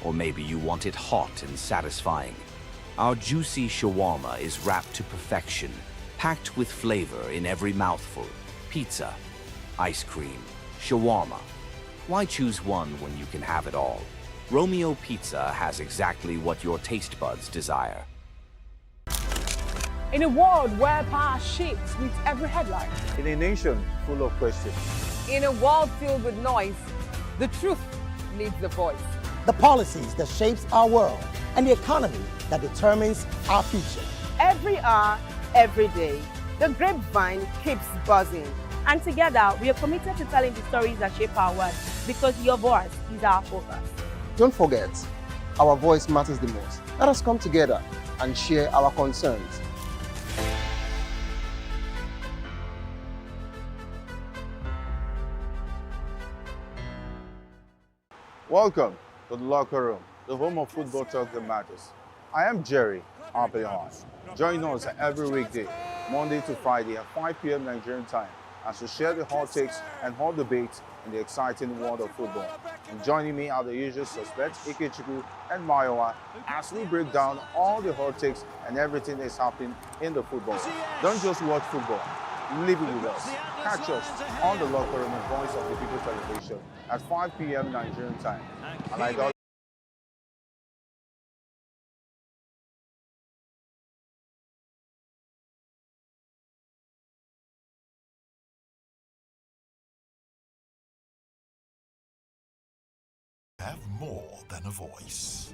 Or maybe you want it hot and satisfying. Our juicy shawarma is wrapped to perfection, packed with flavor in every mouthful. Pizza, ice cream, shawarma. Why choose one when you can have it all? Romeo Pizza has exactly what your taste buds desire. In a world where power shapes with every headline. In a nation full of questions. In a world filled with noise, the truth needs the voice. The policies that shapes our world and the economy that determines our future. Every hour, every day, the grapevine keeps buzzing. And together, we are committed to telling the stories that shape our world because your voice is our focus. Don't forget, our voice matters the most. Let us come together and share our concerns. Welcome to the locker room, the home of football talk that matters. I am Jerry Apelon. Join us every weekday, Monday to Friday at 5 p.m. Nigerian time, as we share the hot takes and hot debates in the exciting world of football. And joining me are the usual suspects, Ikechukwu and Mayowa, as we break down all the hot takes and everything that is happening in the football. Don't just watch football, live it with us. Catch us on the locker room and Voice of the People television at 5 p.m. Nigerian time. And I got have more than a voice.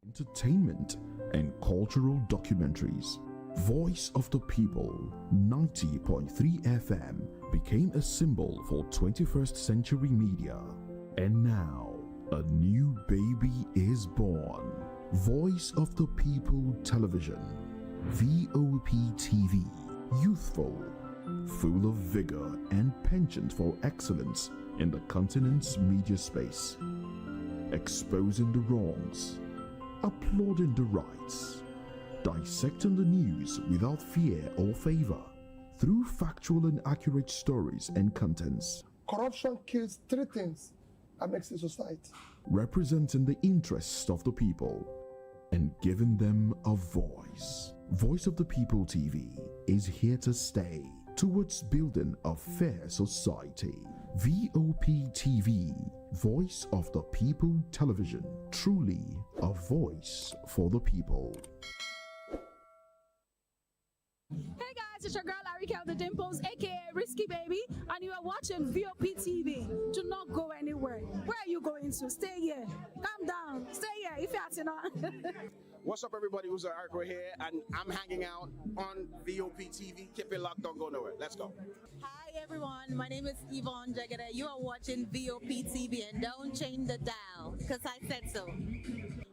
Entertainment and cultural documentaries. Voice of the People 90.3 FM became a symbol for 21st century media. And now, a new baby is born. Voice of the People Television, VOP TV, youthful, full of vigor and penchant for excellence in the continent's media space, exposing the wrongs, applauding the rights, dissecting the news without fear or favor, through factual and accurate stories and contents. Corruption kills three things that makes a society. Representing the interests of the people and giving them a voice. Voice of the People TV is here to stay towards building a fair society. VOP TV, Voice of the People Television, truly a voice for the people. Hey guys, it's your girl Arika of the Dimples, aka Risky Baby, and you are watching VOP TV. Do not go anywhere. Where are you going to? Stay here. Calm down. Stay here if you're not. What's up, everybody? Uzo Arco here, and I'm hanging out on VOP TV. Keep it locked, don't go nowhere. Let's go. Hi everyone, my name is Yvonne Jagade. You are watching VOP TV, and don't change the dial, because I said so.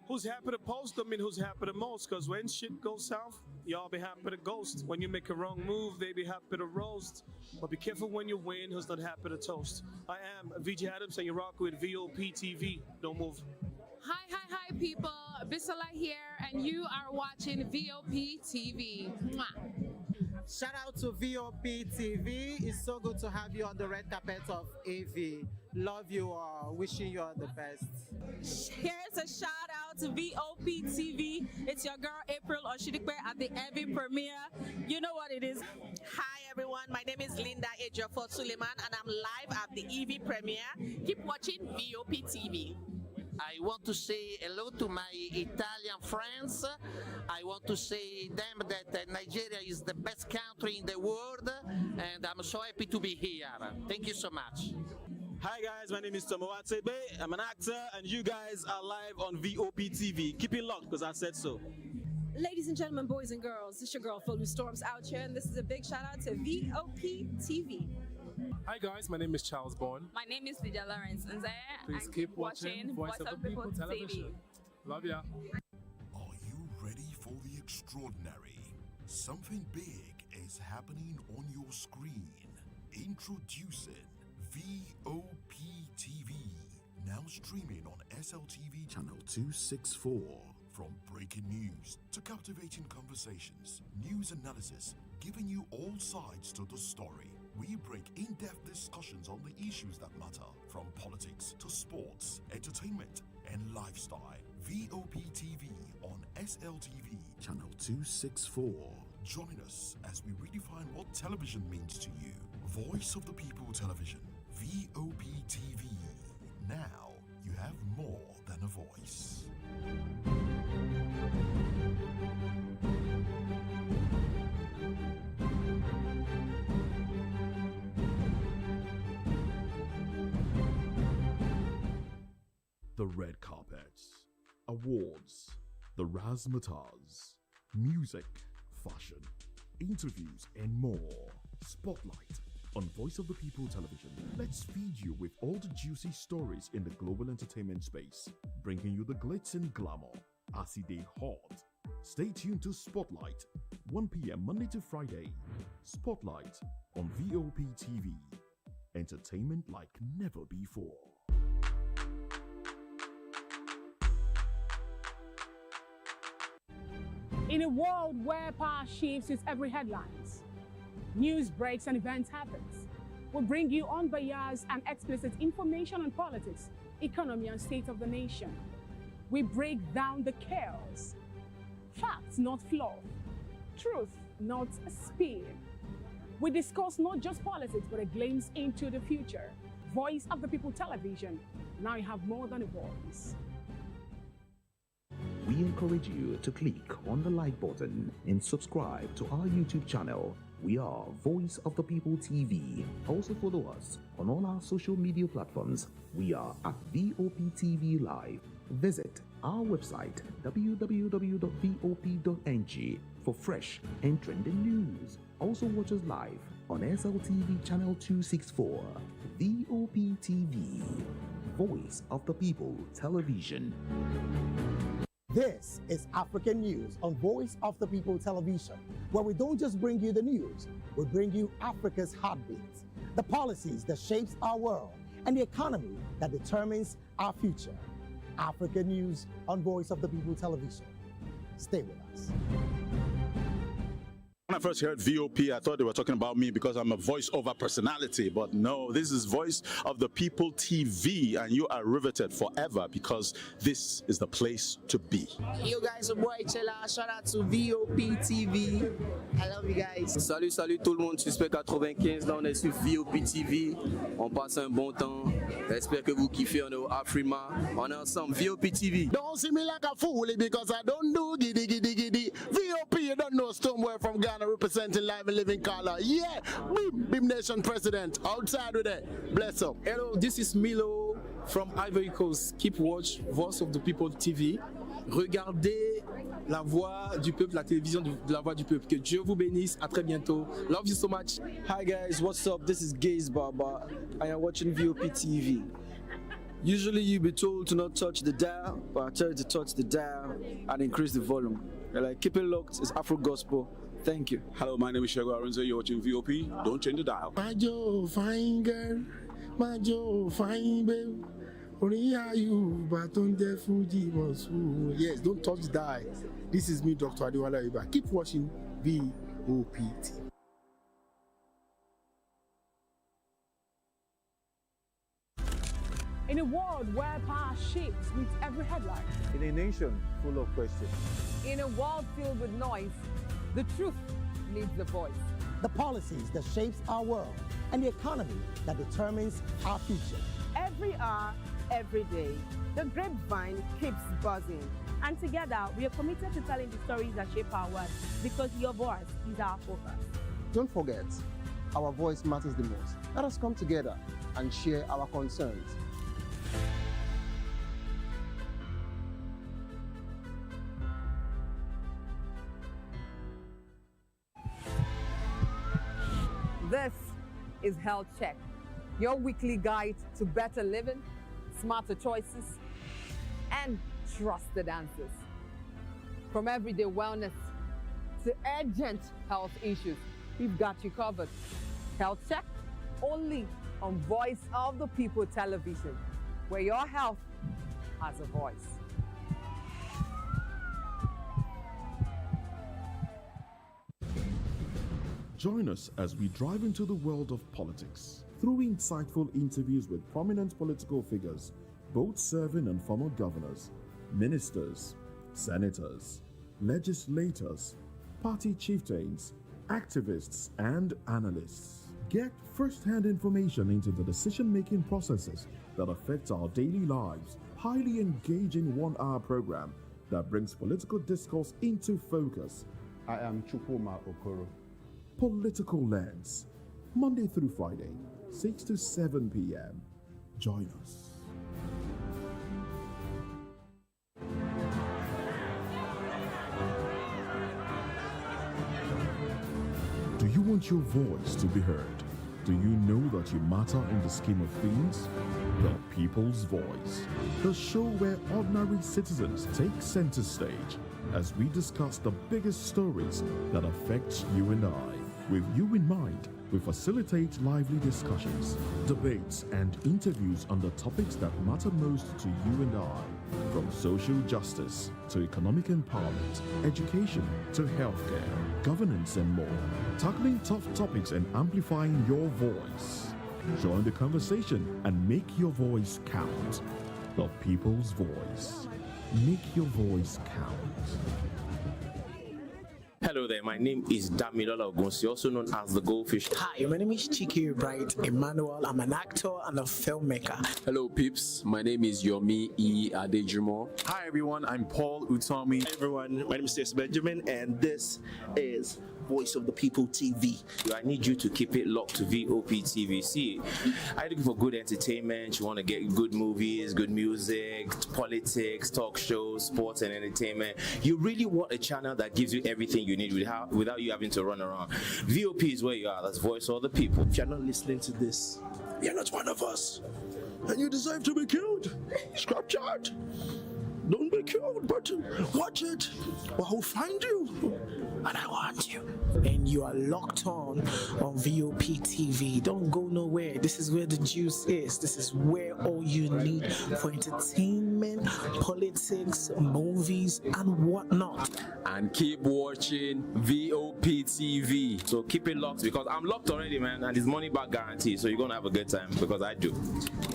Who's happy to post? I mean, who's happy the most? Because when shit goes south, y'all be happy to ghost. When you make a wrong move, they be happy to roast. But be careful when you win, who's not happy to toast. I am VJ Adams, and you rock with VOP TV. Don't move. Hi, people. Bisola here, and you are watching VOP TV. Mwah. Shout out to VOP TV. It's so good to have you on the red carpet of AV. Love you all. Wishing you all the best. Here's a shout out to VOP TV. It's your girl April Oshidikwe at the AV premiere. You know what it is. Hi everyone, my name is Linda Ejiofor Suleiman, and I'm live at the EV premiere. Keep watching VOP TV. I want to say hello to my Italian friends. I want to say them that Nigeria is the best country in the world, and I'm so happy to be here. Thank you so much. Hi guys, my name is Tomo Atebe. I'm an actor, and you guys are live on VOP TV. Keep it locked, because I said so. Ladies and gentlemen, boys and girls, this is your girl Philly Storms out here, and this is a big shout out to VOP TV. Hi guys, my name is Charles Bourne. My name is Lydia Lawrence, and please keep watching Voice of the People Television. Love ya. Are you ready for the extraordinary? Something big is happening on your screen. Introducing VOP TV, now streaming on SLTV channel 264. From breaking news to captivating conversations, news analysis, giving you all sides to the story. We bring in-depth discussions on the issues that matter, from politics to sports, entertainment, and lifestyle. VOP TV on SLTV, channel 264. Join us as we redefine what television means to you. Voice of the People Television, VOP TV. Now you have more than a voice. The red carpets, awards, the razzmatazz, music, fashion, interviews, and more. Spotlight on Voice of the People Television. Let's feed you with all the juicy stories in the global entertainment space, bringing you the glitz and glamour as it is hot. Stay tuned to Spotlight, 1 p.m. Monday to Friday. Spotlight on VOP TV. Entertainment like never before. In a world where power shifts its every headlines, news breaks and events happens, we bring you unbiased and explicit information on politics, economy, and state of the nation. We break down the chaos. Facts, not fluff. Truth, not spin. We discuss not just politics, but a glimpse into the future. Voice of the People Television. Now you have more than a voice. We encourage you to click on the like button and subscribe to our YouTube channel. We are Voice of the People TV. Also follow us on all our social media platforms. We are at VOP TV Live. Visit our website www.vop.ng for fresh and trending news. Also watch us live on SLTV channel 264. VOP TV, Voice of the People Television. This is African News on Voice of the People Television, where we don't just bring you the news, we bring you Africa's heartbeats, the policies that shapes our world, and the economy that determines our future. African News on Voice of the People Television. Stay with us. When I first heard VOP, I thought they were talking about me because I'm a voiceover personality, but no, this is Voice of the People TV, and you are riveted forever because this is the place to be. Yo guys, your boy Chella, shout out to VOP TV. I love you guys. Salut, salut tout le monde, Suspect 95, là on est sur VOP TV, on passe un bon temps, j'espère que vous kiffez, on est au Afrima, on est ensemble, VOP TV. Don't see me like a fool because I don't do giddy giddy giddy. VOP, you don't know Stoneware from Ghana representing live and living color. Yeah, Beam Nation President, outside with it. Bless up. Hello, this is Milo from Ivory Coast. Keep watch Voice of the People TV. Regardez la voix du peuple, la télévision de la voix du peuple. Que Dieu vous bénisse. À très bientôt. Love you so much. Hi guys, what's up? This is Gaze Baba. I am watching VOP TV. Usually you be told to not touch the dial, but I tell you to touch the dial and increase the volume. Like, keep it locked. It's Afro Gospel. Thank you. Hello, my name is Shego Aronzo. You're watching VOP. Don't change the dial. My Joe, fine girl. My Joe, fine babe. Only are you, but on the Fuji was. Yes, don't touch the dial. This is me, Dr. Adiwala Iba. Keep watching VOP TV. In a world where power shapes with every headline. In a nation full of questions. In a world filled with noise, the truth needs a voice. The policies that shapes our world and the economy that determines our future. Every hour, every day, the grapevine keeps buzzing. And together, we are committed to telling the stories that shape our world because your voice is our focus. Don't forget, our voice matters the most. Let us come together and share our concerns. This is Health Check, your weekly guide to better living, smarter choices, and trusted answers. From everyday wellness to urgent health issues, we've got you covered. Health Check, only on Voice of the People Television, where your health has a voice. Join us as we drive into the world of politics through insightful interviews with prominent political figures, both serving and former governors, ministers, senators, legislators, party chieftains, activists, and analysts. Get first-hand information into the decision-making processes that affect our daily lives. Highly engaging one-hour program that brings political discourse into focus. I am Chukwuma Okoro. Political Lens, Monday through Friday, 6 to 7 p.m. Join us. Do you want your voice to be heard? Do you know that you matter in the scheme of things? The People's Voice, the show where ordinary citizens take center stage as we discuss the biggest stories that affect you and I. With you in mind, we facilitate lively discussions, debates, and interviews on the topics that matter most to you and I, from social justice to economic empowerment, education to healthcare, governance, and more, tackling tough topics and amplifying your voice. Join the conversation and make your voice count. The People's Voice. Make your voice count. Hello there, my name is Damilola Ogunsi, also known as the Goldfish. Hi, my name is Chiki Bright Emmanuel. I'm an actor and a filmmaker. Hello peeps, my name is Yomi E. Adejimo. Hi everyone, I'm Paul Utomi. Hi everyone, my name is Stacey Benjamin and this is Voice of the People TV. I need you to keep it locked to VOP TV. See, are you looking for good entertainment? You want to get good movies, good music, politics, talk shows, sports and entertainment. You really want a channel that gives you everything you need without you having to run around. VOP is where you are. That's Voice of the People. If you're not listening to this, you're not one of us. And you deserve to be killed. Scrap chat. Don't be killed, but watch it. Or I'll find you. And I want you. And you are locked on VOP TV. Don't go nowhere. This is where the juice is. This is where all you need for entertainment, politics, movies, and whatnot. And keep watching VOP TV. So keep it locked because I'm locked already, man, and it's money back guarantee. So you're gonna have a good time because I do.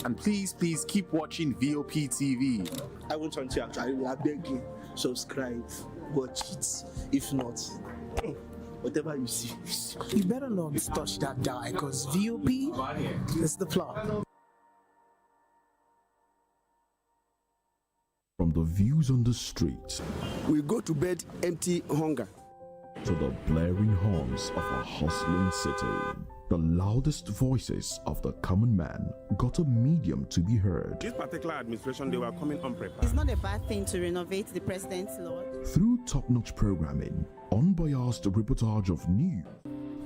And please keep watching VOP TV. I won't turn to you actually. I beg you, subscribe, watch it. If not, whatever you see. You better not touch that die because VOP is the plot. From the views on the street, we go to bed empty hunger, to the blaring horns of a hustling city, the loudest voices of the common man got a medium to be heard. This particular administration, they were coming unprepared. It's not a bad thing to renovate the president's lawn. Through top-notch programming, unbiased reportage of news,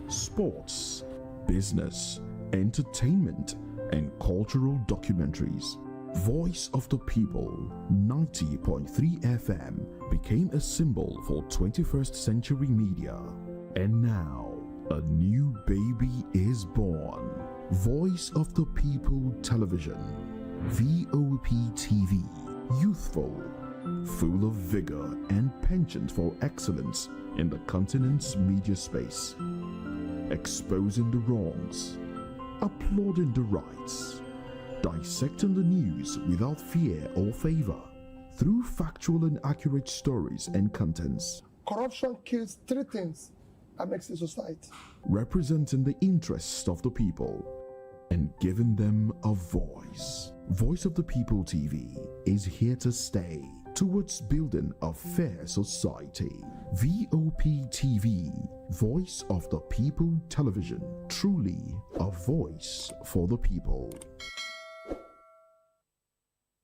sports, business, entertainment, and cultural documentaries, Voice of the People 90.3 FM became a symbol for 21st century media. And now, a new baby is born. Voice of the People Television, VOP TV, youthful, full of vigor and penchant for excellence in the continent's media space, exposing the wrongs, applauding the rights, dissecting the news without fear or favor, through factual and accurate stories and contents. Corruption kills three things that makes a society. Representing the interests of the people and giving them a voice. Voice of the People TV is here to stay towards building a fair society. VOP TV, Voice of the People Television, truly a voice for the people.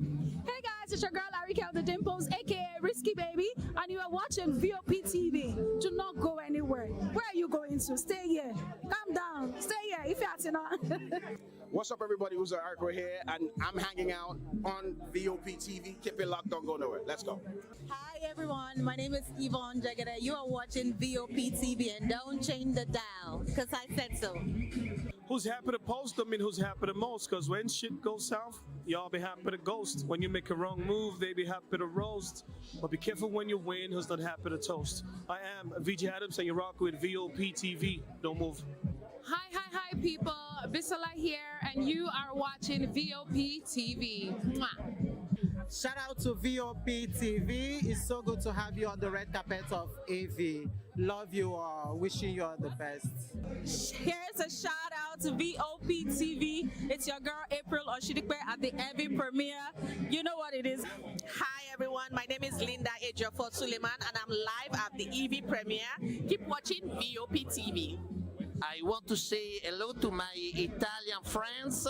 Hey guys, it's your girl Larry the Dimples, aka Risky Baby, and you are watching VOP TV. Do not go anywhere. Where are you going to? Stay here. Calm down. Stay here if you're not. What's up, everybody? Who's Arco here, and I'm hanging out on VOP TV. Keep it locked, don't go nowhere. Let's go. Hi everyone, my name is Yvonne Jagade. You are watching VOP TV, and don't change the dial, because I said so. Who's happy to post them and who's happy the most? Because when shit goes south, y'all be happy to ghost. When you make a wrong move, they be happy to roast. But be careful when you win, who's not happy to toast. I am VJ Adams and you rock with Vop Tv. Don't move. Hi, people. Bisola here, and you are watching Vop TV. Mwah. Shout out to Vop TV. It's so good to have you on the red carpet of AV. Love you all. Wishing you all the best. Here's a shout out to Vop TV. It's your girl April Oshidikwe at the AV premiere. You know what it is. Hi everyone, my name is Linda Ejiofor Suleiman and I'm live at the EV premiere. Keep watching Vop TV. I want to say hello to my Italian friends.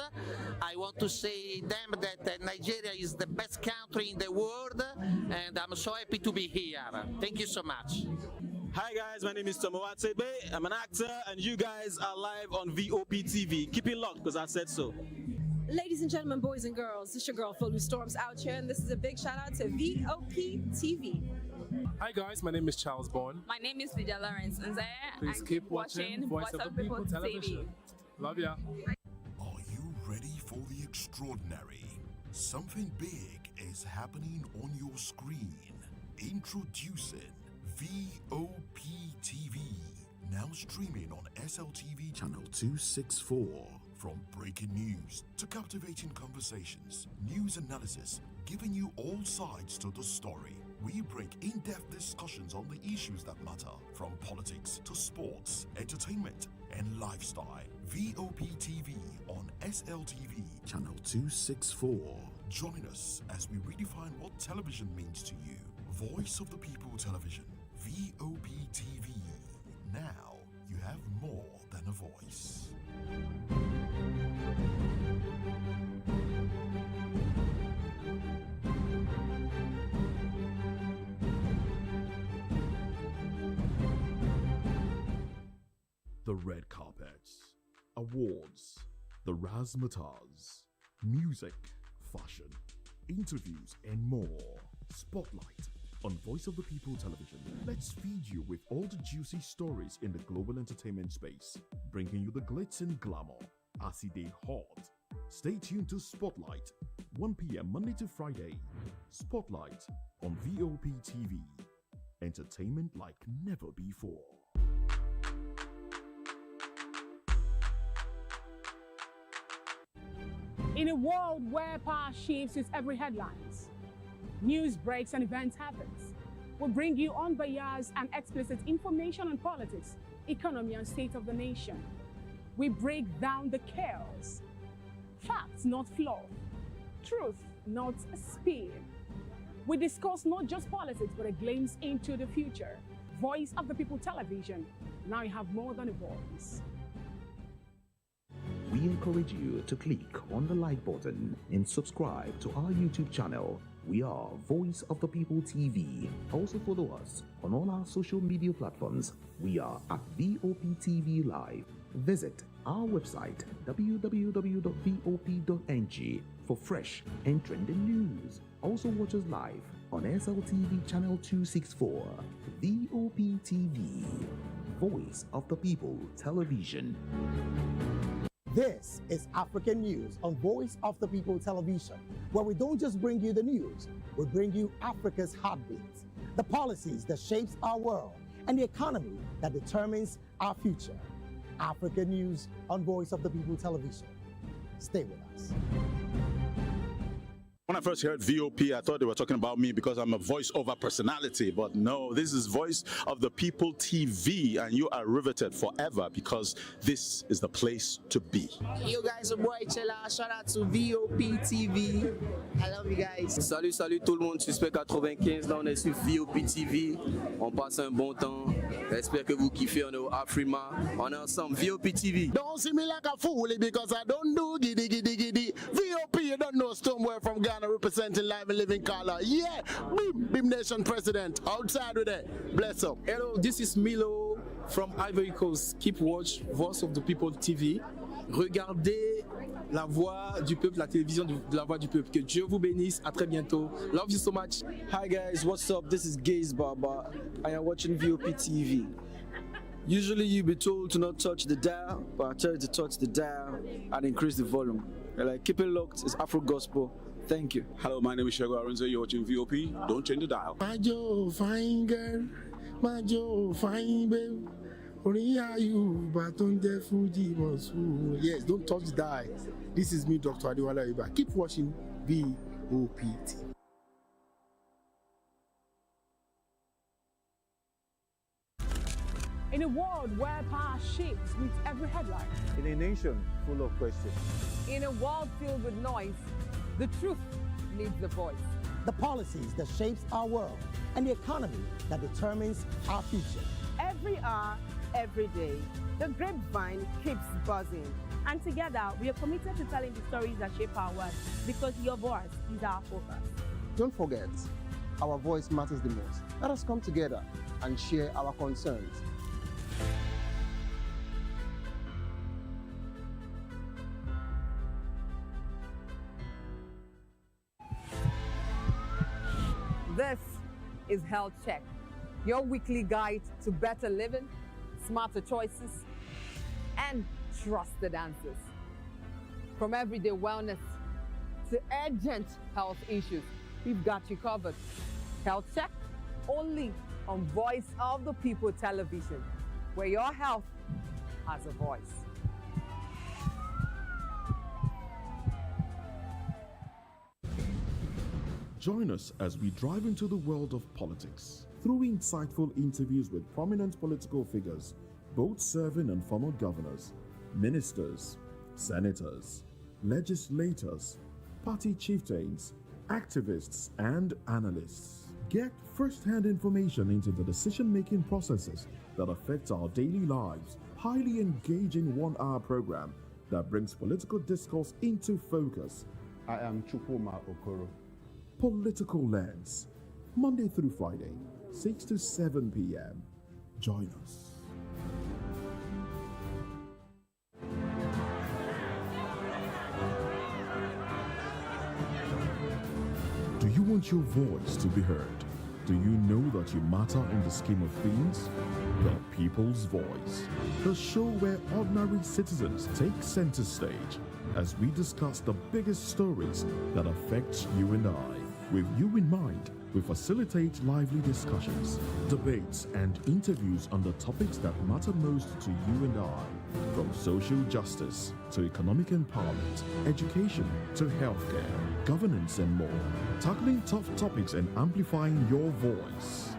I want to say them that Nigeria is the best country in the world and I'm so happy to be here. Thank you so much. Hi guys, my name is Tomo Atebe. I'm an actor and you guys are live on Vop TV. Keep it locked because I said so. Ladies and gentlemen, boys and girls, this is your girl Folu Storms out here, and this is a big shout out to Vop TV. Hi guys, my name is Charles Bourne. My name is Lydia Lawrence Nze. Please keep watching Voice of the People Television. Love ya. Are you ready for the extraordinary? Something big is happening on your screen. Introducing VOP TV. Now streaming on SLTV channel 264. From breaking news to captivating conversations, news analysis, giving you all sides to the story. We bring in-depth discussions on the issues that matter, from politics to sports, entertainment, and lifestyle. VOP TV on SLTV channel 264. Join us as we redefine what television means to you. Voice of the People Television, VOP TV. Now you have more than a voice. The red carpets, awards, the razzmatazz, music, fashion, interviews, and more. Spotlight on Voice of the People Television. Let's feed you with all the juicy stories in the global entertainment space, bringing you the glitz and glamour as it is hot. Stay tuned to Spotlight, 1 p.m. Monday to Friday. Spotlight on VOP TV. Entertainment like never before. In a world where power shifts with every headlines, news breaks and events happens, we bring you unbiased and explicit information on politics, economy, and state of the nation. We break down the chaos. Facts, not fluff. Truth, not spin. We discuss not just politics, but a glimpse into the future. Voice of the People Television. Now you have more than a voice. We encourage you to click on the like button and subscribe to our YouTube channel. We are Voice of the People TV. Also follow us on all our social media platforms. We are at VOP TV Live. Visit our website www.vop.ng for fresh and trending news. Also watch us live on SLTV channel 264. VOP TV, Voice of the People Television. This is African News on Voice of the People Television, where we don't just bring you the news, we bring you Africa's heartbeats, the policies that shapes our world, and the economy that determines our future. African News on Voice of the People Television. Stay with us. When I first heard VOP, I thought they were talking about me because I'm a voice-over personality. But no, this is Voice of the People TV, and you are riveted forever because this is the place to be. Yo guys, your boy Chela. Shout out to VOP TV. I love you guys. Salut tout le monde, Suspect 95, là on est sur VOP TV. On passe un bon temps. J'espère que vous kiffez, on est au Afrima. On est ensemble, VOP TV. Don't see me like a fool because I don't do giddy giddy giddy. VOP, you don't know somewhere from Ghana representing live and living color. Yeah, Bim Nation President. Outside with it. Bless up. Hello, this is Milo from Ivory Coast. Keep watch Voice of the People TV. Regardez la voix du peuple, la télévision de la voix du peuple. Que Dieu vous bénisse. À très bientôt. Love you so much. Hi guys, what's up? This is Gaze Baba. I am watching VOP TV. Usually you be told to not touch the dial, but I tell you to touch the dial and increase the volume. Like, keep it locked, it's Afro Gospel. Thank you. Hello, my name is Shego Arunze. You're watching VOP. Don't change the dial. My Joe, fine girl. My Joe, fine babe. Yes, don't touch the dial. This is me, Dr. Adiwala Iba. Keep watching VOP TV. In a world where power shapes with every headline. In a nation full of questions. In a world filled with noise, the truth needs a voice. The policies that shapes our world and the economy that determines our future. Every hour, every day, the grapevine keeps buzzing. And together, we are committed to telling the stories that shape our world, because your voice is our focus. Don't forget, our voice matters the most. Let us come together and share our concerns. This is Health Check, your weekly guide to better living, smarter choices, and trusted answers. From everyday wellness to urgent health issues, we've got you covered. Health Check, only on Voice of the People Television, where your health has a voice. Join us as we drive into the world of politics through insightful interviews with prominent political figures, both serving and former governors, ministers, senators, legislators, party chieftains, activists, and analysts. Get first-hand information into the decision-making processes that affect our daily lives. Highly engaging one-hour program that brings political discourse into focus. I am Chukwuma Okoro. Political Lens, Monday through Friday, 6 to 7 p.m. Join us. Do you want your voice to be heard? Do you know that you matter in the scheme of things? The People's Voice, the show where ordinary citizens take center stage as we discuss the biggest stories that affect you and I. With you in mind, we facilitate lively discussions, debates, and interviews on the topics that matter most to you and I. From social justice to economic empowerment, education to healthcare, governance, and more. Tackling tough topics and amplifying your voice.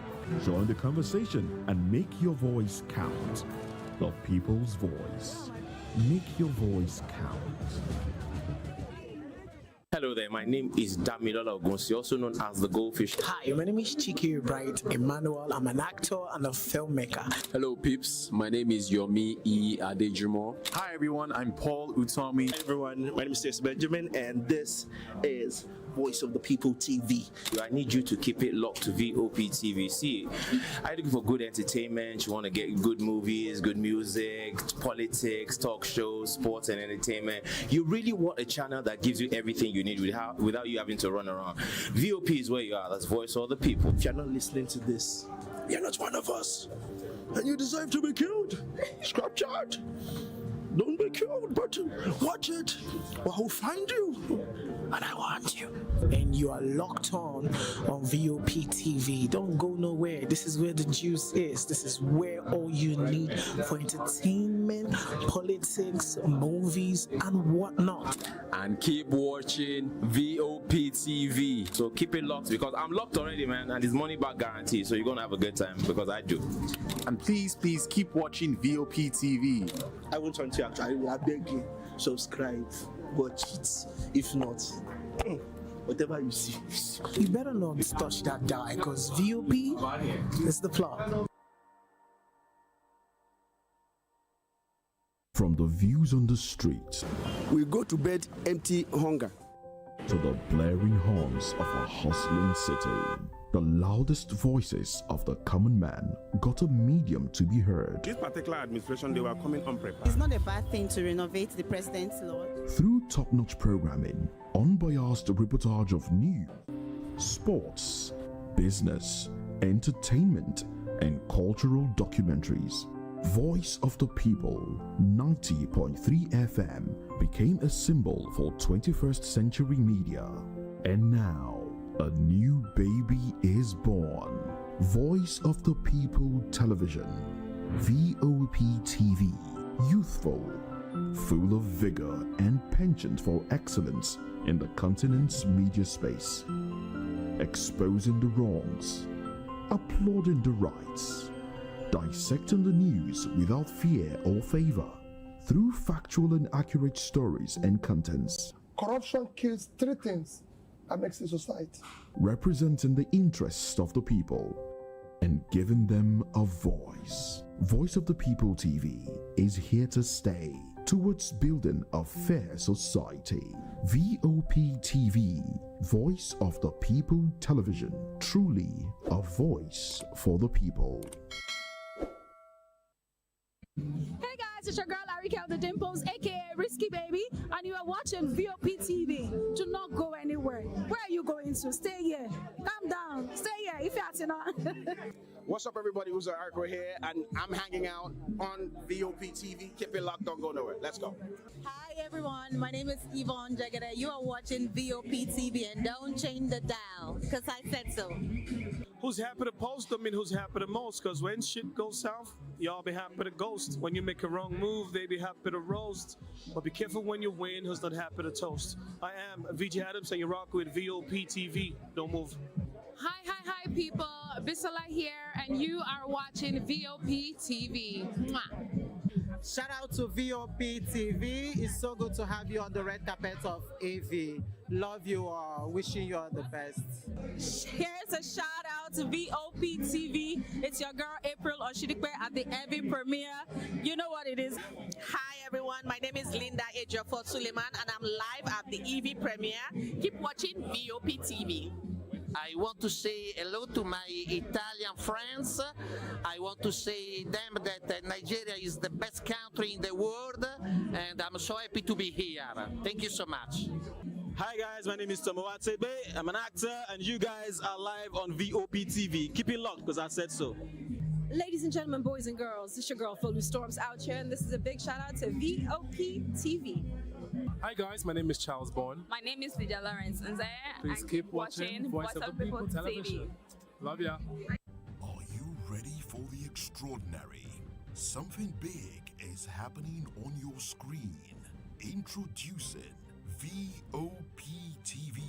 Join the conversation and make your voice count. The People's Voice. Make your voice count. Hello there, my name is Damilola Ogunsi, also known as the Goldfish. Hi, my name is Chiki Bright Emmanuel. I'm an actor and a filmmaker. Hello peeps, my name is Yomi E. Adejimo. Hi everyone, I'm Paul Utomi. Hi everyone, my name is Stacey Benjamin and this is Voice of the People TV. I need you to keep it locked to VOP TV. See, are you looking for good entertainment? You want to get good movies, good music, politics, talk shows, sports and entertainment. You really want a channel that gives you everything you need without you having to run around. VOP is where you are. That's Voice of the People. If you're not listening to this, you're not one of us. And you deserve to be killed. Scrap chat. Don't be killed, but watch it, or I'll find you, and I want you. And you are locked on VOP TV. Don't go nowhere. This is where the juice is. This is where all you need for entertainment, politics, movies, and whatnot. And keep watching VOP TV. So keep it locked, because I'm locked already, man, and it's money back guarantee. So you're gonna have a good time, because I do. And please keep watching VOP TV. I won't want to actually, I beg you, subscribe, watch it. If not, whatever you see. You better not touch that dial, because VOP is the plot. From the views on the street, we go to bed empty hunger, to the blaring horns of a hustling city. The loudest voices of the common man got a medium to be heard. This particular administration, they were coming unprepared. It's not a bad thing to renovate the president's lawn. Through top-notch programming, unbiased reportage of news, sports, business, entertainment, and cultural documentaries. Voice of the People 90.3 FM became a symbol for 21st century media. And now, a new baby is born. Voice of the People Television, VOP TV, youthful, full of vigor and penchant for excellence in the continent's media space, exposing the wrongs, applauding the rights, dissecting the news without fear or favor, through factual and accurate stories and contents. Corruption kills three things that makes a society. Representing the interests of the people and giving them a voice. Voice of the People TV is here to stay towards building a fair society. VOP TV, Voice of the People Television, truly a voice for the people. Hey guys, it's your girl Arika the Dimples, aka Risky Baby, and you are watching VOP TV. Do not go anywhere. Where are you going to? Stay here. Calm down. Stay here if you're not. What's up, everybody? Uzo Arco here, and I'm hanging out on VOP TV. Keep it locked, don't go nowhere. Let's go. Hi everyone, my name is Yvonne Jagade. You are watching VOP TV, and don't change the dial, because I said so. Who's happy to post? I mean, who's happy the most? Because when shit goes south, y'all be happy to ghost. When you make a wrong move, they be happy to roast. But be careful when you win, who's not happy to toast. I am VJ Adams, and you rock with VOP TV. Don't move. Hi, people. Bisola here, and you are watching VOP TV. Mwah. Shout out to VOP TV. It's so good to have you on the red carpet of AV. Love you all. Wishing you all the best. Here's a shout out to VOP TV. It's your girl April Oshidikwe at the AV premiere. You know what it is. Hi everyone, my name is Linda Ejiofor Suleiman, and I'm live at the EV premiere. Keep watching VOP TV. I want to say hello to my Italian friends. I want to say them that Nigeria is the best country in the world, and I'm so happy to be here. Thank you so much. Hi guys, my name is Tomowatebe. I'm an actor, and you guys are live on VOP TV. Keep it locked, because I said so. Ladies and gentlemen, boys and girls, this is your girl Philly Storms out here, and this is a big shout out to VOP TV. Hi guys, my name is Charles Bourne. My name is Lydia Lawrence, and please keep watching Voice of the People Television. Love ya. Are you ready for the extraordinary? Something big is happening on your screen. Introducing VOP TV,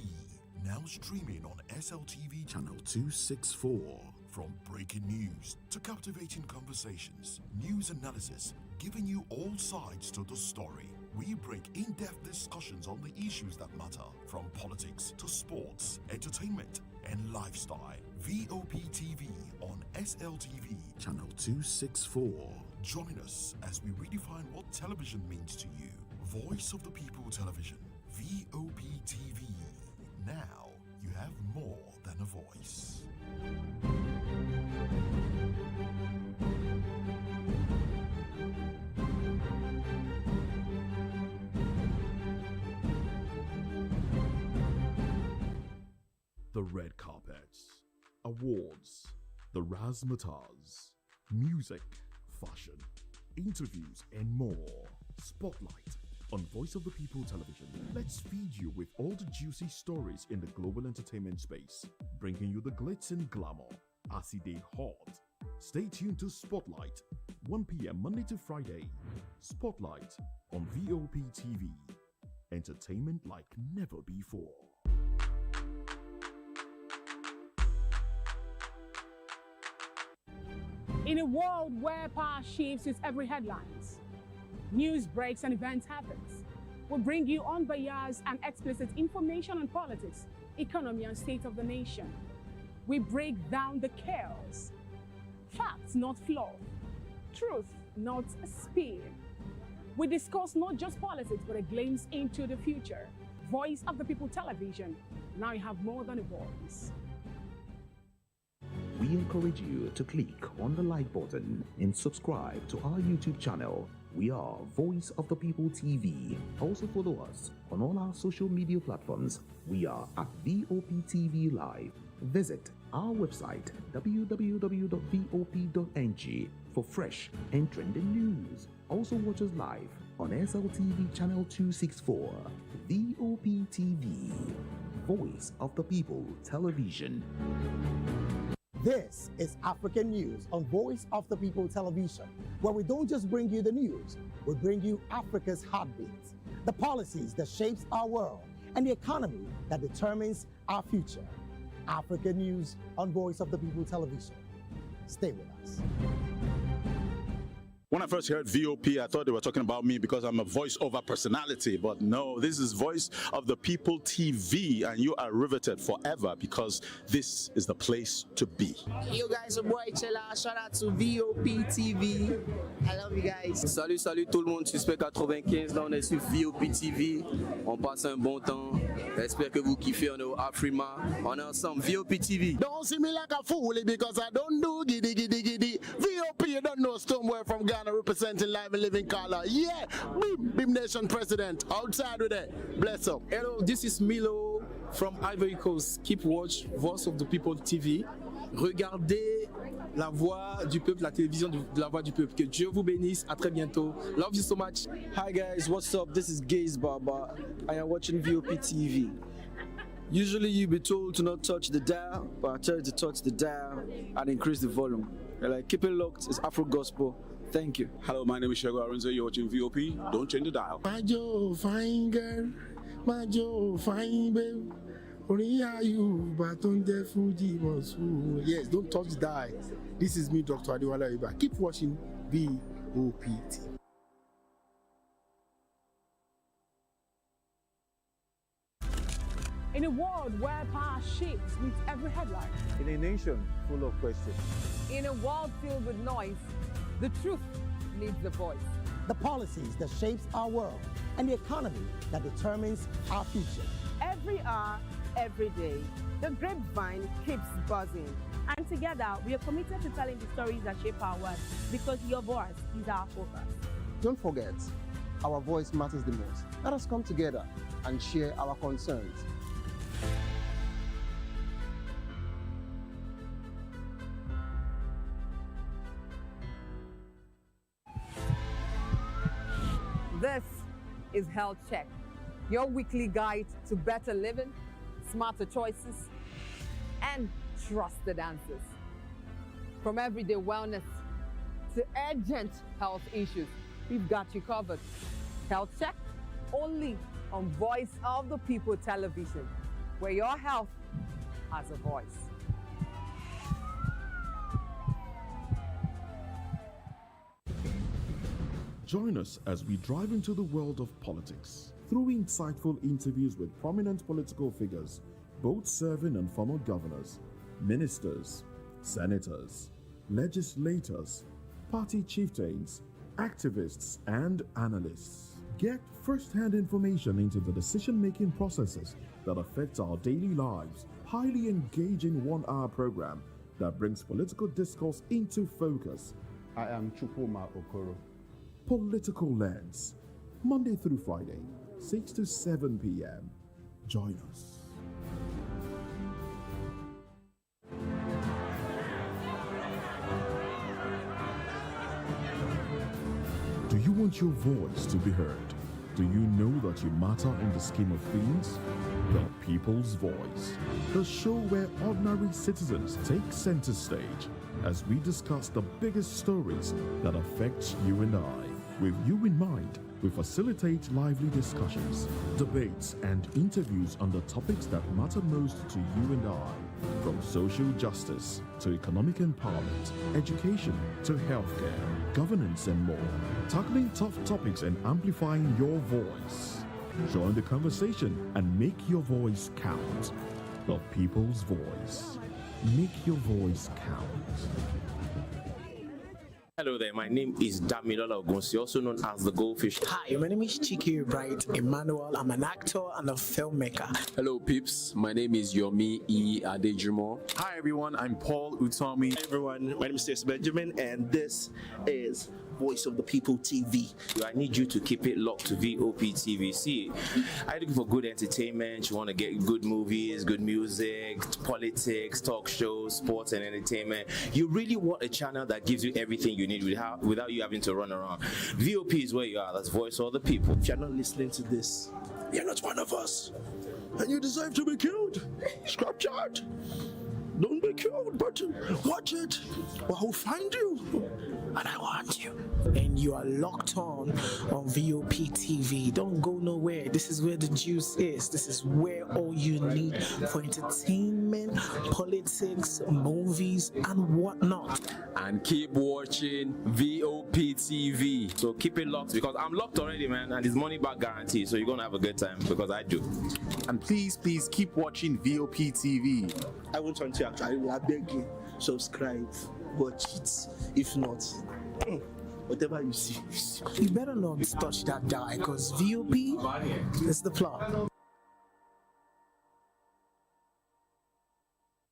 now streaming on SLTV channel 264. From breaking news to captivating conversations, news analysis, giving you all sides to the story. We break in-depth discussions on the issues that matter, from politics to sports, entertainment, and lifestyle. VOP TV on SLTV channel 264. Join us as we redefine what television means to you. Voice of the People Television, VOP TV. Now you have more than a voice. The red carpets, awards, the razzmatazz, music, fashion, interviews, and more. Spotlight on Voice of the People Television. Let's feed you with all the juicy stories in the global entertainment space, bringing you the glitz and glamour as it is hot. Stay tuned to Spotlight, 1 p.m. Monday to Friday. Spotlight on VOP TV. Entertainment like never before. In a world where power shifts with every headlines, news breaks and events happens, we bring you unbiased and explicit information on politics, economy, and state of the nation. We break down the chaos. Facts, not fluff. Truth, not spin. We discuss not just politics, but a glimpse into the future. Voice of the People Television. Now you have more than a voice. We encourage you to click on the like button and subscribe to our YouTube channel. We are Voice of the People TV. Also follow us on all our social media platforms. We are at VOP TV Live. Visit our website www.vop.ng for fresh and trending news. Also watch us live on SLTV channel 264, VOP TV, Voice of the People Television. This is African News on Voice of the People Television, where we don't just bring you the news, we bring you Africa's heartbeats, the policies that shapes our world, and the economy that determines our future. African News on Voice of the People Television. Stay with us. When I first heard VOP, I thought they were talking about me because I'm a voiceover personality. But no, this is Voice of the People TV, and you are riveted forever because this is the place to be. Yo guys, your boy Chella. Shout out to VOP TV. I love you guys. Salut, salut tout le monde. Suspect 95, là on est sur VOP TV. On passe un bon temps. J'espère que vous kiffez. On est au Afrima. On est ensemble. VOP TV. Don't see me like a fool because I don't do giddy giddy giddy. VOP, you don't know somewhere from Ghana representing live and living color. Yeah, Beam Nation president. Outside with it. Bless up. Hello, this is Milo from Ivory Coast. Keep watch Voice of the People TV. Regardez la voix du peuple, la télévision de la voix du peuple. Que Dieu vous bénisse. À très bientôt. Love you so much. Hi guys, what's up? This is Gaze Baba. I am watching VOP TV. Usually you be told to not touch the dial, but I tell you to touch the dial and increase the volume. Like, keep it locked. It's Afro Gospel. Thank you. Hello, my name is Shego Aronzo. You're watching VOP. Don't change the dial. My Joe, fine girl. My Joe, fine babe. Only are you, but on the Fuji was. Yes, don't touch the dial. This is me, Dr. Adiwala Iba. Keep watching VOP. In a world where power shapes with every headline. In a nation full of questions. In a world filled with noise, the truth needs a voice. The policies that shapes our world and the economy that determines our future. Every hour, every day, the grapevine keeps buzzing. And together, we are committed to telling the stories that shape our world because your voice is our focus. Don't forget, our voice matters the most. Let us come together and share our concerns. This is Health Check, your weekly guide to better living, smarter choices, and trusted answers. From everyday wellness to urgent health issues, we've got you covered. Health Check, only on Voice of the People Television, where your health has a voice. Join us as we drive into the world of politics through insightful interviews with prominent political figures, both serving and former governors, ministers, senators, legislators, party chieftains, activists, and analysts. Get first-hand information into the decision-making processes that affect our daily lives. Highly engaging one-hour program that brings political discourse into focus. I am Chupuma Okoro. Political Lens, Monday through Friday, 6 to 7 p.m. Join us. Do you want your voice to be heard? Do you know that you matter in the scheme of things? The People's Voice, the show where ordinary citizens take center stage as we discuss the biggest stories that affect you and I. With you in mind, we facilitate lively discussions, debates, and interviews on the topics that matter most to you and I. From social justice to economic empowerment, education to healthcare, governance, and more. Tackling tough topics and amplifying your voice. Join the conversation and make your voice count. The People's Voice. Make your voice count. Hello there, my name is Damilola Ogunsi, also known as the Goldfish. Hi, my name is Chiki Bright Emmanuel. I'm an actor and a filmmaker. Hello peeps, my name is Yomi E. Adejimo. Hi everyone, I'm Paul Utomi. Hi everyone, my name is Stacey Benjamin and this is Voice of the People TV. I need you to keep it locked to VOP TV. See, are you looking for good entertainment? You want to get good movies, good music, politics, talk shows, sports and entertainment. You really want a channel that gives you everything you need without you having to run around. VOP is where you are. That's Voice of the People. If you're not listening to this, you're not one of us. And you deserve to be killed. Scrap chat. Don't be killed, but watch it, or I'll find you, and I want you. And you are locked on VOP TV. Don't go nowhere. This is where the juice is. This is where all you need for entertainment, politics, movies, and whatnot. And keep watching VOP TV. So keep it locked, because I'm locked already, man, and it's money back guarantee. So you're gonna have a good time, because I do. And please keep watching VOP TV. I won't want to actually, I beg you, subscribe, watch it. If not, whatever you see. You better not touch that dial, because VOP is the plot.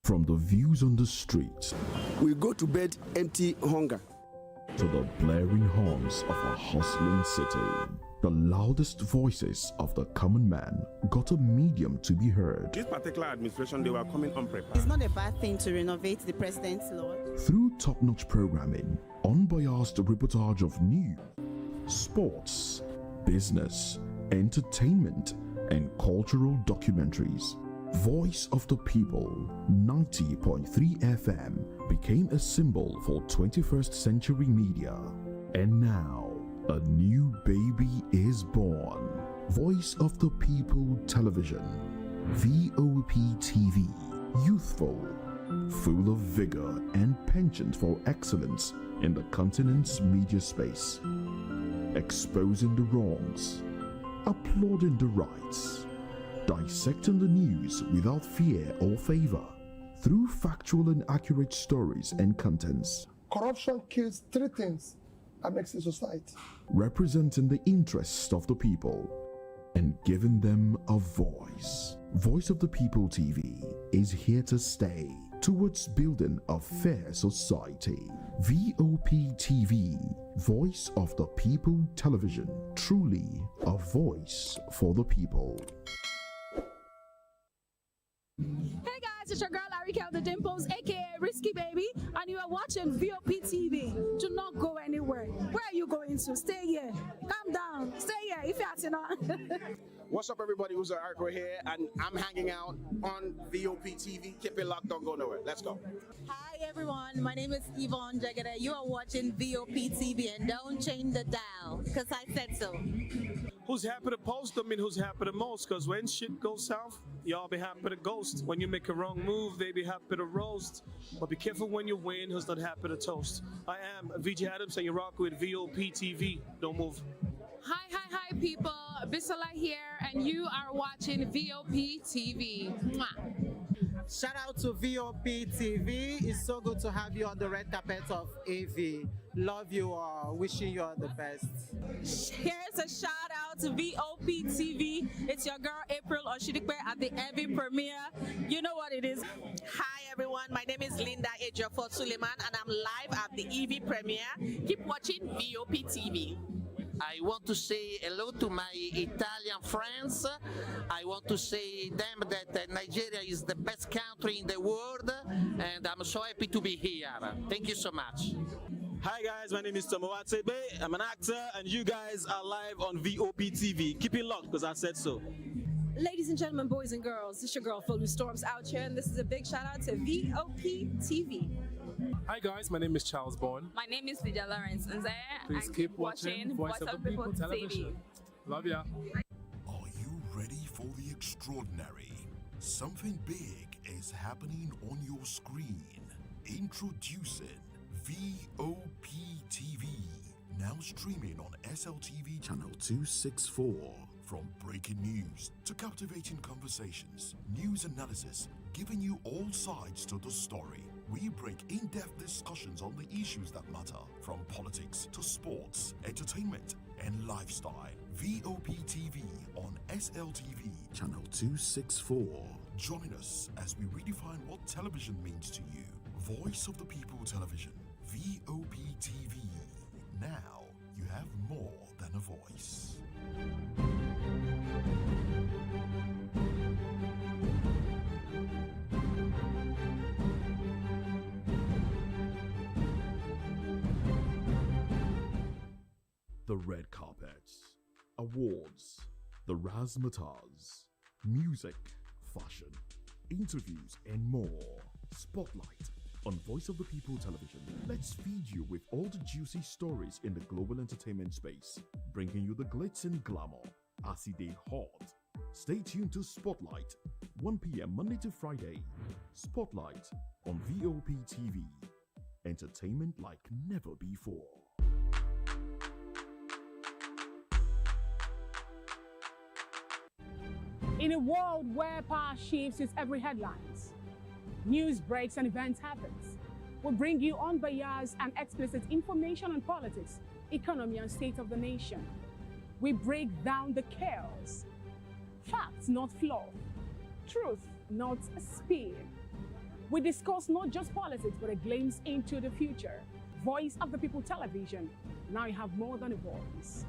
From the views on the street, we go to bed empty hunger, to the blaring horns of a hustling city, the loudest voices of the common man got a medium to be heard. This particular administration, they were coming unprepared. It's not a bad thing to renovate the president's lawn. Through top-notch programming, unbiased reportage of news, sports, business, entertainment, and cultural documentaries, Voice of the People 90.3 FM became a symbol for 21st century media. And now, a new baby is born. Voice of the People Television, VOP TV, youthful, full of vigor and penchant for excellence in the continent's media space, exposing the wrongs, applauding the rights, dissecting the news without fear or favor, through factual and accurate stories and contents. Corruption kills three things that makes a society. Representing the interests of the people and giving them a voice. Voice of the People TV is here to stay towards building a fair society. VOP TV, Voice of the People Television, truly a voice for the people. Hey guys, it's your girl Larry Kel the Dimples, aka Risky Baby, and you are watching VOP TV. Do not go anywhere. Where are you going to? Stay here. Calm down. Stay here if you're not. What's up, everybody? Who's Arco here, and I'm hanging out on VOP TV. Keep it locked, don't go nowhere. Let's go. Hi everyone, my name is Yvonne Jagade. You are watching VOP TV, and don't change the dial, because I said so. Who's happy to post them and who's happy the most? Because when shit goes south, y'all be happy to ghost. When you make a wrong move, they be happy to roast. But be careful when you win, who's not happy to toast. I am VJ Adams, and you're rocking with VOP TV. Don't move. Hi people, Bisola here, and you are watching VOP TV. Mwah. Shout out to VOP TV. It's so good to have you on the red carpet of AV. Love you all. Wishing you all the best. Here's a shout out to VOP TV. It's your girl April Oshidikwe at the AV premiere. You know what it is. Hi everyone, my name is Linda Ejiofor Suleiman, and I'm live at the EV premiere. Keep watching VOP TV. I want to say hello to my Italian friends. I want to say them that Nigeria is the best country in the world, and I'm so happy to be here. Thank you so much. Hi guys, my name is Tomo Watebe. I'm an actor, and you guys are live on VOP TV. Keep it locked, because I said so. Ladies and gentlemen, boys and girls, this is your girl Phil Storms out here, and this is a big shout out to VOP TV. Hi guys, my name is Charles Bourne. My name is Lydia Lawrence Nze. Please keep watching Voice of the People Television. Love ya. Are you ready for the extraordinary? Something big is happening on your screen. Introducing VOP TV, now streaming on SLTV channel 264. From breaking news to captivating conversations, news analysis, giving you all sides to the story. We bring in-depth discussions on the issues that matter, from politics to sports, entertainment, and lifestyle. VOP TV on SLTV channel 264. Join us as we redefine what television means to you. Voice of the People Television, VOP TV, now you have more than a voice. The red carpets, awards, the razzmatazz, music, fashion, interviews, and more. Spotlight on Voice of the People Television. Let's feed you with all the juicy stories in the global entertainment space, bringing you the glitz and glamour as they hot. Stay tuned to Spotlight, 1 p.m. Monday to Friday. Spotlight on VOP TV. Entertainment like never before. In a world where power shifts with every headlines, news breaks and events happens, we bring you unbiased and explicit information on politics, economy, and state of the nation. We break down the chaos. Facts, not fluff. Truth, not spin. We discuss not just politics, but a glimpse into the future. Voice of the People Television. Now you have more than a voice.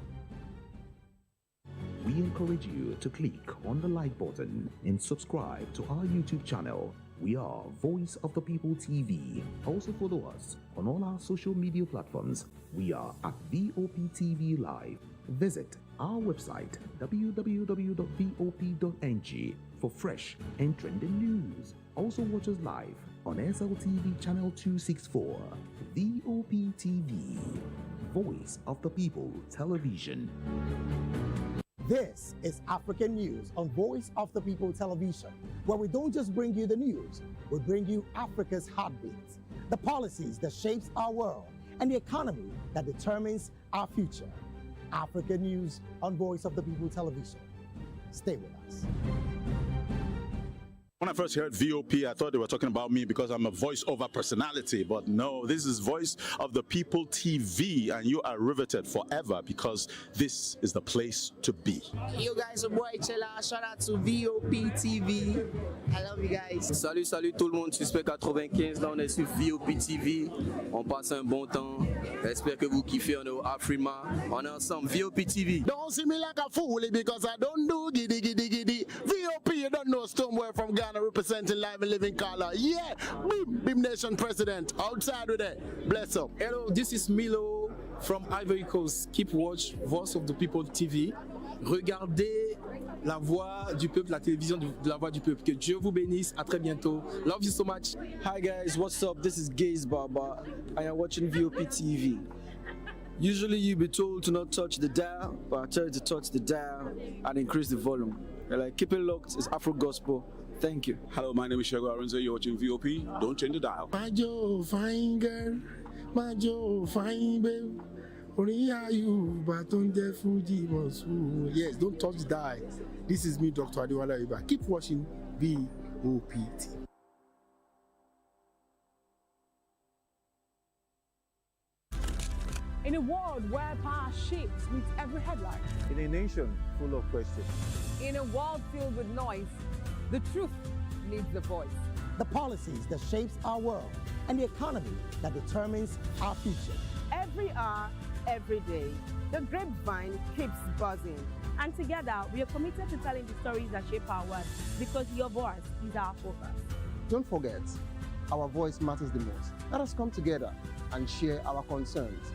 We encourage you to click on the like button and subscribe to our YouTube channel. We are Voice of the People TV. Also follow us on all our social media platforms. We are at VOP TV Live. Visit our website www.vop.ng for fresh and trending news. Also watch us live on SLTV channel 264. VOP TV, Voice of the People Television. This is African News on Voice of the People Television, where we don't just bring you the news, we bring you Africa's heartbeats, the policies that shapes our world, and the economy that determines our future. African News on Voice of the People Television. Stay with us. When I first heard VOP, I thought they were talking about me because I'm a voice-over personality. But no, this is Voice of the People TV, and you are riveted forever because this is the place to be. Yo guys, your boy Chella. Shout out to VOP TV. I love you guys. Salut, salut tout le monde. Suspect 95. Là, on est sur VOP TV. On passe un bon temps. J'espère que vous kiffez. On est au Afrima. On est ensemble. VOP TV. Don't see me like a fool because I don't do giddy giddy giddy. VOP, you don't know somewhere from Ghana representing live and living color. Yeah, Bim Nation president. Outside with it. Bless up. Hello, this is Milo from Ivory Coast. Keep watch Voice of the People TV. Regardez la voix du peuple, la télévision de la voix du peuple. Que Dieu vous bénisse. À très bientôt. Love you so much. Hi guys, what's up? This is Gaze Baba. I am watching VOP TV. Usually you'll be told to not touch the dial, but I tell you to touch the dial and increase the volume. You're like, keep it locked. It's Afro Gospel. Thank you. Hello, my name is Shego Aronzo. You're watching VOP. Don't change the dial. My Joe, fine girl. My Joe, fine babe. Only are you, but on the Fuji was. Yes, don't touch the dial. This is me, Dr. Adiwala Iba. Keep watching VOP TV. In a world where power shifts with every headline, In a nation full of questions. In a world filled with noise, the truth needs a voice. The policies that shapes our world, and the economy that determines our future. Every hour, every day, the grapevine keeps buzzing. And together, we are committed to telling the stories that shape our world because your voice is our focus. Don't forget, our voice matters the most. Let us come together and share our concerns.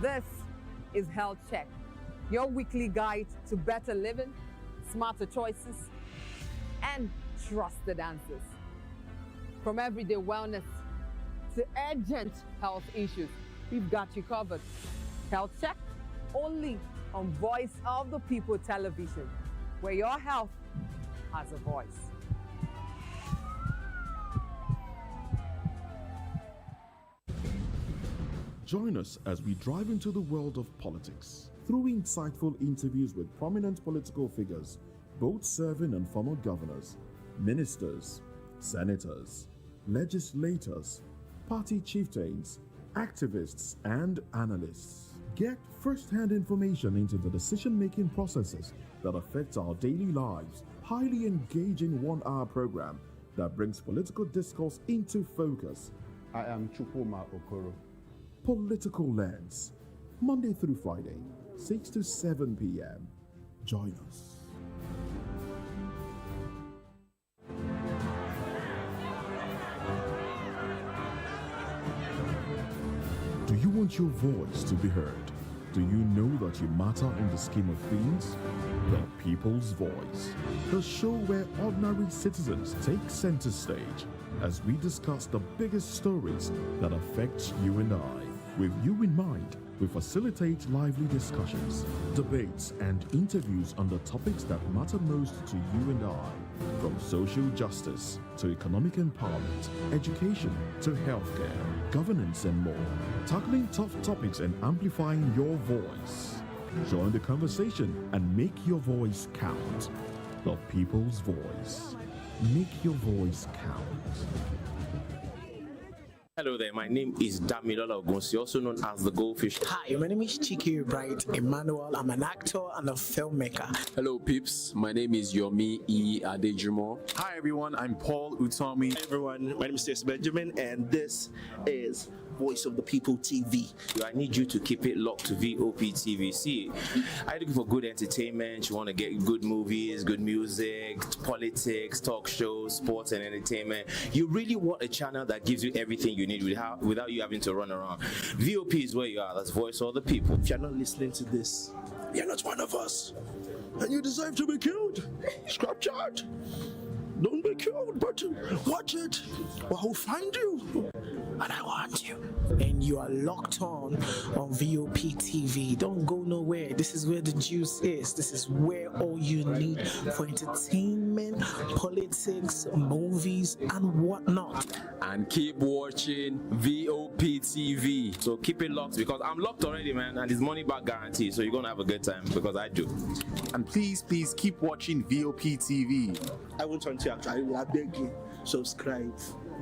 This is Health Check, your weekly guide to better living, smarter choices, and trusted answers. From everyday wellness to urgent health issues, we've got you covered. Health Check, only on Voice of the People Television, where your health has a voice. Join us as we drive into the world of politics through insightful interviews with prominent political figures, both serving and former governors, ministers, senators, legislators, party chieftains, activists, and analysts. Get first-hand information into the decision-making processes that affect our daily lives. Highly engaging one-hour program that brings political discourse into focus. I am Chukwuma Okoro. Political Lens, Monday through Friday, 6 to 7 p.m. Join us. Do you want your voice to be heard? Do you know that you matter in the scheme of things? The People's Voice, the show where ordinary citizens take center stage as we discuss the biggest stories that affect you and I. With you in mind, we facilitate lively discussions, debates, and interviews on the topics that matter most to you and I, from social justice to economic empowerment, education to healthcare, governance, and more, tackling tough topics and amplifying your voice. Join the conversation and make your voice count. The People's Voice. Make your voice count. Hello there, my name is Damilola Ogunsi, also known as the Goldfish. Hi, my name is Chiki Bright Emmanuel. I'm an actor and a filmmaker. Hello peeps, my name is Yomi E. Adejumo. Hi everyone, I'm Paul Utomi. Hi everyone, my name is Stacey Benjamin and this is Voice of the People TV. I need you to keep it locked to VOP TV. See, I'm looking for good entertainment. You want to get good movies, good music, politics, talk shows, sports and entertainment. You really want a channel that gives you everything you need without you having to run around. VOP is where you are. That's Voice of the People. If you're not listening to this, you're not one of us. And you deserve to be killed. Scrap chat. Don't be killed, but watch it, or I'll find you, and I want you. And you are locked on VOP TV. Don't go nowhere. This is where the juice is. This is where all you need for entertainment, politics, movies, and whatnot. And keep watching VOP TV. So keep it locked because I'm locked already, man, and it's money back guarantee. So you're gonna have a good time because I do. And please keep watching VOP TV. I won't turn to you actually. I beg you, subscribe,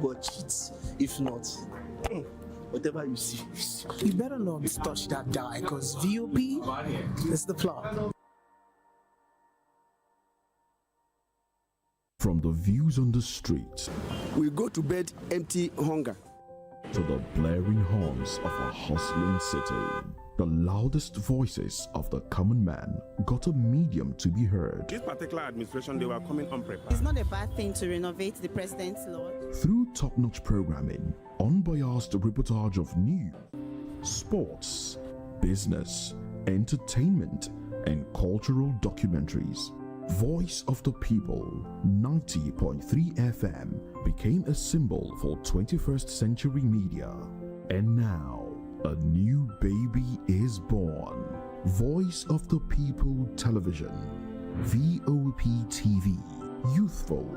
watch it. If not, whatever you see. You better not touch that dial because VOP is the plot. From the views on the street, we go to bed empty hunger, to the blaring horns of a hustling city. The loudest voices of the common man got a medium to be heard. This particular administration, they were coming unprepared. It's not a bad thing to renovate the president's law. Through top-notch programming, unbiased reportage of news, sports, business, entertainment, and cultural documentaries, Voice of the People 90.3 FM became a symbol for 21st century media. And now, a new baby is born. Voice of the People Television, VOP TV, youthful,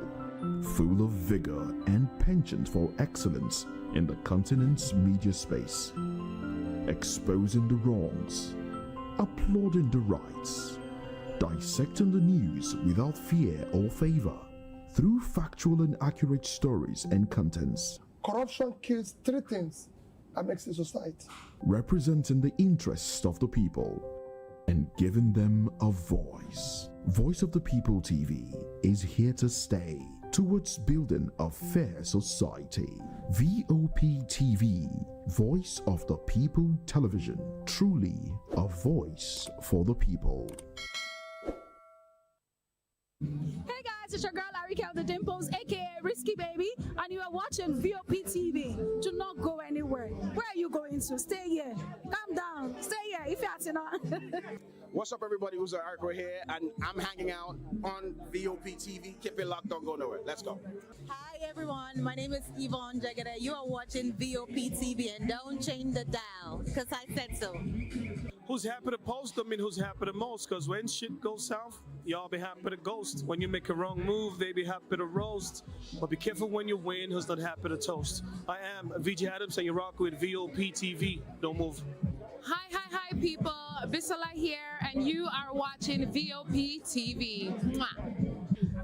full of vigor and penchant for excellence in the continent's media space, exposing the wrongs, applauding the rights, dissecting the news without fear or favor, through factual and accurate stories and contents. Corruption kills three things that makes a society. Representing the interests of the people and giving them a voice. Voice of the People TV is here to stay towards building a fair society. VOP TV, Voice of the People Television, truly a voice for the people. Hey guys, it's your girl Arika of the Dimples, aka Risky Baby, and you are watching VOP TV. Do not go anywhere. Where are you going to? Stay here. Calm down. Stay here if you're not. What's up, everybody? Who's Arco here, and I'm hanging out on VOP TV. Keep it locked. Don't go nowhere. Let's go. Hi everyone, my name is Yvonne Jagada. You are watching VOP TV, and don't change the dial, because I said so. Who's happy to post them and who's happy the most? Because when shit goes south, y'all be happy to ghost. When you make a wrong move, they be happy to roast. But be careful when you win, who's not happy to toast. I am VJ Adams and you rock with VOP TV. Don't move. Hi people, Bisola here and you are watching VOP TV. Mwah.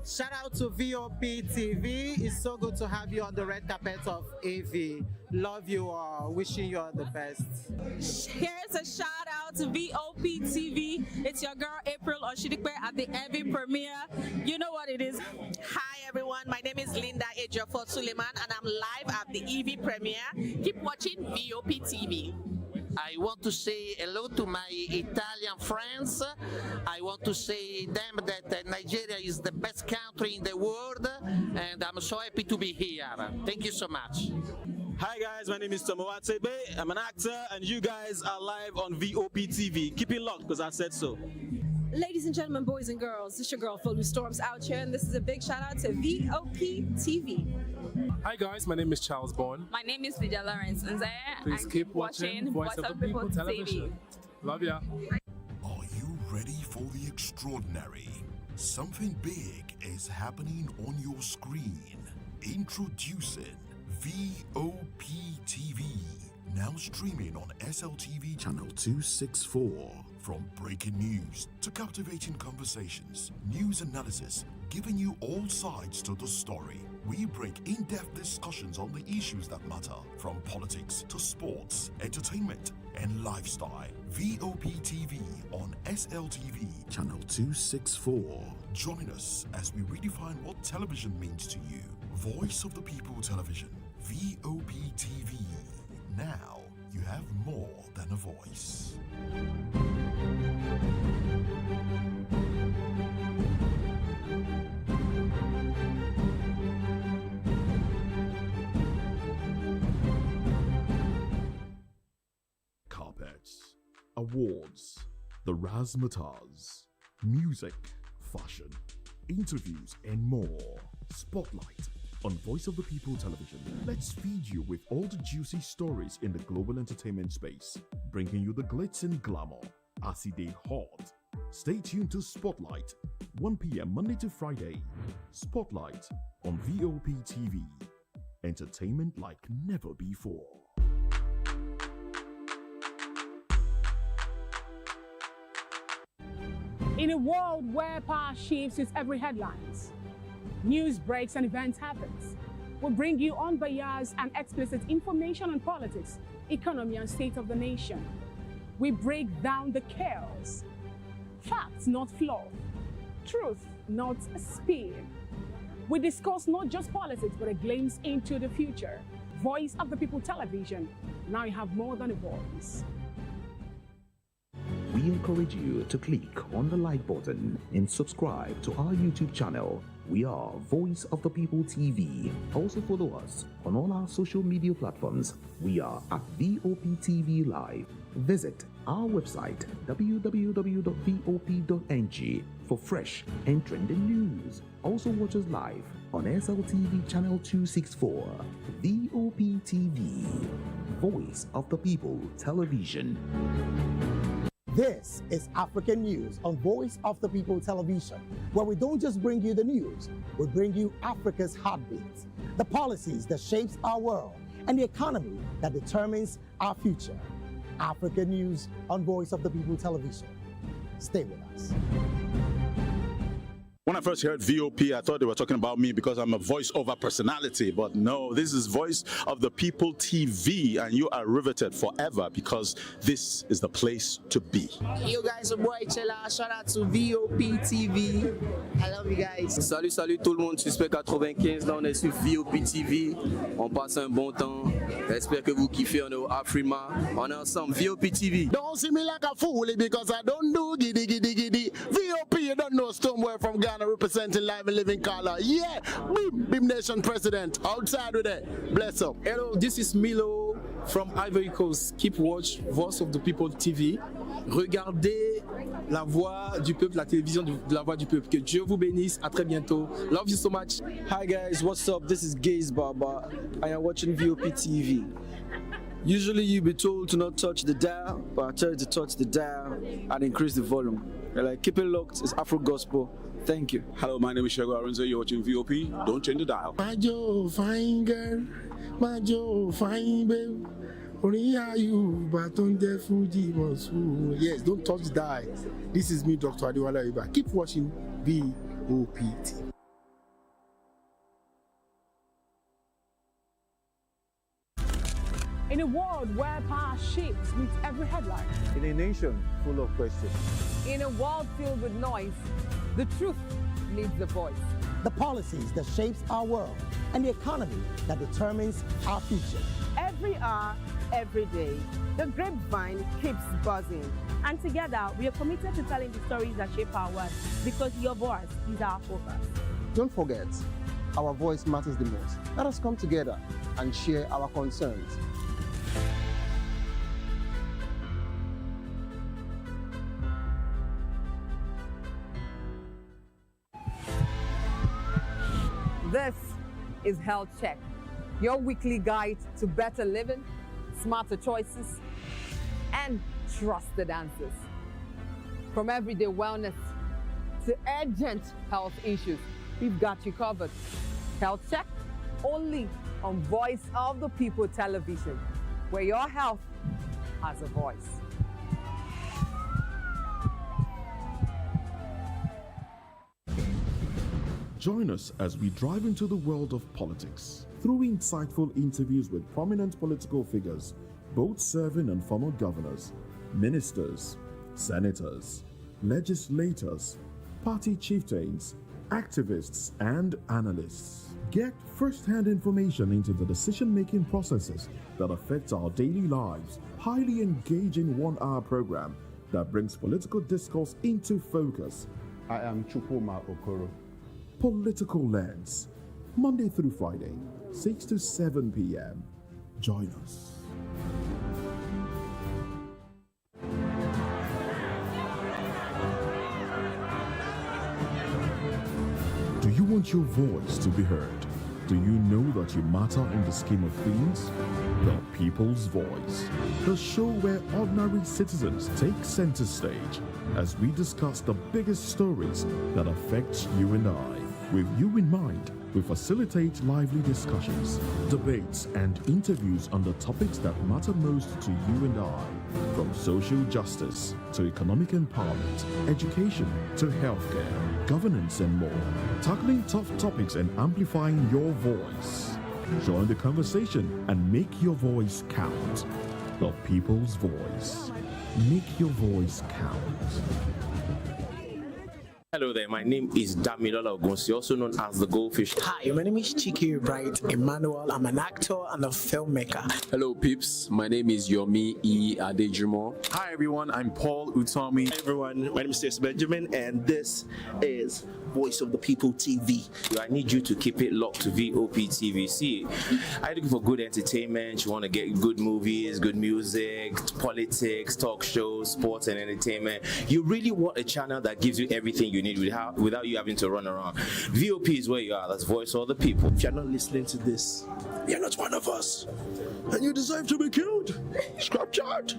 Shout out to VOP TV. It's so good to have you on the red carpet of AV. Love you all. Wishing you all the best. Here's a shout out to VOP TV. It's your girl April Oshidikwe at the AV premiere. You know what it is. Hi everyone, my name is Linda Ejiofor Suleiman and I'm live at the EV premiere. Keep watching VOP TV. I want to say hello to my Italian friends. I want to say them that Nigeria is the best country in the world and I'm so happy to be here. Thank you so much. Hi guys, my name is Vop Tv. I'm an actor and you guys are live on VOP TV. Keep it locked because I said so. Ladies and gentlemen, boys and girls, this is your girl Folu Storms out here, and this is a big shout out to VOP TV. Hi guys, my name is Charles Bourne. My name is Lydia Lawrence Nze. Please keep watching Voice of the People Television. Love ya. Are you ready for the extraordinary? Something big is happening on your screen. Introducing VOP TV. Now streaming on SLTV channel 264. From breaking news to captivating conversations, news analysis, giving you all sides to the story. We bring in-depth discussions on the issues that matter, from politics to sports, entertainment, and lifestyle. VOP TV on SLTV channel 264. Join us as we redefine what television means to you. Voice of the People Television, VOP TV. Now you have more than a voice. Carpets, awards, the razzmatazz, music, fashion, interviews, and more. Spotlight on Voice of the People Television. Let's feed you with all the juicy stories in the global entertainment space, bringing you the glitz and glamour as it is hot. Stay tuned to Spotlight, 1 p.m. Monday to Friday. Spotlight on VOP TV. Entertainment like never before. In a world where power shifts its every headlines, news breaks and events happens, we bring you unbiased and explicit information on politics, economy, and state of the nation. We break down the chaos. Facts, not fluff. Truth, not spin. We discuss not just politics, but a glimpse into the future. Voice of the People Television. Now you have more than a voice. We encourage you to click on the like button and subscribe to our YouTube channel. We are Voice of the People TV. Also follow us on all our social media platforms. We are at VOP TV Live. Visit our website www.vop.ng for fresh and trending news. Also watch us live on SLTV channel 264. VOP TV, Voice of the People Television. This is African News on Voice of the People Television, where we don't just bring you the news, we bring you Africa's heartbeat, the policies that shapes our world, and the economy that determines our future. African News on Voice of the People Television. Stay with us. When I first heard VOP, I thought they were talking about me because I'm a voiceover personality, but no, this is Voice of the People TV, and you are riveted forever because this is the place to be. You guys, your boy Chela. Shout out to VOP TV. I love you guys. Salut, salut tout le monde, Suspect 95, là on est sur VOP TV, on passe un bon temps, j'espère que vous kiffez, on est au Afrima, on est ensemble, VOP TV. Don't see me like a fool because I don't do giddy giddy giddy. VOP, you don't know Stoneware from Ghana representing live and living color. Yeah, Beam Nation President, outside with it. Bless up. Hello, this is Milo from Ivory Coast. Keep watch Voice of the People TV. Regardez la voix du peuple, la télévision de la voix du peuple. Que Dieu vous bénisse. À très bientôt. Love you so much. Hi guys, what's up? This is Gaze Baba. I am watching VOP TV. Usually you be told to not touch the dial, but I tell you to touch the dial and increase the volume. You're like, keep it locked. It's Afro Gospel. Thank you. Hello, my name is Shego Aronzo. You're watching VOP. Don't change the dial. My Joe, fine girl. My Joe, fine babe. Only are you, but on the Fuji was. Yes, don't touch the dial. This is me, Dr. Adiwala Iba. Keep watching VOP TV. In a world where power shifts with every headline. In a nation full of questions. In a world filled with noise, the truth needs a voice. The policies that shapes our world and the economy that determines our future. Every hour, every day, the grapevine keeps buzzing. And together, we are committed to telling the stories that shape our world because your voice is our focus. Don't forget, our voice matters the most. Let us come together and share our concerns. This is Health Check, your weekly guide to better living, smarter choices, and trusted answers. From everyday wellness to urgent health issues, we've got you covered. Health Check, only on Voice of the People television, where your health has a voice. Join us as we drive into the world of politics through insightful interviews with prominent political figures, both serving and former governors, ministers, senators, legislators, party chieftains, activists, and analysts. Get first-hand information into the decision-making processes that affect our daily lives. Highly engaging one-hour program that brings political discourse into focus. I am Chukwuma Okoro. Political Lens, Monday through Friday, 6 to 7 p.m. Join us. Do you want your voice to be heard? Do you know that you matter in the scheme of things? The People's Voice, the show where ordinary citizens take center stage as we discuss the biggest stories that affect you and I. With you in mind, we facilitate lively discussions, debates, and interviews on the topics that matter most to you and I. From social justice to economic empowerment, education to healthcare, governance, and more. Tackling tough topics and amplifying your voice. Join the conversation and make your voice count. The People's Voice. Make your voice count. Hello there, my name is Damilola Ogunsi, also known as the Goldfish. Hi, my name is Chike Bright Emmanuel. I'm an actor and a filmmaker. Hello, peeps. My name is Yomi E. Adejimo. Hi, everyone. I'm Paul Utomi. Hi, everyone. My name is Stacey Benjamin, and this is Voice of the People TV. I need you to keep it locked to VOP TV. See, I'm looking for good entertainment. You want to get good movies, good music, politics, talk shows, sports, and entertainment. You really want a channel that gives you everything you need without you having to run around. VOP is where you are. That's Voice of the People. If you're not listening to this, you're not one of us, and you deserve to be killed. Scrap chat.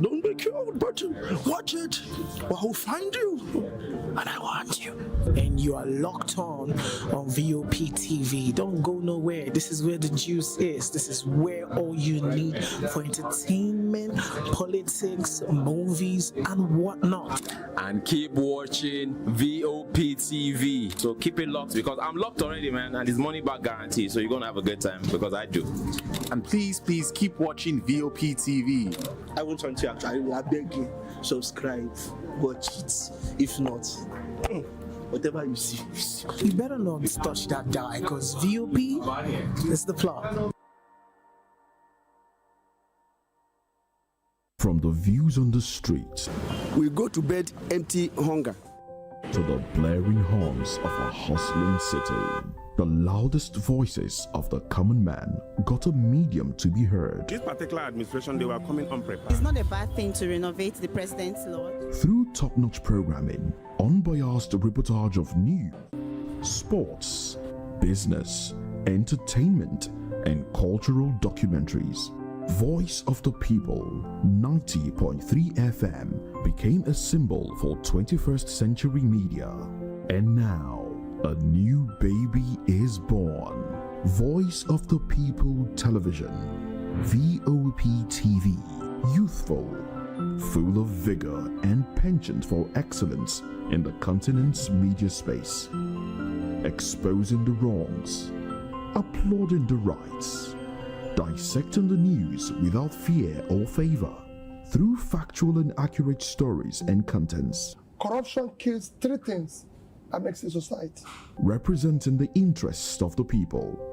Don't be killed, but watch it, or I'll find you, and I want you. And you are locked on VOP TV. Don't go nowhere. This is where the juice is. This is where all you need for entertainment, politics, movies, and whatnot. And keep watching VOP TV. So keep it locked, because I'm locked already, man, and it's money back guarantee. So you're gonna have a good time, because I do. And please keep watching VOP TV. I won't want to actually, I beg you, subscribe, watch it. If not, whatever you see. You better not touch that dial, because VOP is the plot. From the views on the street, we go to bed empty hunger, to the blaring horns of a hustling city. The loudest voices of the common man got a medium to be heard. This particular administration, they were coming unprepared. It's not a bad thing to renovate the president's lawn. Through top-notch programming, unbiased reportage of news, sports, business, entertainment, and cultural documentaries, Voice of the People 90.3 FM became a symbol for 21st century media. And now, a new baby is born. Voice of the People Television, VOP TV, youthful, full of vigor and penchant for excellence in the continent's media space, exposing the wrongs, applauding the rights, Dissecting the news without fear or favor. Through factual and accurate stories and contents. Corruption kills three things that makes a society. Representing the interests of the people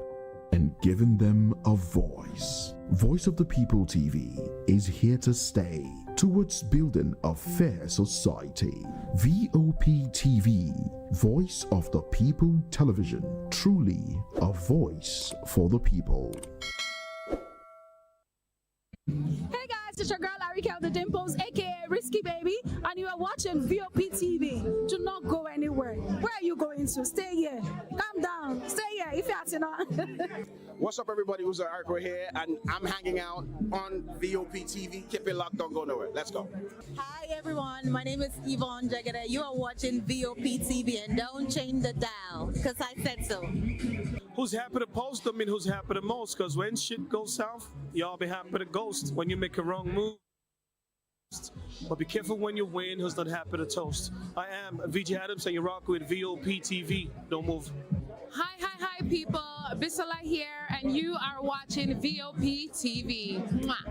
and giving them a voice. Voice of the People TV is here to stay towards building a fair society. VOP TV, Voice of the People Television. Truly a voice for the people. Hey guys, it's your girl Arika the Dimples, aka Risky Baby, and you are watching VOP TV. Do not go anywhere. Where are you going to? Stay here. Calm down. Stay here if you're not. What's up, everybody? Who's Arco here, and I'm hanging out on VOP TV. Keep it locked, don't go nowhere. Let's go. Hi everyone, my name is Yvonne Jagada. You are watching VOP TV and don't change the dial, because I said so. Who's happy to post them and who's happy the most? Because when shit goes south, y'all be happy to ghost when you make a wrong move. But be careful when you win, who's not happy to toast. I am VJ Adams and you rock with VOP TV. Don't move. Hi, people. Bisola here, and you are watching VOP TV. Mwah.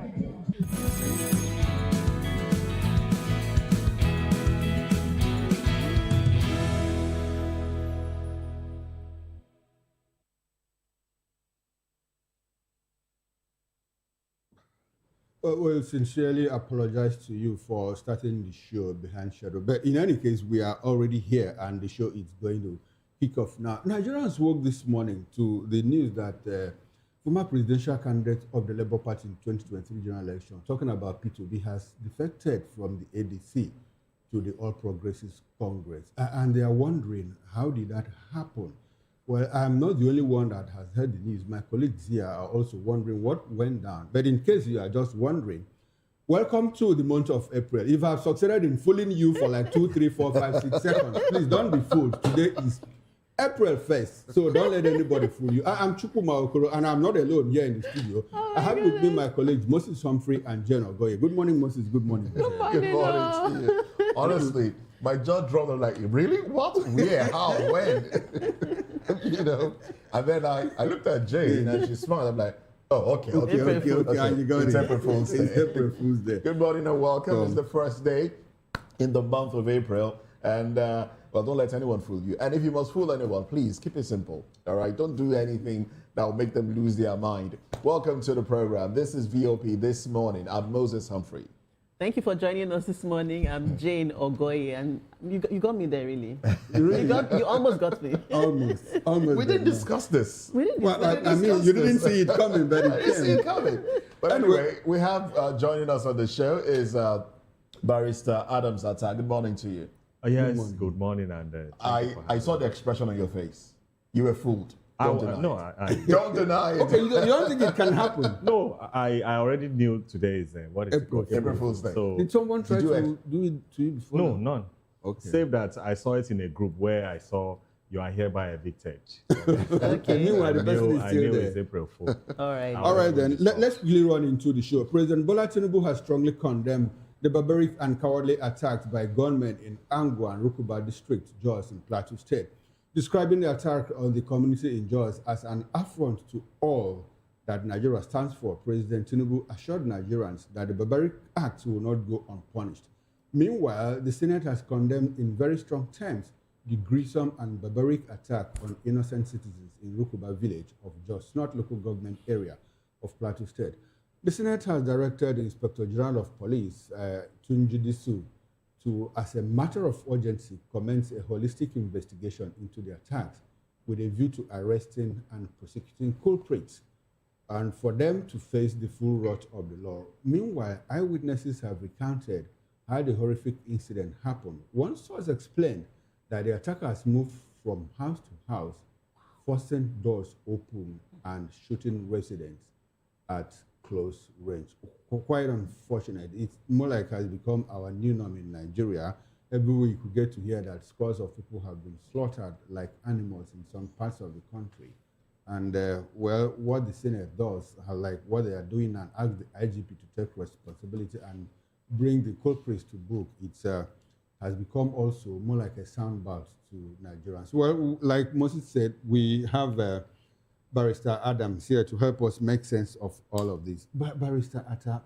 Well, sincerely apologize to you for starting the show behind schedule. But in any case, we are already here and the show is going to kick off now. Nigerians woke this morning to the news that former presidential candidate of the Labour Party in 2023 general election, talking about P2B, has defected from the ADC to the All Progressives Congress. And they are wondering, how did that happen? Well, I'm not the only one that has heard the news. My colleagues here are also wondering what went down. But in case you are just wondering, welcome to the month of April. If I've succeeded in fooling you for like 2, 3, 4, 5, 6 seconds, please don't be fooled. Today is April 1st, so don't let anybody fool you. I'm Chukuma Okoro, and I'm not alone here in the studio. I have with me my colleagues, Moses Humphrey and Jen Ogoye. Good morning, Moses. Good morning. Good morning to you. Honestly, my jaw dropped. I'm like, really? What? Where? How? When? You know? And then I looked at Jane and she smiled. I'm like, oh, okay. Okay. You got it's it. April Fool's Day. It's April Fool's Day. Good morning and welcome. It's the first day in the month of April. And, well, don't let anyone fool you. And if you must fool anyone, please keep it simple. All right? Don't do anything that will make them lose their mind. Welcome to the program. This is VOP This Morning. I'm Moses Humphrey. Thank you for joining us this morning. I'm Jane Ogoye, and you got me there, really. You almost got me. Almost. We didn't discuss this. We didn't discuss Well, I mean, you didn't see it coming, but I didn't see it coming. But anyway, we have joining us on the show is Barrister Adams Atta. Good morning to you. Yes, good morning. And I saw the expression on your face. You were fooled. Don't deny it. No, don't deny it. Okay, you don't think it can happen? No, I already knew today is what is April Fool's Day. So did someone try to do it to you before? No, none. Okay. Save that I saw it in a group where I saw you are hereby evicted. Okay. Meanwhile, the person is I still knew there. it's April Fool. All right. All right, then. Let's really run into the show. President Bola Tinubu has strongly condemned the barbaric and cowardly attacks by gunmen in Angwa and Rukuba district, Jos in Plateau State, describing the attack on the community in Jos as an affront to all that Nigeria stands for. President Tinubu assured Nigerians that the barbaric acts will not go unpunished. Meanwhile, the Senate has condemned in very strong terms the gruesome and barbaric attack on innocent citizens in Rukuba village of Jos, not local government area of Plateau State. The Senate has directed the Inspector General of Police, Tunji Disu, to, as a matter of urgency, commence a holistic investigation into the attacks with a view to arresting and prosecuting culprits and for them to face the full wrath of the law. Meanwhile, eyewitnesses have recounted how the horrific incident happened. One source explained that the attackers moved from house to house, forcing doors open and shooting residents at close range. Quite unfortunate. It's more like has become our new norm in Nigeria. Everywhere you could get to hear that scores of people have been slaughtered like animals in some parts of the country. And well, what the Senate does, like what they are doing, and ask the IGP to take responsibility and bring the culprits to book, it's has become also more like a soundbite to Nigerians. Well, like Moses said, we have Barrister Adams here to help us make sense of all of this. Barrister Atta,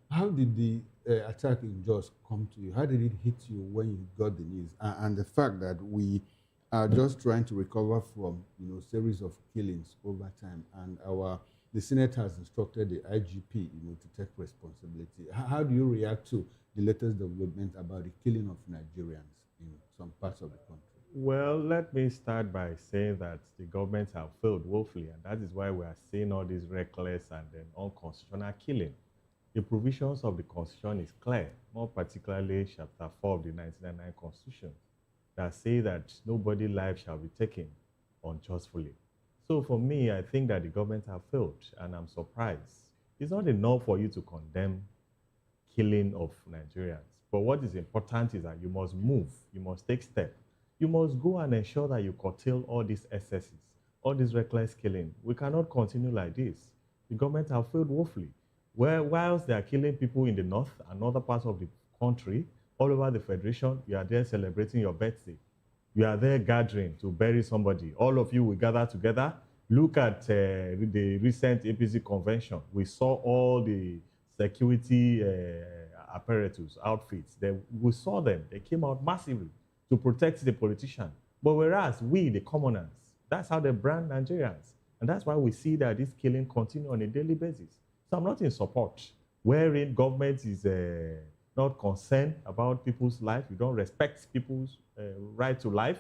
how did the attack in Jos come to you? How did it hit you when you got the news? And the fact that we are just trying to recover from, series of killings over time, and the Senate has instructed the IGP, to take responsibility. How do you react to the latest development about the killing of Nigerians in some parts of the country? Well, let me start by saying that the governments have failed woefully, and that is why we are seeing all these reckless and then unconstitutional killing. The provisions of the Constitution is clear, more particularly Chapter 4 of the 1999 Constitution, that say that nobody's life shall be taken unjustly. So for me, I think that the government have failed, and I'm surprised. It's not enough for you to condemn killing of Nigerians, but what is important is that you must move, you must take steps. You must go and ensure that you curtail all these excesses, all this reckless killing. We cannot continue like this. The government have failed woefully. Whilst they are killing people in the north and other parts of the country, all over the Federation, you are there celebrating your birthday. You are there gathering to bury somebody. All of you will gather together. Look at the recent APC convention. We saw all the security apparatus, outfits. We saw them. They came out massively to protect the politician. But whereas we, the commoners, that's how they brand Nigerians. And that's why we see that this killing continue on a daily basis. So I'm not in support, wherein government is not concerned about people's life. You don't respect people's right to life.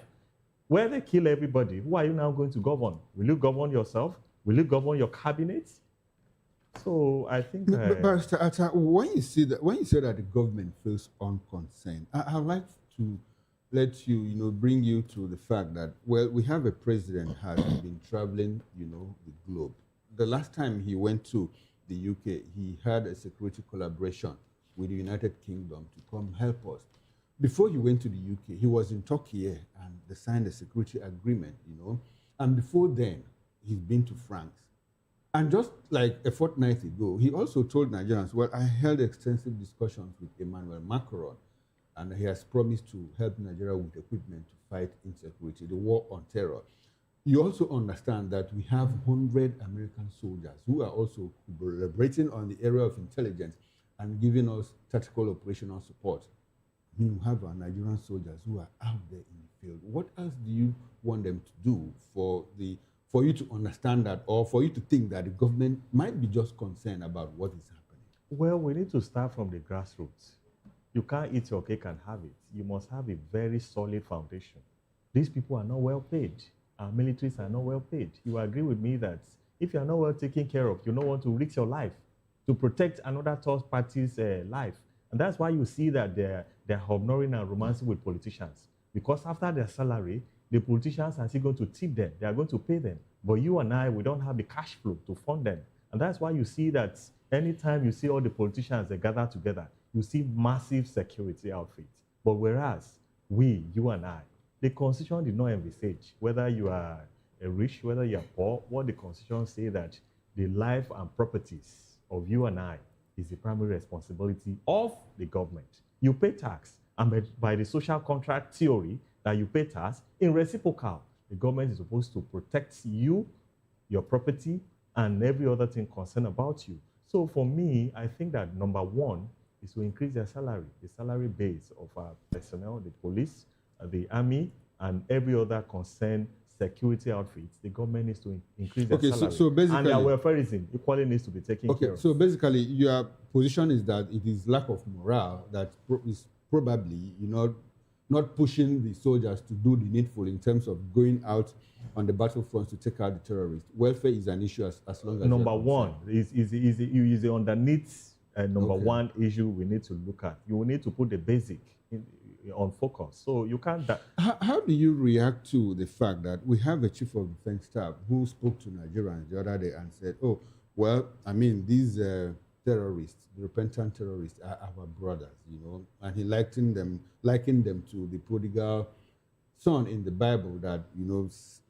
Where they kill everybody, who are you now going to govern? Will you govern yourself? Will you govern your cabinet? So I think... Barrister Atta, when you say that the government feels unconcerned, I'd like to let you, bring you to the fact that, well, we have a president who has been traveling, the globe. The last time he went to the UK, he had a security collaboration with the United Kingdom to come help us. Before he went to the UK, he was in Turkey and they signed a security agreement, And before then, he's been to France. And just like a fortnight ago, he also told Nigerians, well, I held extensive discussions with Emmanuel Macron, and he has promised to help Nigeria with equipment to fight insecurity, the war on terror. You also understand that we have 100 American soldiers who are also collaborating on the area of intelligence and giving us tactical operational support. You have our Nigerian soldiers who are out there in the field. What else do you want them to do for you to understand that, or for you to think that the government might be just concerned about what is happening? Well, we need to start from the grassroots. You can't eat your cake and have it. You must have a very solid foundation. These people are not well paid. Our militaries are not well paid. You agree with me that if you are not well taken care of, you don't want to risk your life to protect another third party's life. And that's why you see that they're hobnobbing and romancing with politicians. Because after their salary, the politicians are still going to tip them. They are going to pay them. But you and I, we don't have the cash flow to fund them. And that's why you see that anytime you see all the politicians, they gather together, you see massive security outfits. But whereas we, you and I, the Constitution did not envisage whether you are rich, whether you are poor. What the Constitution says that the life and properties of you and I is the primary responsibility of the government. You pay tax, and by the social contract theory that you pay tax, in reciprocal, the government is supposed to protect you, your property, and every other thing concerned about you. So for me, I think that number one is to increase their salary, the salary base of our personnel, the police, the army, and every other concerned security outfits. The government needs to increase their salary. So basically, and their welfareism equally needs to be taken care of. So basically, your position is that it is lack of morale that is probably, not pushing the soldiers to do the needful in terms of going out on the battlefront to take out the terrorists. Welfare is an issue as long as number one is the underneath number one issue we need to look at. You will need to put the basic on focus. So you can't... How do you react to the fact that we have a chief of defense staff who spoke to Nigerians the other day and said, oh, well, I mean, these terrorists, the repentant terrorists, are our brothers, and he likened them to the prodigal son in the Bible that,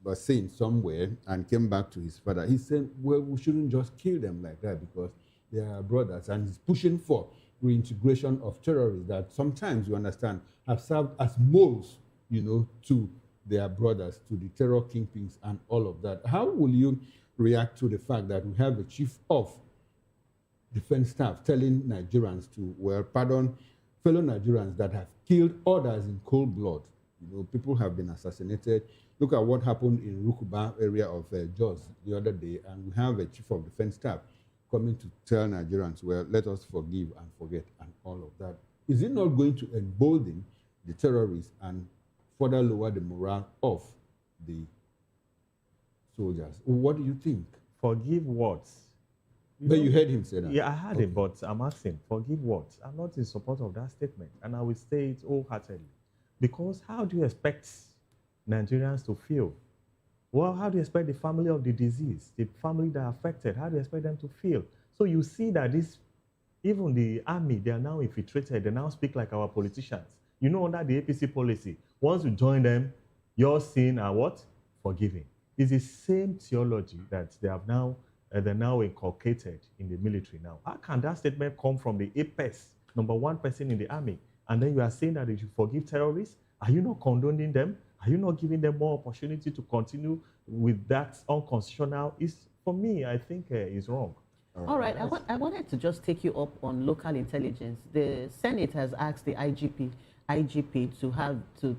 was seen somewhere and came back to his father. He said, well, we shouldn't just kill them like that because they are brothers, and he's pushing for reintegration of terrorists that sometimes, you understand, have served as moles, to their brothers, to the terror kingpins and all of that. How will you react to the fact that we have the chief of defense staff telling Nigerians to, well, pardon, fellow Nigerians that have killed others in cold blood. You know, people have been assassinated. Look at what happened in Rukuba area of Jos the other day, and we have a chief of defense staff coming to tell Nigerians, well, let us forgive and forget and all of that. Is it not going to embolden the terrorists and further lower the morale of the soldiers? What do you think? Forgive what? But you heard him say that. Yeah, I heard it, but I'm asking, forgive what? I'm not in support of that statement, and I will say it wholeheartedly. Because how do you expect Nigerians to feel? Well, how do you expect the family of the disease, the family that are affected, how do you expect them to feel? So you see that even the army, they are now infiltrated, they now speak like our politicians. You know, under the APC policy, once you join them, your sin are what? Forgiving. It's the same theology that they have now, they're now inculcated in the military now. How can that statement come from the apex, #1 person in the army, and then you are saying that they should forgive terrorists? Are you not condoning them? Are you not giving them more opportunity to continue with that unconstitutional? For me, I think it's wrong. All right, I wanted to just take you up on local intelligence. The Senate has asked the IGP to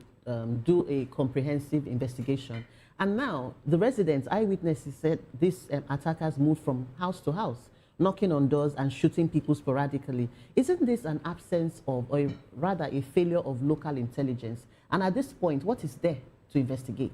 do a comprehensive investigation. And now the residents, eyewitnesses said these attackers moved from house to house, knocking on doors and shooting people sporadically. Isn't this an absence of, or rather a failure of local intelligence? And at this point, what is there to investigate?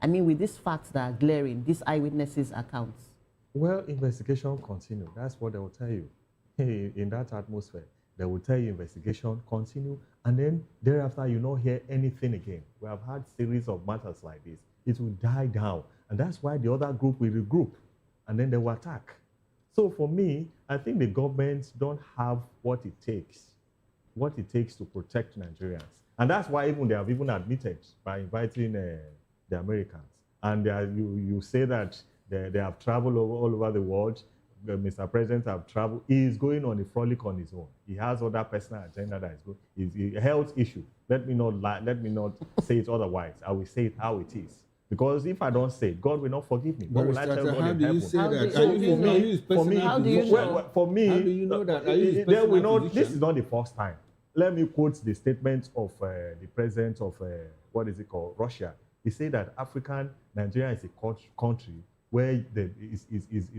I mean, with these facts that are glaring, these eyewitnesses' accounts. Well, investigation continue. That's what they will tell you. In that atmosphere, they will tell you investigation continue, and then thereafter you don't hear anything again. We have had series of matters like this. It will die down, and that's why the other group will regroup, and then they will attack. So for me, I think the government don't have what it takes to protect Nigerians. And that's why they have even admitted by inviting the Americans. And you say that they have traveled all over the world. Mr. President have traveled. He is going on a frolic on his own. He has other personal agenda that is good. It's a health issue. Let me not say it otherwise. I will say it how it is. Because if I don't say it, God will not forgive me. What will I tell God in heaven? How do you say that? How do you know that? This is not the first time. Let me quote the statement of the president of, Russia. He said that Nigeria is a country where is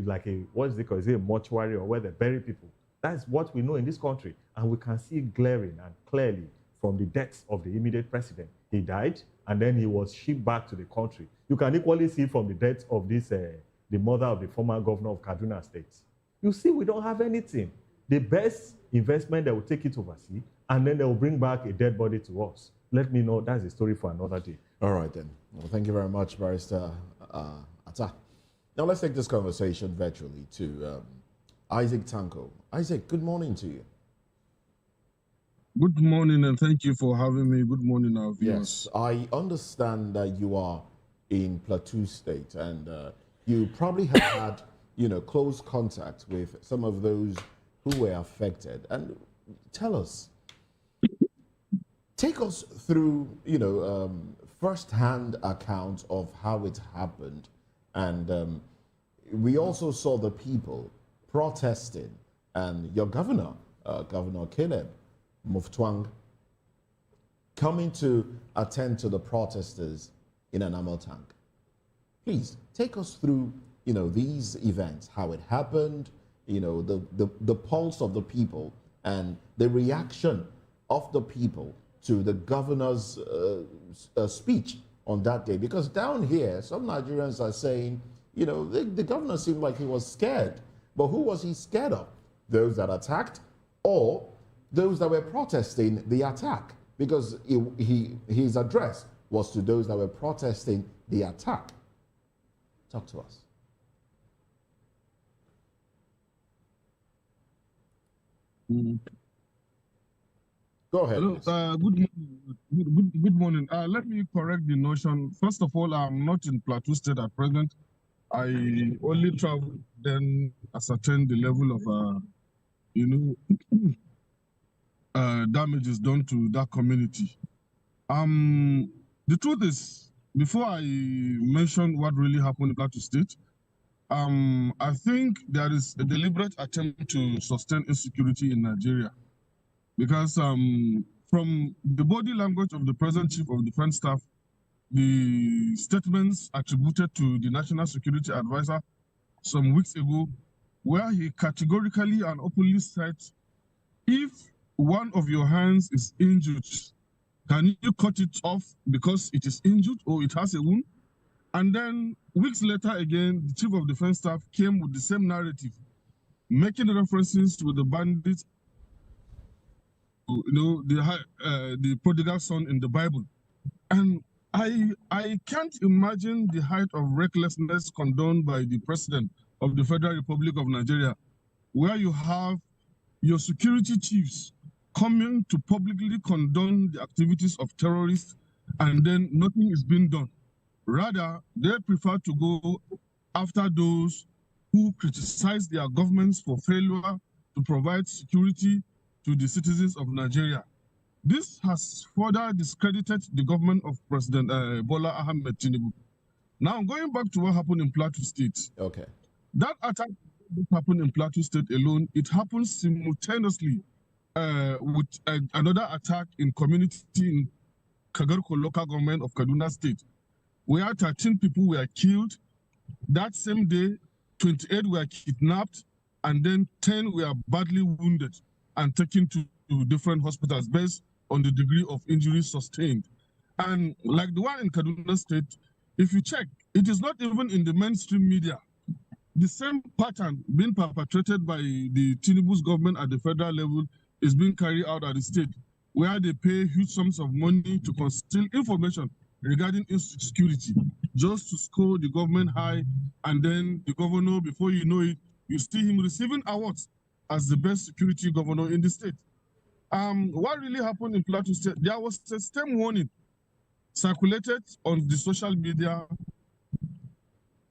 like a, what is it called? Is it a mortuary, or where they bury people? That's what we know in this country. And we can see glaring and clearly from the deaths of the immediate president. He died, and then he was shipped back to the country. You can equally see from the death of the mother of the former governor of Kaduna State. You see, we don't have anything. The best investment, they will take it overseas, and then they will bring back a dead body to us. Let me know. That's a story for another day. All right, then. Well, thank you very much, Barrister Atta. Now, let's take this conversation virtually to Isaac Tanko. Isaac, good morning to you. Good morning, and thank you for having me. Good morning, our viewers. Yes, I understand that you are in Plateau State, and you probably have had, close contact with some of those who were affected. And tell us, take us through, first-hand account of how it happened. And we also saw the people protesting, and your governor, Governor Caleb Muftwang, coming to attend to the protesters in an ammo tank. Please take us through, these events, how it happened, the pulse of the people and the reaction of the people to the governor's speech on that day. Because down here, some Nigerians are saying, the governor seemed like he was scared. But who was he scared of? Those that attacked, or those that were protesting the attack? Because his address was to those that were protesting the attack. Talk to us. Go ahead. Hello, good morning. Let me correct the notion. First of all, I'm not in Plateau State at present. I only travel, then ascertain the level of, damages done to that community. The truth is, before I mention what really happened in Plateau State, I think there is a deliberate attempt to sustain insecurity in Nigeria because from the body language of the present Chief of Defense Staff, the statements attributed to the National Security Advisor some weeks ago, where he categorically and openly said, if one of your hands is injured, can you cut it off because it is injured or it has a wound? And then weeks later again, the Chief of Defense Staff came with the same narrative, making references to the bandits, the prodigal son in the Bible. And I can't imagine the height of recklessness condoned by the President of the Federal Republic of Nigeria, where you have your security chiefs coming to publicly condone the activities of terrorists, and then nothing is being done. Rather, they prefer to go after those who criticize their governments for failure to provide security to the citizens of Nigeria. This has further discredited the government of President Bola Ahmed Tinubu. Now, going back to what happened in Plateau State. Okay. That attack happened in Plateau State alone. It happened simultaneously with another attack in community in Kagarko local government of Kaduna State, where 13 people were killed. That same day, 28 were kidnapped, and then 10 were badly wounded and taken to different hospitals based on the degree of injuries sustained. And like the one in Kaduna State, if you check, it is not even in the mainstream media. The same pattern being perpetrated by the Tinubu's government at the federal level is being carried out at the state, where they pay huge sums of money to conceal information regarding insecurity, just to score the government high, and then the governor, before you know it, you see him receiving awards as the best security governor in the state. What really happened in Plateau State? There was a stem warning circulated on the social media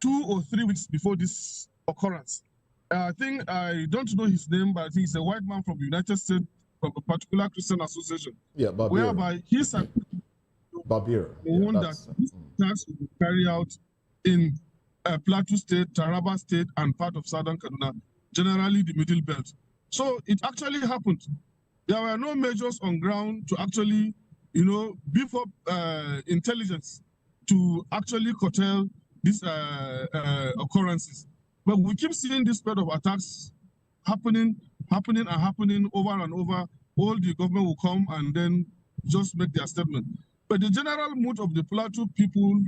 2 or 3 weeks before this occurrence. I think, I don't know his name, but I think he's a white man from the United States, from a particular Christian association. Yeah, Babir. Whereby he said Babir. warned that this attacks will be carried out in Plateau State, Taraba State, and part of Southern Kaduna, generally the Middle Belt. So it actually happened. There were no measures on ground to actually, beef up intelligence to actually curtail these occurrences. But we keep seeing this spread of attacks happening over and over. All the government will come and then just make their statement. But the general mood of the Plateau people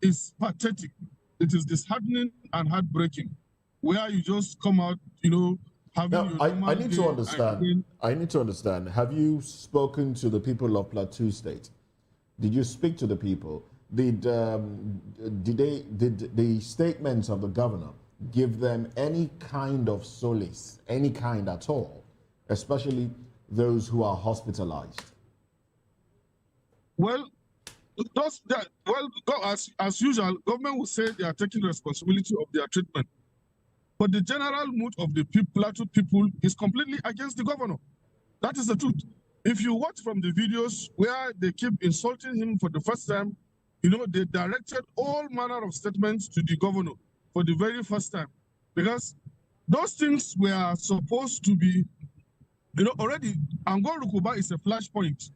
is pathetic. It is disheartening and heartbreaking, where you just come out, having your normal I need to understand. I need to understand. Have you spoken to the people of Plateau State? Did you speak to the people? Did the statements of the governor give them any kind of solace, any kind at all, especially those who are hospitalized? Well, as usual, government will say they are taking responsibility of their treatment. But the general mood of the Plateau people is completely against the governor. That is the truth. If you watch from the videos where they keep insulting him for the first time, they directed all manner of statements to the governor for the very first time. Because those things were supposed to be, already, Angol Rukuba is a flashpoint,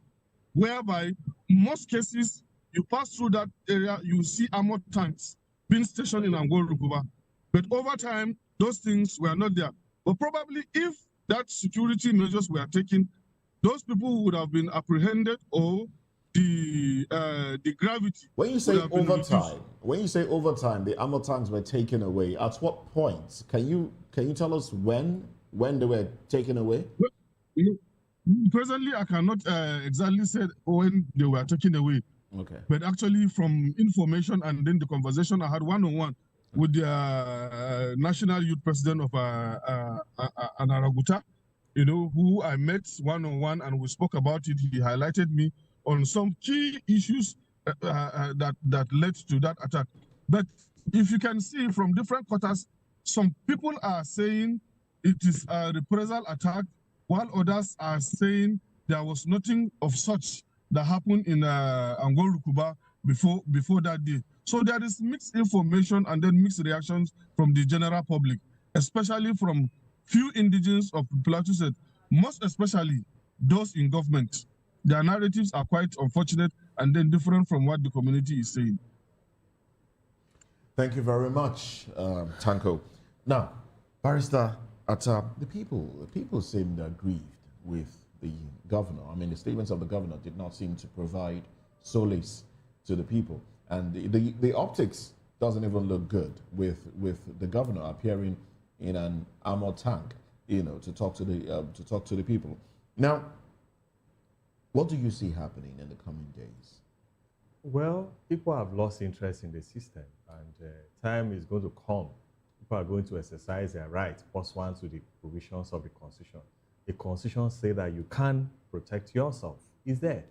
whereby in most cases, you pass through that area, you see armored tanks being stationed in Angol Rukuba. But over time, those things were not there. But probably if that security measures were taken, those people would have been apprehended, or the gravity. When you say overtime, the armored tanks were taken away. At what point? Can you tell us when they were taken away? Well, presently, I cannot exactly say when they were taken away. Okay. But actually, from information and then the conversation I had one-on-one with the national youth president of Anaraguta, who I met one-on-one, and we spoke about it. He highlighted me on some key issues that led to that attack. But if you can see from different quarters, some people are saying it is a reprisal attack, while others are saying there was nothing of such that happened in Angol Rukuba before that day. So there is mixed information and then mixed reactions from the general public, especially from few indigenes of Plateau State, most especially those in government. Their narratives are quite unfortunate and then different from what the community is saying. Thank you very much, Tanko. Now, Barrister Atta, the people seemed aggrieved with the governor. I mean, the statements of the governor did not seem to provide solace to the people. And the optics doesn't even look good with the governor appearing in an armored tank, you know, to talk to the people. Now, what do you see happening in the coming days? Well, people have lost interest in the system, and time is going to come. People are going to exercise their rights pursuant to the provisions of the Constitution. The Constitution says that you can protect yourself. It's there.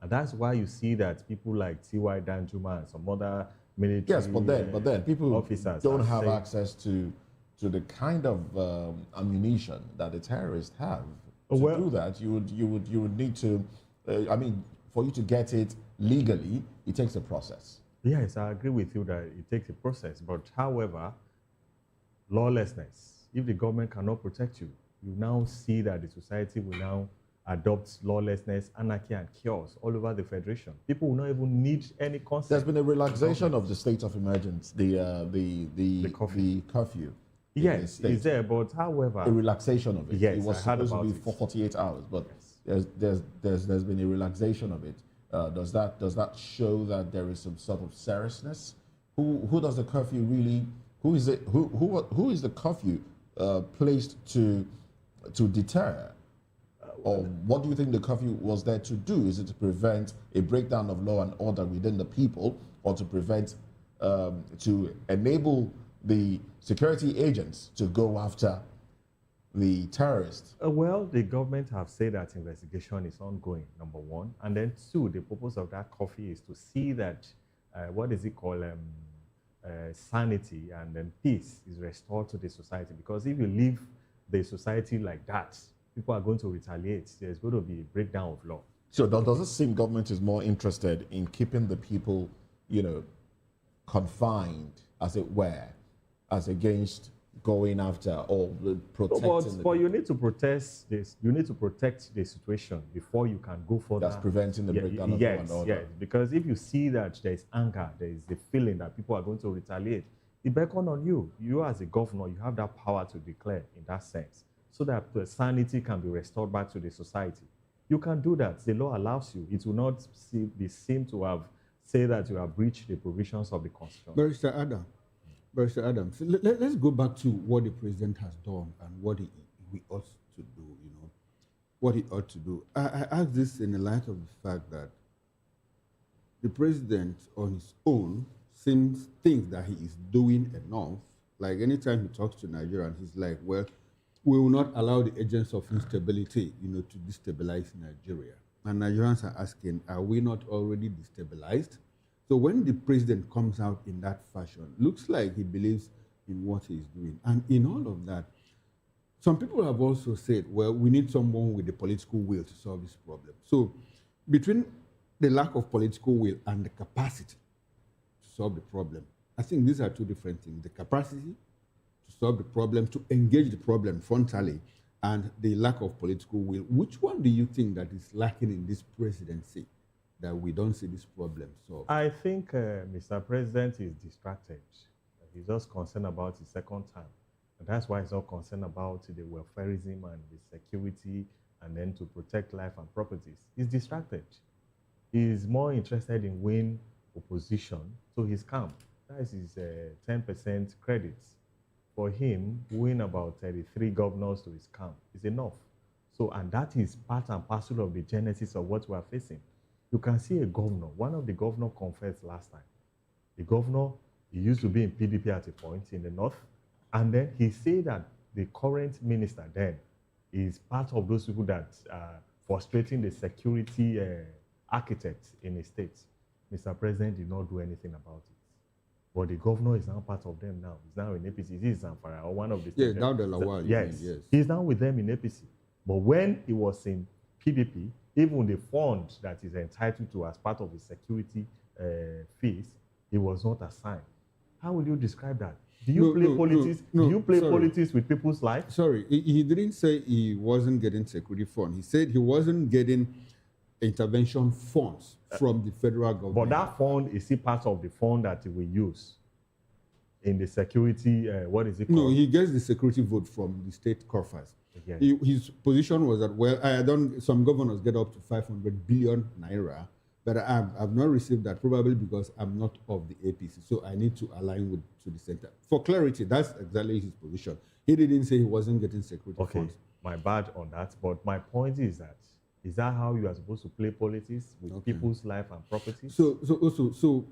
And that's why you see that people like T.Y. Danjuma and some other military yes, but then people officers don't have access to the kind of ammunition that the terrorists have. To do that, you would need to, I mean, for you to get it legally, it takes a process. Yes, I agree with you that it takes a process. But however, lawlessness, if the government cannot protect you, you now see that the society will now adopt lawlessness, anarchy, and chaos all over the federation. People will not even need any concept. There's been a relaxation of the state of emergency, the curfew. Yes, it's there, but however, a relaxation of it. Yes, it was supposed to be for 48 hours, but yes. there's been a relaxation of it. Does that show that there is some sort of seriousness? Who does the curfew really? Who is it? Who is the curfew placed to deter? Or what do you think the curfew was there to do? Is it to prevent a breakdown of law and order within the people, or to prevent, to enable the security agents to go after the terrorists? Well, the government have said that investigation is ongoing, number one. And then two, the purpose of that curfew is to see that, what is it called, sanity and then peace is restored to the society. Because if you leave the society like that, people are going to retaliate. There's going to be a breakdown of law. So does it seem government is more interested in keeping the people, you know, confined, as it were, as against going after or protecting? But you need to protest this. You need to protect the situation before you can go further. That's preventing the breakdown of law and order. Yes, because if you see that there is anger, there is the feeling that people are going to retaliate, it beckons on you. You as a governor, you have that power to declare in that sense, so that the sanity can be restored back to the society. You can do that. The law allows you. It will not be seen to have said that you have breached the provisions of the Constitution. Barrister Adams, let's go back to what the president has done and what he ought to do, you know, what he ought to do. I ask this in the light of the fact that the president on his own thinks that he is doing enough. Like anytime he talks to Nigeria, he's like, well, we will not allow the agents of instability, you know, to destabilize Nigeria. And Nigerians are asking, are we not already destabilized? So when the president comes out in that fashion, looks like he believes in what he's doing. And in all of that, some people have also said, well, we need someone with the political will to solve this problem. So between the lack of political will and the capacity to solve the problem, I think these are two different things. The capacity to solve the problem, to engage the problem frontally, and the lack of political will. Which one do you think that is lacking in this presidency, that we don't see this problem solved? I think Mr. President is distracted. He's just concerned about his second term. And that's why he's not concerned about the welfareism and the security and then to protect life and properties. He's distracted. He's more interested in winning opposition to his camp. That is his 10% credits. For him, win about 33 governors to his camp is enough. So, and that is part and parcel of the genesis of what we are facing. You can see a governor, one of the governor confessed last time. The governor, he used to be in PDP at a point in the north, and then he said that the current minister then is part of those people that are frustrating the security architects in the state. Mr. President did not do anything about it. But the governor is now part of them now. He's now in APC. This is Zamfara, or one of the... Yeah, Dauda Lawal. Yes. He's now with them in APC. But when he was in PDP, even the fund that is entitled to as part of the security fees, it was not assigned. How will you describe that? Do you play politics? Do you play politics with people's lives? Sorry, he didn't say he wasn't getting security fund. He said he wasn't getting intervention funds from the federal government. But that fund is still part of the fund that we use in the security, what is it called? No, he gets the security vote from the state coffers. Yes. His position was that, well, some governors get up to 500 billion naira, but I've not received that, probably because I'm not of the APC, so I need to align to the center. For clarity, that's exactly his position. He didn't say he wasn't getting security funds. My bad on that, but my point is that how you are supposed to play politics with people's life and property? So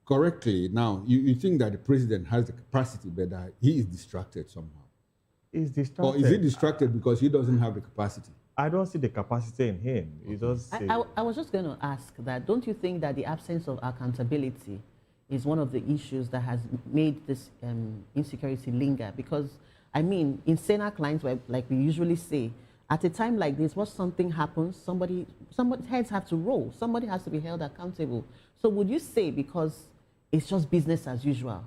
correctly, now, you think that the president has the capacity, but that he is distracted somehow. He's distracted. Or is he distracted because he doesn't have the capacity? I don't see the capacity in him. He does. I was just going to ask that, don't you think that the absence of accountability is one of the issues that has made this insecurity linger? Because, I mean, in Senate clients, like we usually say, at a time like this, once something happens, somebody's heads have to roll. Somebody has to be held accountable. So would you say, because it's just business as usual,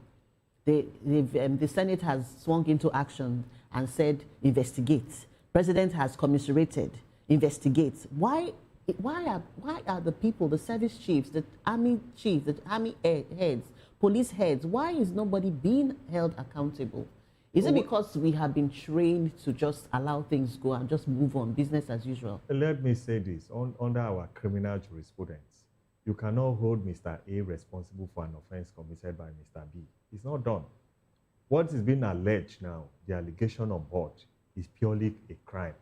the Senate has swung into action and said, investigate. President has commiserated, investigate. Why are the people, the service chiefs, the army chiefs, the army heads, police heads, why is nobody being held accountable? Is it because we have been trained to just allow things go and just move on, business as usual? Let me say this, under our criminal jurisprudence, you cannot hold Mr. A responsible for an offense committed by Mr. B. It's not done. What is being alleged now, the allegation on board, is purely a crime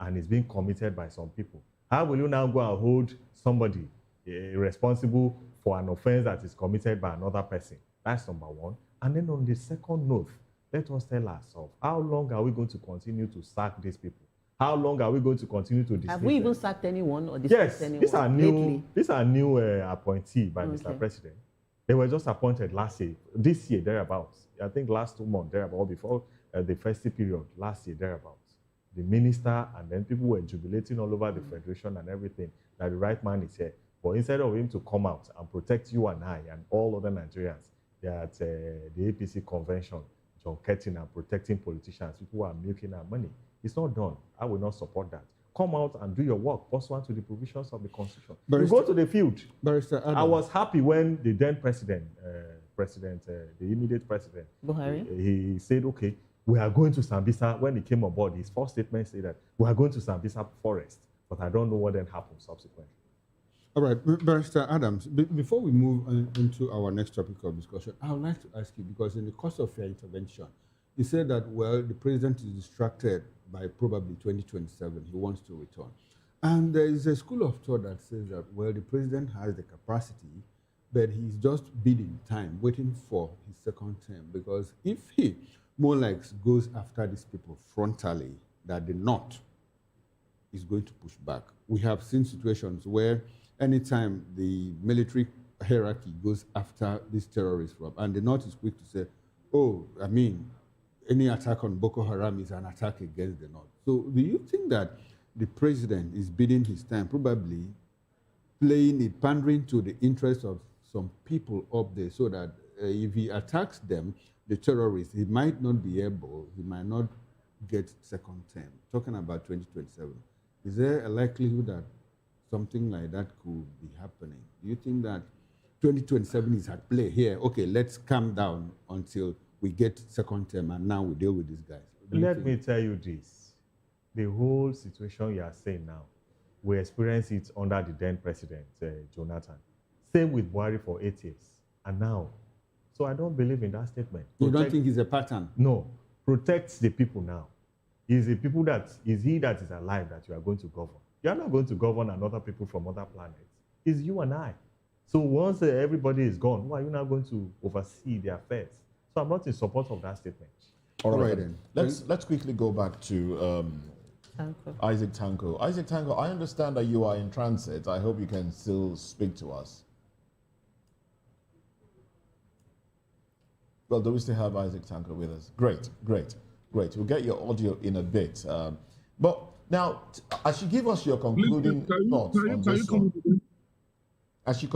and is being committed by some people. How will you now go and hold somebody responsible for an offense that is committed by another person? That's number one. And then on the second note, let us tell ourselves, how long are we going to continue to sack these people? How long are we going to continue to dismiss Have we even sacked anyone or dismissed anyone? These are new appointee by Mr. President. They were just appointed this year, thereabouts. I think last 2 months, thereabouts, before the festive period, last year, thereabouts. The minister, and then people were jubilating all over the federation and everything, that the right man is here. But instead of him to come out and protect you and I and all other Nigerians, they're at the APC convention, John Ketting, and protecting politicians, people who are milking our money. It's not done. I will not support that. Come out and do your work pursuant to the provisions of the Constitution. You go to the field. I was happy when the then president, the immediate president, Buhari, he said, okay, we are going to Sambisa. When he came on board, his first statement said that we are going to Sambisa Forest, but I don't know what then happened subsequently. All right, Barrister Adams, before we move into our next topic of discussion, I would like to ask you, because in the course of your intervention, you said that, well, the president is distracted by probably 2027. He wants to return. And there is a school of thought that says that, well, the president has the capacity, but he's just biding time, waiting for his second term. Because if he more like goes after these people frontally, that the North is going to push back. We have seen situations where anytime the military hierarchy goes after these terrorists, and the North is quick to say, oh, I mean, any attack on Boko Haram is an attack against the North. So do you think that the president is biding his time, probably playing it, pandering to the interests of some people up there, so that if he attacks them, the terrorists, he might not be able, he might not get second term? Talking about 2027, is there a likelihood that something like that could be happening? Do you think that 2027 is at play here? Okay, let's calm down until we get second term, and now we deal with these guys. Let me tell you this. The whole situation you are saying now, we experienced it under the then president, Jonathan. Same with Buhari for 8 years. And now, so I don't believe in that statement. You don't think it's a pattern? No. Protect the people now. Is he that is alive that you are going to govern? You are not going to govern another people from other planets. It's you and I. So once everybody is gone, why are you now going to oversee their affairs? So I'm not in support of that statement. All right, then. Let's quickly go back to Isaac Tanko. Isaac Tanko, I understand that you are in transit. I hope you can still speak to us. Well, do we still have Isaac Tanko with us? Great. We'll get your audio in a bit. But Now, as you give us your concluding thoughts on this one, as you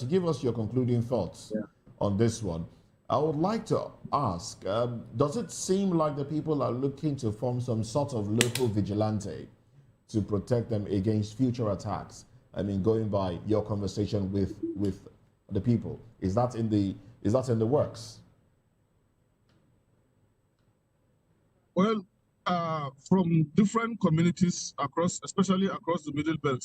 give us your concluding thoughts on this one, I would like to ask, does it seem like the people are looking to form some sort of local vigilante to protect them against future attacks? I mean, going by your conversation with the people, is that in the works? Well, from different communities across, especially across the Middle Belt,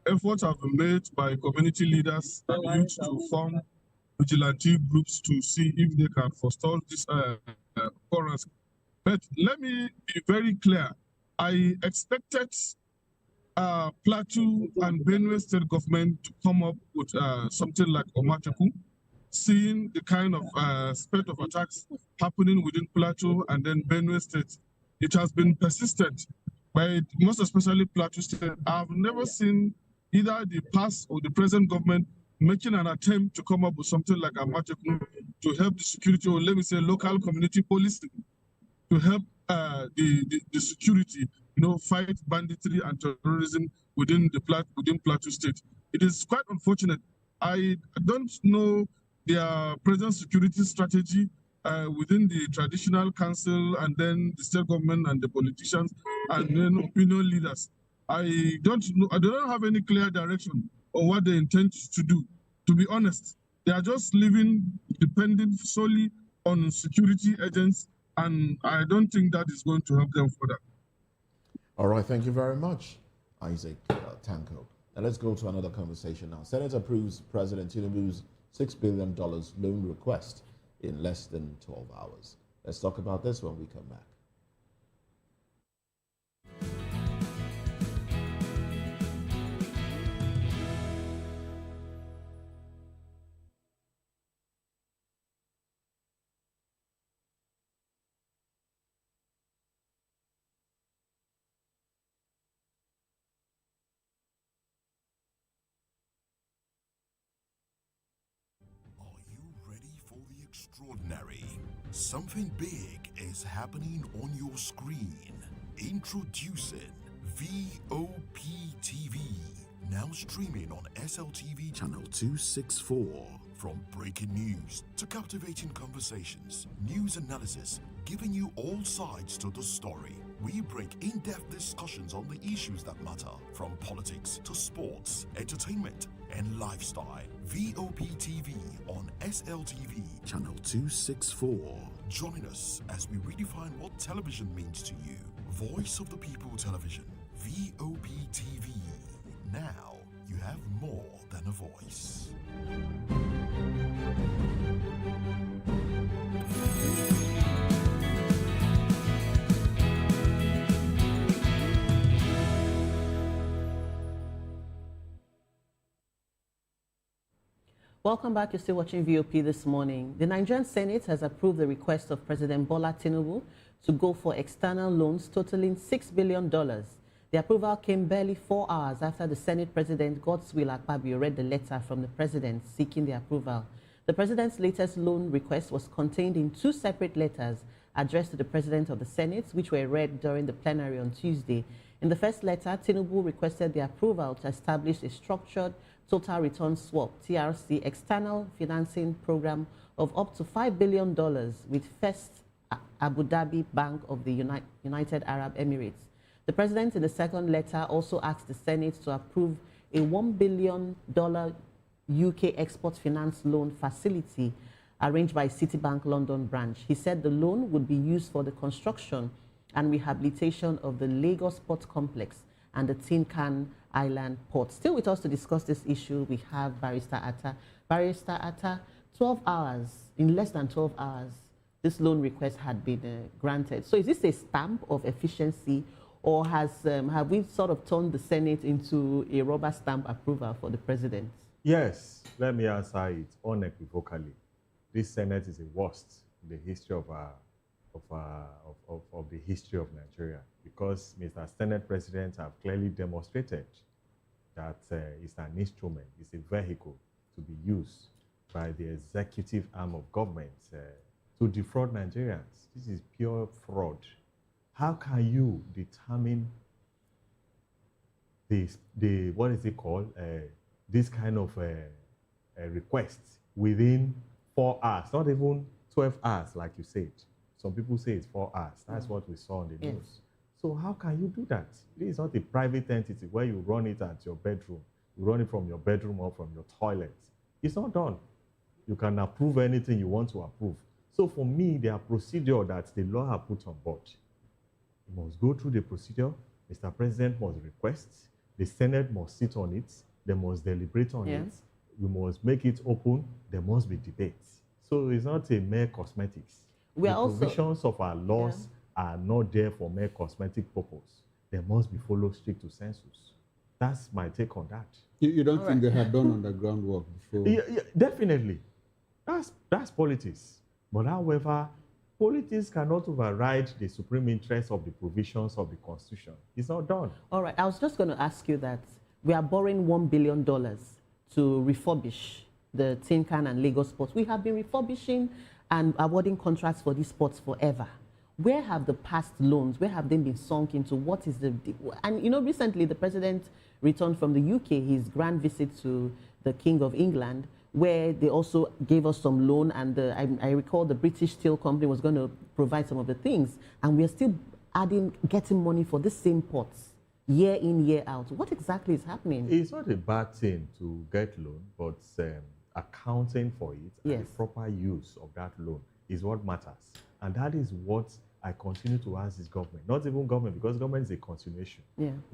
efforts have been made by community leaders and youth to form vigilante groups to see if they can forestall this occurrence. But let me be very clear. I expected Plateau and Benue state government to come up with something like Omachaku, seeing the kind of spate of attacks happening within Plateau and then Benue state. It has been persistent, but most especially Plateau state. I've never seen either the past or the present government making an attempt to come up with something like a Omachaku to help the security, or let me say local community policing, to help the security, fight banditry and terrorism within Plateau State. It is quite unfortunate. I don't know their present security strategy within the traditional council and then the state government and the politicians and then opinion leaders. I don't know. I don't have any clear direction on what they intend to do. To be honest, they are just living dependent solely on security agents, and I don't think that is going to help them further. All right, thank you very much, Isaac Tanko. Now let's go to another conversation now. Senate approves President Tinubu's $6 billion loan request in less than 12 hours. Let's talk about this when we come back. Extraordinary. Something big is happening on your screen. Introducing VOP TV. Now streaming on SLTV channel 264. From breaking news to captivating conversations, news analysis, giving you all sides to the story. We bring in-depth discussions on the issues that matter, from politics to sports, entertainment, and lifestyle. VOP TV on SLTV channel 264. Join us as we redefine what television means to you. Voice of the People Television, VOP TV. Now you have more than a voice. Welcome back. You're still watching VOP this morning. The Nigerian Senate has approved the request of President Bola Tinubu to go for external loans totaling $6 billion. The approval came barely 4 hours after the Senate President Godswill Akpabio read the letter from the President seeking the approval. The President's latest loan request was contained in 2 separate letters addressed to the President of the Senate, which were read during the plenary on Tuesday. In the first letter, Tinubu requested the approval to establish a structured total return swap, TRC, external financing program of up to $5 billion with First Abu Dhabi Bank of the United Arab Emirates. The President in the second letter also asked the Senate to approve a $1 billion UK export finance loan facility arranged by Citibank London branch. He said the loan would be used for the construction and rehabilitation of the Lagos Port Complex and the Tin Can Island Port. Still with us to discuss this issue, we have Barrister Atta. Barrister Atta, 12 hours, in less than 12 hours, this loan request had been granted. So is this a stamp of efficiency, or have we sort of turned the Senate into a rubber stamp approval for the President? Yes, let me answer it unequivocally. This Senate is the worst in the history of the history of Nigeria, because Mr. Senate President have clearly demonstrated that it's an instrument, it's a vehicle to be used by the executive arm of government to defraud Nigerians. This is pure fraud. How can you determine what is it called? This kind of requests within 4 hours, not even 12 hours, like you said. Some people say it's 4 hours. That's what we saw on the news. So how can you do that? This is not a private entity where you run it at your bedroom. You run it from your bedroom or from your toilet. It's not done. You can approve anything you want to approve. So for me, there are procedures that the law have put on board. You must go through the procedure. Mr. President must request. The Senate must sit on it. They must deliberate on it. You must make it open. There must be debates. So it's not a mere cosmetics. The provisions of our laws are not there for mere cosmetic purpose. They must be followed strict to census. That's my take on that. You don't think they have done underground work before? Yeah, definitely. That's politics. But however, politics cannot override the supreme interest of the provisions of the Constitution. It's not done. All right, I was just going to ask you that we are borrowing $1 billion to refurbish the Tin Can and Lagos sports. We have been refurbishing and awarding contracts for these sports forever. Where have the past loans, where have they been sunk into? What is the... And, you know, recently the president returned from the UK, his grand visit to the King of England, where they also gave us some loan, and I recall the British Steel Company was going to provide some of the things, and we're still getting money for the same ports, year in, year out. What exactly is happening? It's not a bad thing to get loan, but accounting for it and the proper use of that loan is what matters. And that is what I continue to ask this government, not even government, because government is a continuation.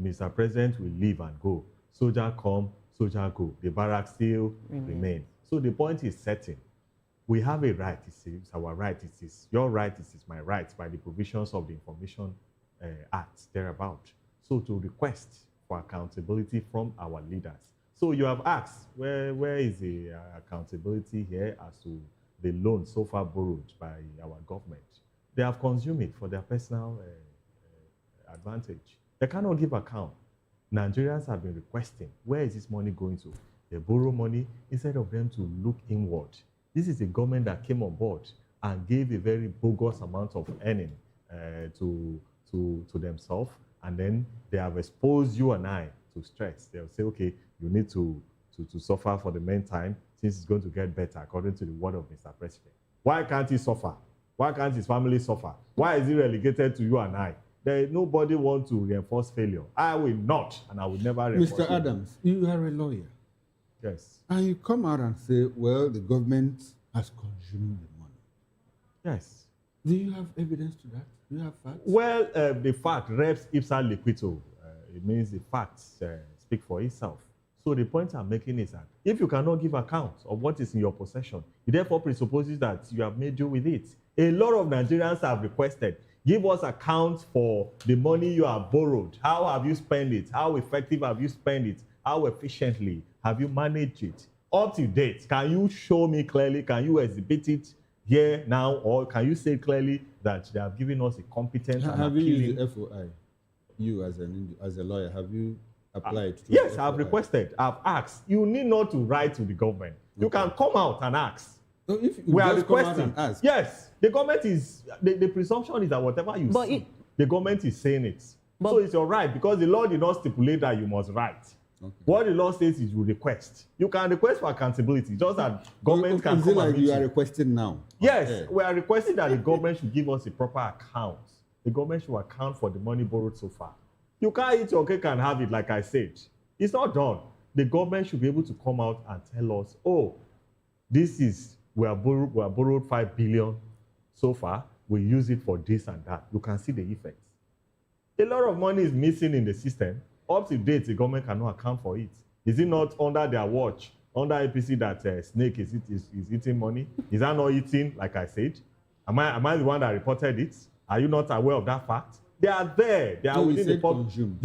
Mr. President will leave and go. Soldier come, soldier go. The barracks still remain. So the point is certain. We have a right. It's our right. It is your right. It is my right by the provisions of the Information Act thereabout. So to request for accountability from our leaders. So you have asked, where is the accountability here as to the loan so far borrowed by our government? They have consumed it for their personal advantage. They cannot give account. Nigerians have been requesting, where is this money going to? They borrow money instead of them to look inward. This is a government that came on board and gave a very bogus amount of earning to themselves, and then they have exposed you and I to stress. They'll say, okay, you need to suffer for the meantime, since it's going to get better, according to the word of Mr. President. Why can't he suffer? Why can't his family suffer? Why is he relegated to you and I? Nobody wants to reinforce failure. I will not, and I will never reinforce Mr. Adams, you are a lawyer. Yes. And you come out and say, well, the government has consumed the money. Yes. Do you have evidence to that? Do you have facts? Well, the fact, reps ipsa liquito. It means the facts speak for itself. So the point I'm making is that if you cannot give account of what is in your possession, it therefore presupposes that you have made do with it. A lot of Nigerians have requested, give us account for the money you have borrowed. How have you spent it? How effective have you spent it? How efficiently have you managed it? Up to date, can you show me clearly? Can you exhibit it here now? Or can you say clearly that they have given us a competent and have you appealing... used the FOI? You as a lawyer, have you applied to Yes, the I've FOI? requested. I've asked. You need not to write to the government. You can come out and ask. So if you We are just come out requesting. and ask. Yes, the government is, the presumption is that whatever you see, the government is saying it. So it's your right, because the law did not stipulate that you must write. Okay. What the law says is you request. You can request for accountability, just that government can Is come it like and meet you are requesting now? Yes, Okay. we are requesting that the government should give us a proper account. The government should account for the money borrowed so far. You can't eat your cake and have it, like I said. It's not done. The government should be able to come out and tell us, oh, we have borrowed 5 billion so far. We use it for this and that. You can see the effects. A lot of money is missing in the system. Up to date, the government cannot account for it. Is it not under their watch, under APC, that Snake is eating money? Is that not eating, like I said? Am I the one that reported it? Are you not aware of that fact? They are there. They are within the consume.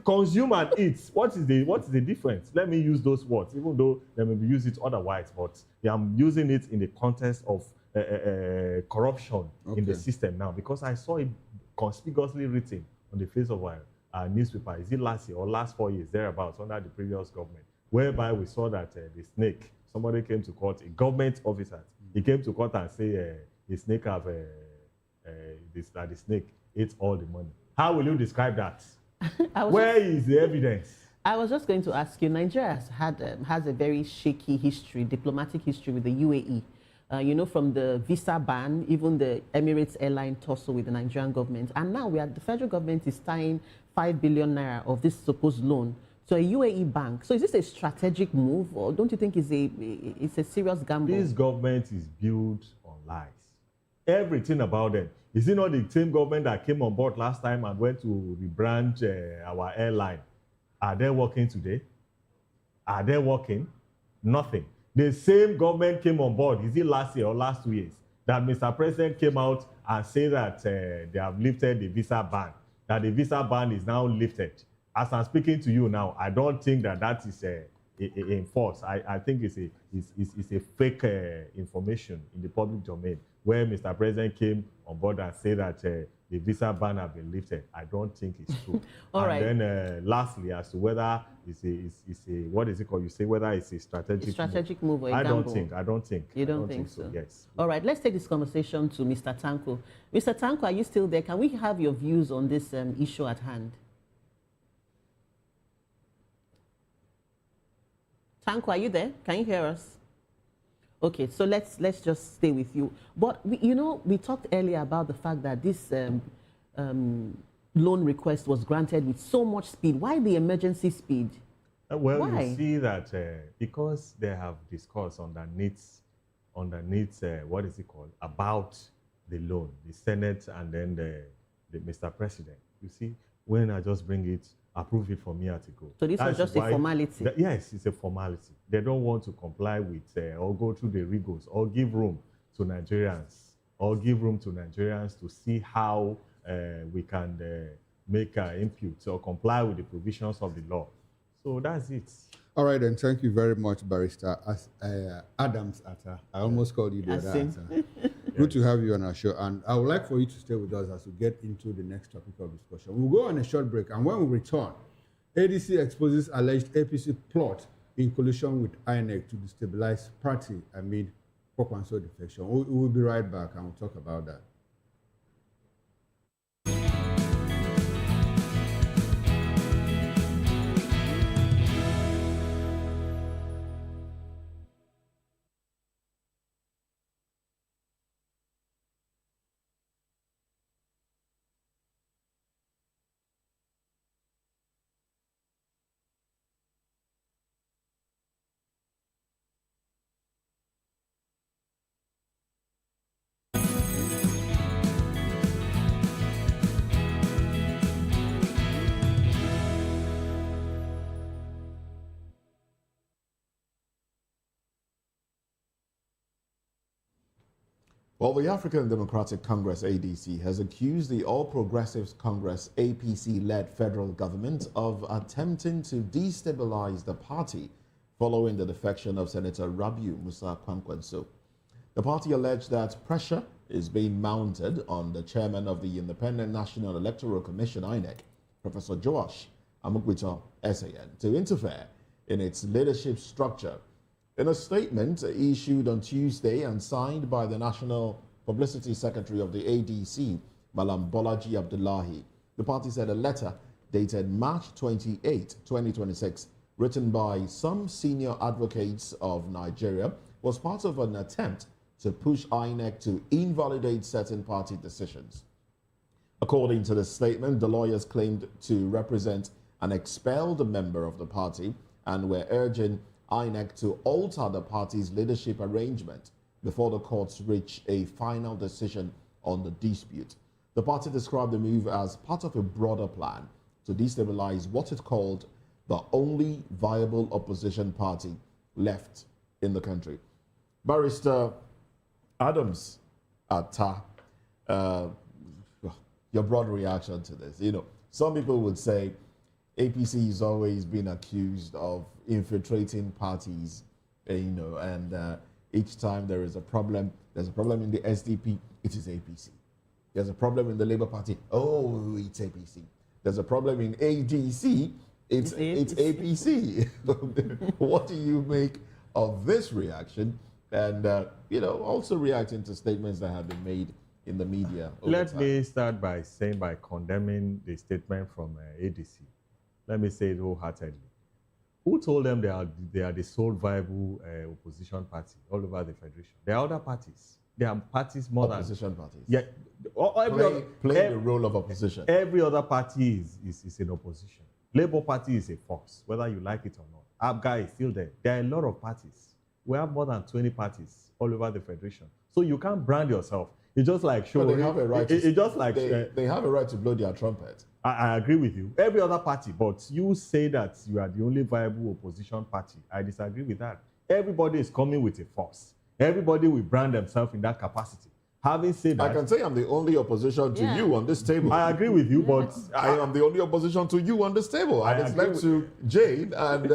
Consume and eat. What is the difference? Let me use those words, even though they may use it otherwise. But I'm using it in the context of corruption in the system now, because I saw it conspicuously written on the face of our newspaper. Is it last year or last 4 years thereabouts, under the previous government, whereby we saw that the Snake, somebody came to court, a government officer, he came to court and say the Snake have the Snake ate all the money. How will you describe that? Where is the evidence? I was just going to ask you, Nigeria has a very shaky history, diplomatic history with the UAE. You know, from the visa ban, even the Emirates airline tussle with the Nigerian government. And now the federal government is tying 5 billion naira of this supposed loan to a UAE bank. So is this a strategic move, or don't you think it's a serious gamble? This government is built on lies. Everything about them. Is it not the same government that came on board last time and went to rebrand our airline? Are they working today? Are they working? Nothing. The same government came on board, is it last year or last 2 years, that Mr. President came out and said that they have lifted the visa ban, that the visa ban is now lifted. As I'm speaking to you now, I don't think that is enforced. I think it's a fake information in the public domain, where Mr. President came on board and said that the visa ban has been lifted. I don't think it's true. Then lastly, as to whether it's a what is it called? You say whether it's a strategic move or a I gamble. I don't think. You don't think so? Yes. All right, let's take this conversation to Mr. Tanko. Mr. Tanko, are you still there? Can we have your views on this issue at hand? Tanko, are you there? Can you hear us? Okay, so let's just stay with you. But we talked earlier about the fact that this loan request was granted with so much speed. Why the emergency speed? Well, Why? you see that because they have discussed underneath what is it called, about the loan, the Senate and then the Mr. President. You see, when I just bring it, approve it for me to go. So this was just a formality? Yes, it's a formality. They don't want to comply with or go through the rigors or give room to Nigerians to see how we can make input or comply with the provisions of the law. So that's it. All right, then. Thank you very much, Barrister Adams Atta. I almost called you the other Atta. Good to have you on our show. And I would like for you to stay with us as we get into the next topic of discussion. We'll go on a short break. And when we return, ADC exposes alleged APC plot in collusion with INEC to destabilize party amid Kwakwanso defection. We'll be right back and we'll talk about that. Well, the African Democratic Congress, ADC, has accused the All Progressives Congress, APC-led federal government of attempting to destabilize the party following the defection of Senator Rabiu Musa Kwankwanso. The party alleged that pressure is being mounted on the chairman of the Independent National Electoral Commission, INEC, Professor Joash Amukwito SAN, to interfere in its leadership structure. In a statement issued on Tuesday and signed by the National Publicity Secretary of the ADC, Malam Bolaji Abdullahi, the party said a letter dated March 28, 2026, written by some senior advocates of Nigeria, was part of an attempt to push INEC to invalidate certain party decisions. According to the statement, the lawyers claimed to represent an expelled member of the party and were urging INEC to alter the party's leadership arrangement before the courts reach a final decision on the dispute. The party described the move as part of a broader plan to destabilize what it called the only viable opposition party left in the country. Barrister Adams Atta, your broad reaction to this. You know, some people would say APC has always been accused of infiltrating parties, and each time there is a problem, there's a problem in the SDP, it is APC. There's a problem in the Labour Party, oh, it's APC. There's a problem in ADC, it's APC. What do you make of this reaction? And, also reacting to statements that have been made in the media over Let time. me start by condemning the statement from ADC. Let me say it wholeheartedly. Who told them they are the sole viable opposition party all over the federation? There are other parties. There are parties more opposition parties. Yeah, play the role of opposition. Every other party is in opposition. Labour Party is a force, whether you like it or not. ABGA is still there. There are a lot of parties. We have more than 20 parties all over the federation. So you can't brand yourself. It's just like show. But they have a right. They have a right to blow their trumpet. I agree with you. Every other party, but you say that you are the only viable opposition party. I disagree with that. Everybody is coming with a force. Everybody will brand themselves in that capacity. Having said that, I can say I'm the only opposition to you on this table. I agree with you, but I am the only opposition to you on this table. And it's left to Jane and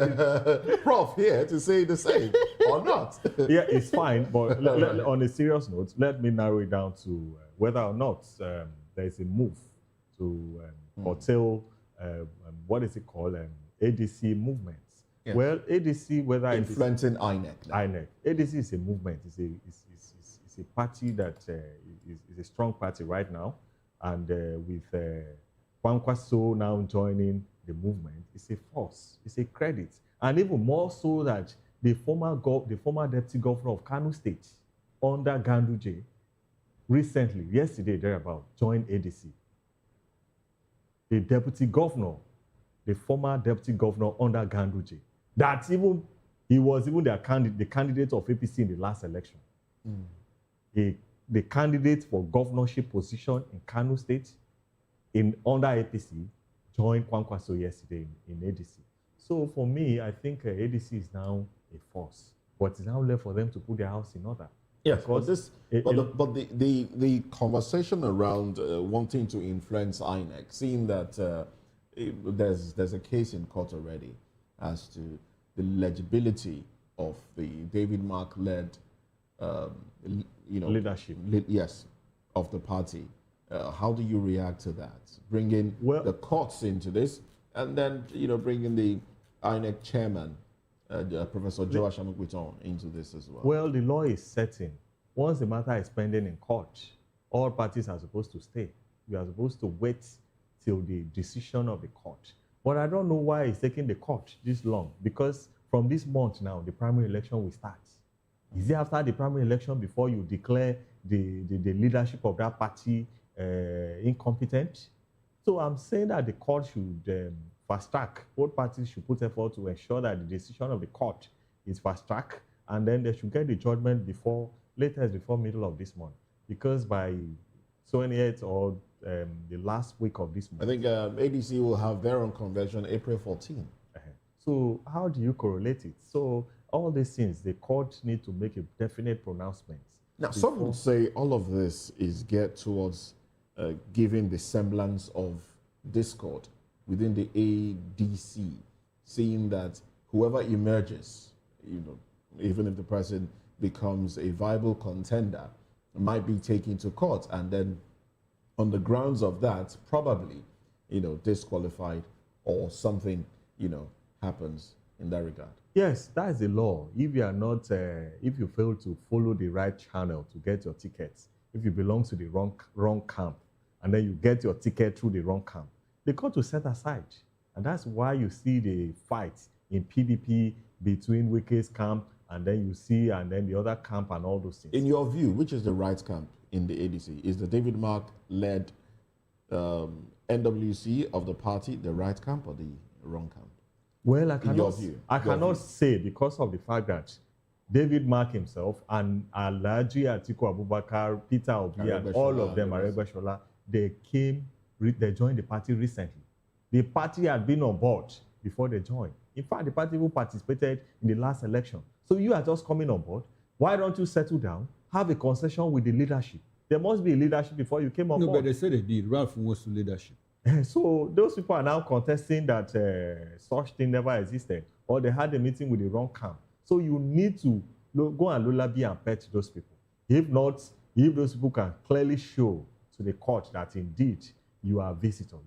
Prof here to say the same or not. Yeah, it's fine. But on a serious note, let me narrow it down to whether or not there is a move to curtail what is it called, ADC movements. Yes. Well, ADC, whether influencing INEC. INEC. ADC is a movement. It's a party that is a strong party right now, and with Kwankwaso now joining the movement, it's a force. It's a credit, and even more so that the former deputy governor of Kano State under Ganduje recently, yesterday thereabout, joined ADC. The deputy governor, the former deputy governor under Ganduje, that he was even the candidate of APC in the last election. The candidate for governorship position in Kano State under APC joined Kwankwaso yesterday in ADC. So for me, I think ADC is now a force, but it's now left for them to put their house in order. Yes, but the conversation around wanting to influence INEC, seeing that there's a case in court already as to the legibility of the David Mark-led leadership. Yes, of the party. How do you react to that? Bringing the courts into this, and then bringing the INEC chairman, Professor Joash Amukwiton, into this as well. Well, the law is certain. Once the matter is pending in court, all parties are supposed to stay. You are supposed to wait till the decision of the court. But I don't know why it's taking the court this long, because from this month now, the primary election will start. Is it after the primary election before you declare the leadership of that party incompetent? So I'm saying that the court should fast track. Both parties should put effort to ensure that the decision of the court is fast track, and then they should get the judgment latest before middle of this month. Because by 28th or the last week of this month, I think ADC will have their own convention April 14. So how do you correlate it? So all these things, the court need to make a definite pronouncement. Now, some would say all of this is geared towards giving the semblance of discord within the ADC, seeing that whoever emerges, even if the person becomes a viable contender, might be taken to court, and then on the grounds of that, probably, disqualified or something, happens in that regard. Yes, that is the law. If you are not, if you fail to follow the right channel to get your tickets, if you belong to the wrong camp, and then you get your ticket through the wrong camp, the court will set aside. And that's why you see the fight in PDP between Wike's camp, and then you see, and then the other camp and all those things. In your view, which is the right camp in the ADC? Is the David Mark-led NWC of the party the right camp or the wrong camp? Well, I cannot say, because of the fact that David Mark himself and Alhaji Atiku Abubakar, Peter Obi, and all of them, Aregbesola, they joined the party recently. The party had been on board before they joined. In fact, the party even participated in the last election. So you are just coming on board. Why don't you settle down, have a concession with the leadership? There must be a leadership before you came on board. No, but they said they did. Ralph was to leadership. So those people are now contesting that such thing never existed, or they had a meeting with the wrong camp. So you need to go and lullaby and pet those people. If not, if those people can clearly show to the court that indeed you are a visitor,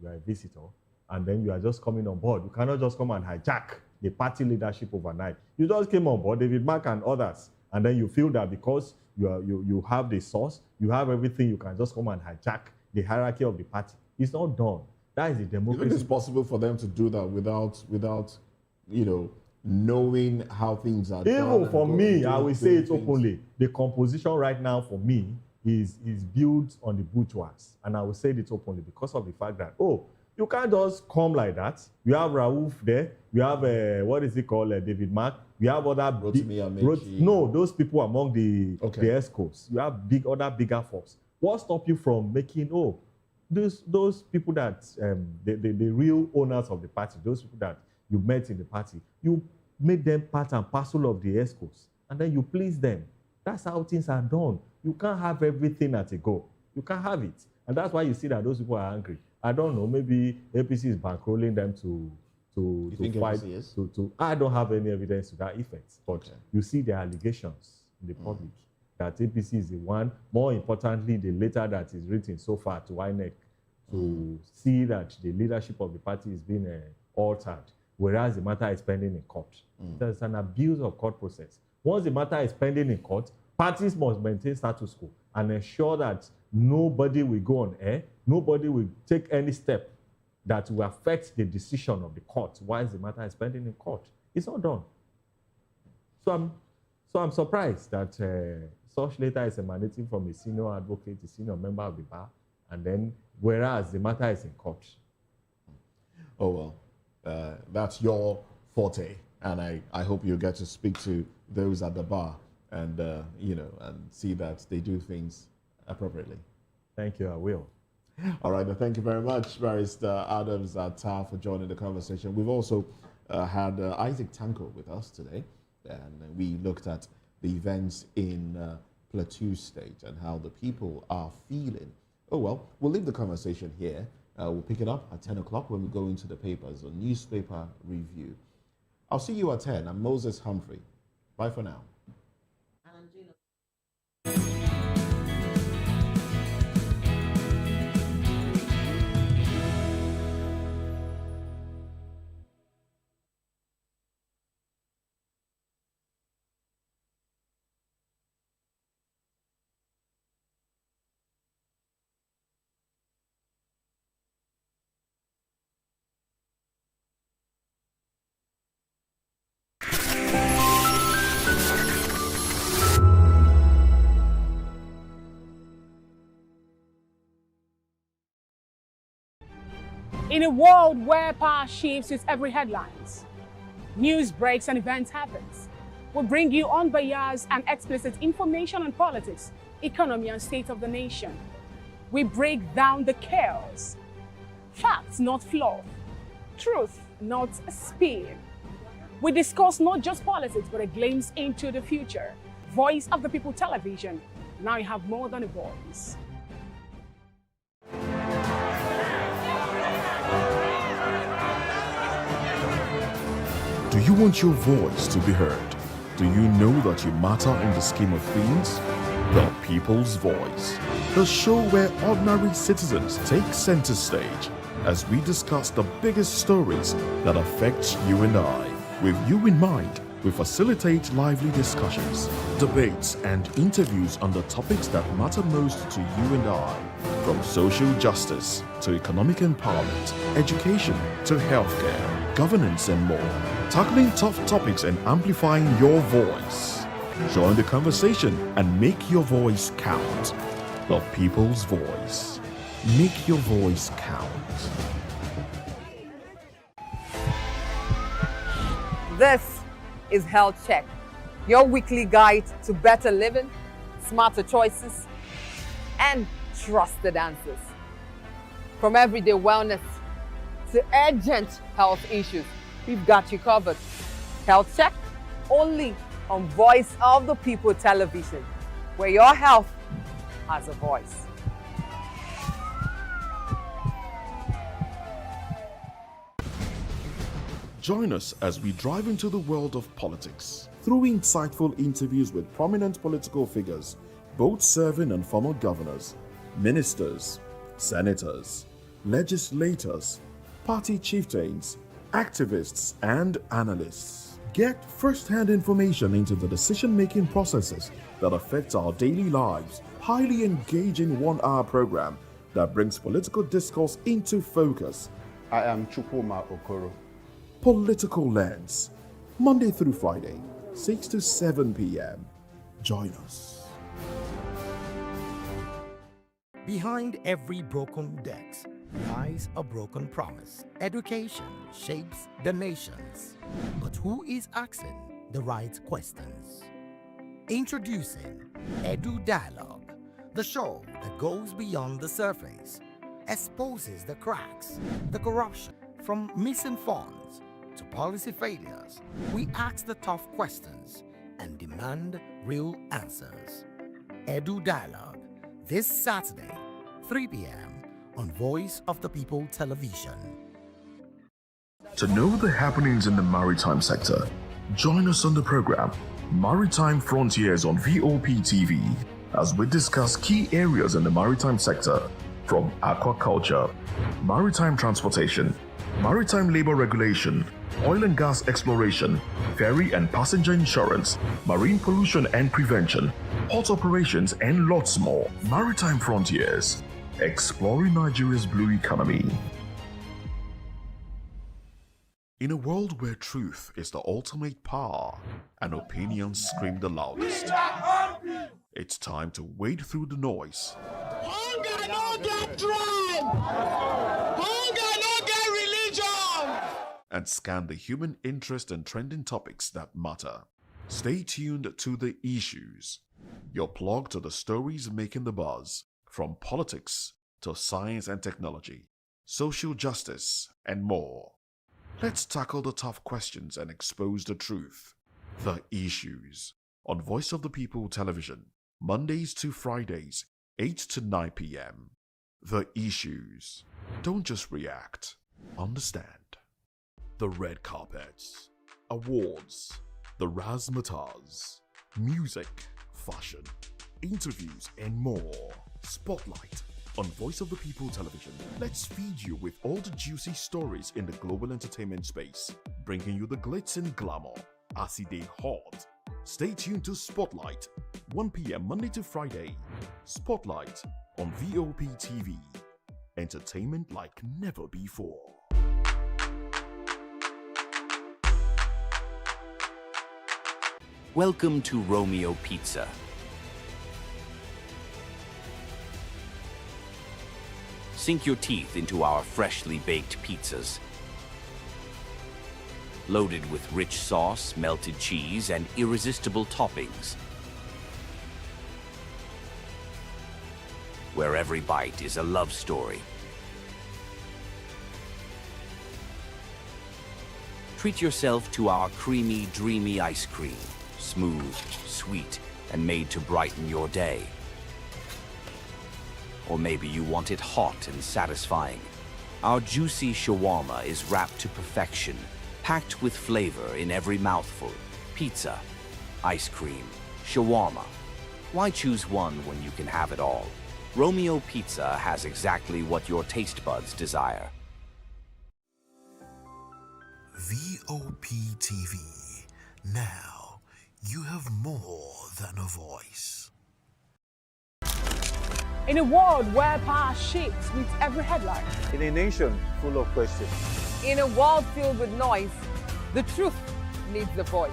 and then you are just coming on board. You cannot just come and hijack the party leadership overnight. You just came on board, David Mark and others, and then you feel that because you have the source, you have everything, you can just come and hijack the hierarchy of the party. It's not done. That is the democracy. You think it's possible for them to do that without knowing how things are done? Even for me, I will say it openly. The composition right now for me is built on the bourgeois. And I will say it openly because of the fact that, you can't just come like that. You have Raouf there. You have, what is it called, David Mark. You have other... those people among the ESCOs. You have other bigger folks. What stops you from making, those people that, the real owners of the party, those people that you met in the party, you make them part and parcel of the ESCOs, and then you please them. That's how things are done. You can't have everything at a go. You can't have it. And that's why you see that those people are angry. I don't know, maybe APC is bankrolling them to fight. I don't have any evidence to that effect, but you see the allegations in the public that APC is the one, more importantly, the letter that is written so far to INEC to see that the leadership of the party is being altered, whereas the matter is pending in court. There's an abuse of court process. Once the matter is pending in court, parties must maintain status quo and ensure that nobody will go on air, nobody will take any step that will affect the decision of the court whilst the matter is pending in court. It's not done. So I'm surprised that such letter is emanating from a senior advocate, a senior member of the bar, and then whereas the matter is in court. Oh, well, that's your forte, and I hope you get to speak to those at the bar and, and see that they do things appropriately. Thank you, I will. All right, thank you very much, Barrister Adams Atta, for joining the conversation. We've also had Isaac Tanko with us today, and we looked at the events in Plateau State and how the people are feeling. Oh, well, we'll leave the conversation here. We'll pick it up at 10 o'clock when we go into the papers, a newspaper review. I'll see you at 10. I'm Moses Humphrey. Bye for now. In a world where power shifts with every headlines, news breaks and events happens, we bring you unbiased and explicit information on politics, economy, and state of the nation. We break down the chaos. Facts, not fluff. Truth, not spin. We discuss not just politics, but a glimpse into the future. Voice of the People Television. Now you have more than a voice. Do you want your voice to be heard? Do you know that you matter in the scheme of things? The People's Voice, the show where ordinary citizens take center stage as we discuss the biggest stories that affect you and I. With you in mind, we facilitate lively discussions, debates, and interviews on the topics that matter most to you and I. From social justice to economic empowerment, education to healthcare, governance, and more. Tackling tough topics and amplifying your voice. Join the conversation and make your voice count. The People's Voice. Make your voice count. This is Health Check, your weekly guide to better living, smarter choices, and trusted answers. From everyday wellness to urgent health issues, we've got you covered. Health Check, only on Voice of the People Television, where your health has a voice. Join us as we drive into the world of politics through insightful interviews with prominent political figures, both serving and former governors, ministers, senators, legislators, party chieftains, activists, and analysts. Get first-hand information into the decision-making processes that affect our daily lives. Highly engaging 1-hour program that brings political discourse into focus. I am Chukwuma Okoro. Political Lens, Monday through Friday, 6 to 7 p.m. Join us. Behind every broken debt lies a broken promise. Education shapes the nations. But who is asking the right questions? Introducing Edu Dialogue, the show that goes beyond the surface, exposes the cracks, the corruption. From missing funds to policy failures, we ask the tough questions and demand real answers. Edu Dialogue, this Saturday, 3 p.m. on Voice of the People Television. To know the happenings in the maritime sector, join us on the program Maritime Frontiers on VOP TV as we discuss key areas in the maritime sector from aquaculture, maritime transportation, maritime labor regulation, oil and gas exploration, ferry and passenger insurance, marine pollution and prevention, port operations, and lots more. Maritime Frontiers, exploring Nigeria's blue economy. In a world where truth is the ultimate power and opinions scream the loudest, it's time to wade through the noise. Hunger no get tribe! Hunger no get religion! And scan the human interest and trending topics that matter. Stay tuned to The Issues, your plug to the stories making the buzz, from politics to science and technology, social justice, and more. Let's tackle the tough questions and expose the truth. The Issues on Voice of the People Television, Mondays to Fridays, 8 to 9 p.m. The Issues. Don't just react, understand. The red carpets, awards, the razzmatazz, music, fashion, interviews, and more. Spotlight on Voice of the People Television. Let's feed you with all the juicy stories in the global entertainment space, bringing you the glitz and glamour as they hot. Stay tuned to Spotlight, 1 p.m. Monday to Friday. Spotlight on VOP TV. Entertainment like never before. Welcome to Romeo Pizza. Sink your teeth into our freshly baked pizzas. Loaded with rich sauce, melted cheese, and irresistible toppings. Where every bite is a love story. Treat yourself to our creamy, dreamy ice cream. Smooth, sweet, and made to brighten your day. Or maybe you want it hot and satisfying. Our juicy shawarma is wrapped to perfection, packed with flavor in every mouthful. Pizza, ice cream, shawarma. Why choose one when you can have it all? Romeo Pizza has exactly what your taste buds desire. VOP TV. Now, you have more than a voice. In a world where power shifts with every headline. In a nation full of questions. In a world filled with noise, the truth needs a voice.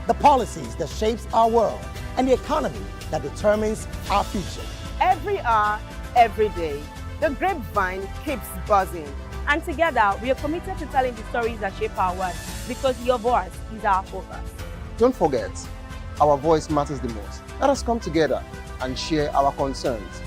The policies that shapes our world and the economy that determines our future. Every hour, every day, the grapevine keeps buzzing. And together, we are committed to telling the stories that shape our world because your voice is our focus. Don't forget, our voice matters the most. Let us come together and share our concerns.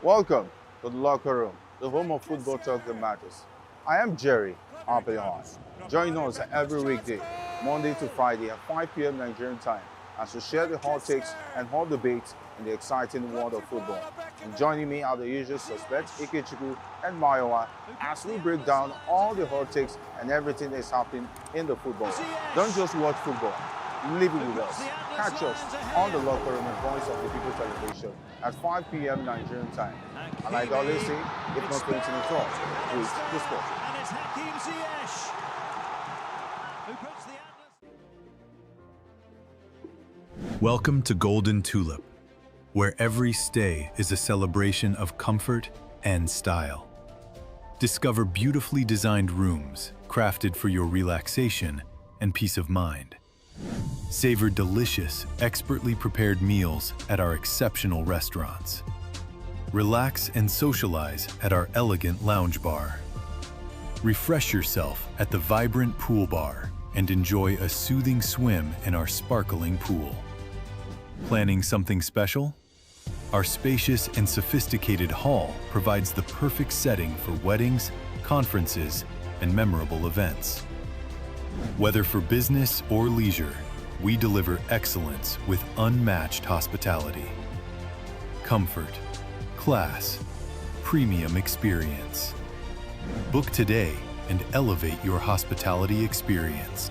Welcome to the locker room, the home of football talk that matters. I am Jerry Apelon. Join us every weekday, Monday to Friday at 5 p.m. Nigerian time, as we share the hot takes and hot debates in the exciting world of football. And joining me are the usual suspects, Ikechukwu and Mayowa, as we break down all the hot takes and everything that's happening in the football. Don't just watch football, Live it with us. Catch us on the Locker Room and Voice of the People television at 5 p.m. Nigerian time. And like I always say, if not 2012, with the sport. And it's Hakim Ziyech who puts the Atlas. Welcome to Golden Tulip, where every stay is a celebration of comfort and style. Discover beautifully designed rooms crafted for your relaxation and peace of mind. Savor delicious, expertly prepared meals at our exceptional restaurants. Relax and socialize at our elegant lounge bar. Refresh yourself at the vibrant pool bar and enjoy a soothing swim in our sparkling pool. Planning something special? Our spacious and sophisticated hall provides the perfect setting for weddings, conferences, and memorable events. Whether for business or leisure, we deliver excellence with unmatched hospitality. Comfort, class, premium experience. Book today and elevate your hospitality experience.